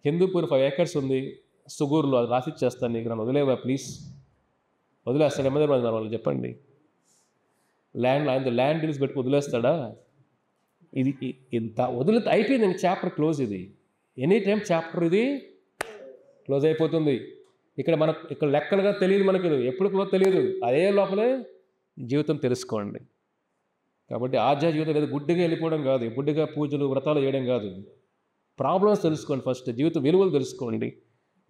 Speaker 1: హిందూపూర్ 5 acres ఉంది సుగూరులో, అది రాసిచ్చేస్తాను నీకు, నన్ను వదిలేవా ప్లీజ్. వదిలేస్తాడు యమధర్మరాజు వాళ్ళు చెప్పండి. ల్యాండ్ డీల్స్ పెట్టుకు వదిలేస్తాడా? ఇది ఇంత వదిలితే అయిపోయింది, చాప్టర్ క్లోజ్. ఇది ఎనీ టైం చాప్టర్ ఇది క్లోజ్ అయిపోతుంది. ఇక్కడ లెక్కలుగా తెలియదు మనకు, ఎప్పుడు క్లోజ్ తెలియదు, అదే లోపలే జీవితం తెలుసుకోండి. కాబట్టి ఆధ్యాత్మిక జీవితం లేదు గుడ్డిగా వెళ్ళిపోవడం కాదు, గుడ్డిగా పూజలు వ్రతాలు చేయడం కాదు. ప్రాబ్లమ్స్ తెలుసుకోండి, ఫస్ట్ జీవిత విలువలు తెలుసుకోండి,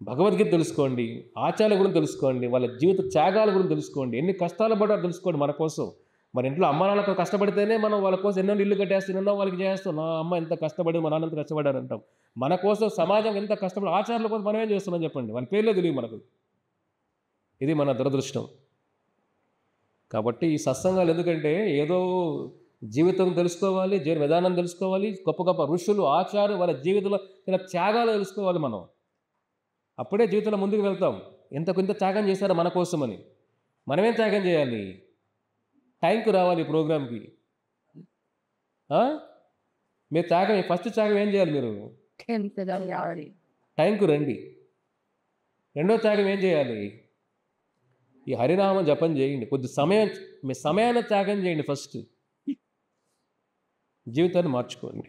Speaker 1: భగవద్గీత తెలుసుకోండి, ఆచార్య గురించి తెలుసుకోండి, వాళ్ళ జీవిత త్యాగాల గురించి తెలుసుకోండి, ఎన్ని కష్టాలు పడ్డారో తెలుసుకోండి మన కోసం. మన ఇంట్లో అమ్మ నాన్నతో కష్టపడితేనే మనం వాళ్ళ కోసం ఎన్నో ఇల్లు కట్టేస్తాం, ఎన్నో వాళ్ళకి చేస్తాం. నా అమ్మ ఎంత కష్టపడి మా నాన్న ఎంత కష్టపడారు అంటాం. మన కోసం సమాజం ఎంత కష్టపడి ఆచారాల కోసం మనం ఏం చేస్తున్నాం చెప్పండి? వాళ్ళ పేర్లే తెలియదు మనకు. ఇది మన దురదృష్టం. కాబట్టి ఈ సత్సంగాలు ఎందుకంటే ఏదో జీవితం తెలుసుకోవాలి, జీవన విధానం తెలుసుకోవాలి, గొప్ప గొప్ప ఋషులు ఆచార్యులు వాళ్ళ జీవితంలో ఇలా త్యాగాలు తెలుసుకోవాలి మనం. అప్పుడే జీవితంలో ముందుకు వెళ్తాం. ఇంత త్యాగం చేశారు మన కోసమని. మనమేం త్యాగం చేయాలి? టైంకి రావాలి ప్రోగ్రామ్కి. మీరు త్యాగం ఫస్ట్ త్యాగం ఏం చేయాలి? మీరు టైంకు రండి. రెండో త్యాగం ఏం చేయాలి? ఈ హరినామం జపం చేయండి. కొద్ది సమయం మీ సమయాన్ని త్యాగం చేయండి. ఫస్ట్ జీవితాన్ని మార్చుకోండి.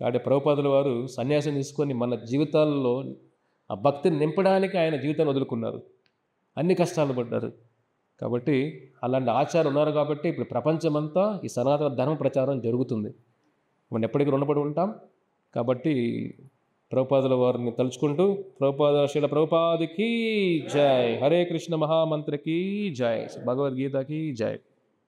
Speaker 1: కాబట్టి ప్రభుపాదుల వారు సన్యాసం తీసుకొని మన జీవితాల్లో ఆ భక్తిని నింపడానికి ఆయన జీవితాన్ని వదులుకున్నారు. అన్ని కష్టాలు పడ్డారు. కాబట్టి అలాంటి ఆచారం ఉన్నారు కాబట్టి ఇప్పుడు ప్రపంచమంతా ఈ సనాతన ధర్మ ప్రచారం జరుగుతుంది. మనం ఎప్పటికీ రుణపడి ఉంటాం. కాబట్టి ప్రభుపాదుల వారిని తలుచుకుంటూ శ్రీల ప్రభుపాదికి జై, హరే కృష్ణ మహామంత్రకి జై, భగవద్గీతకి జై.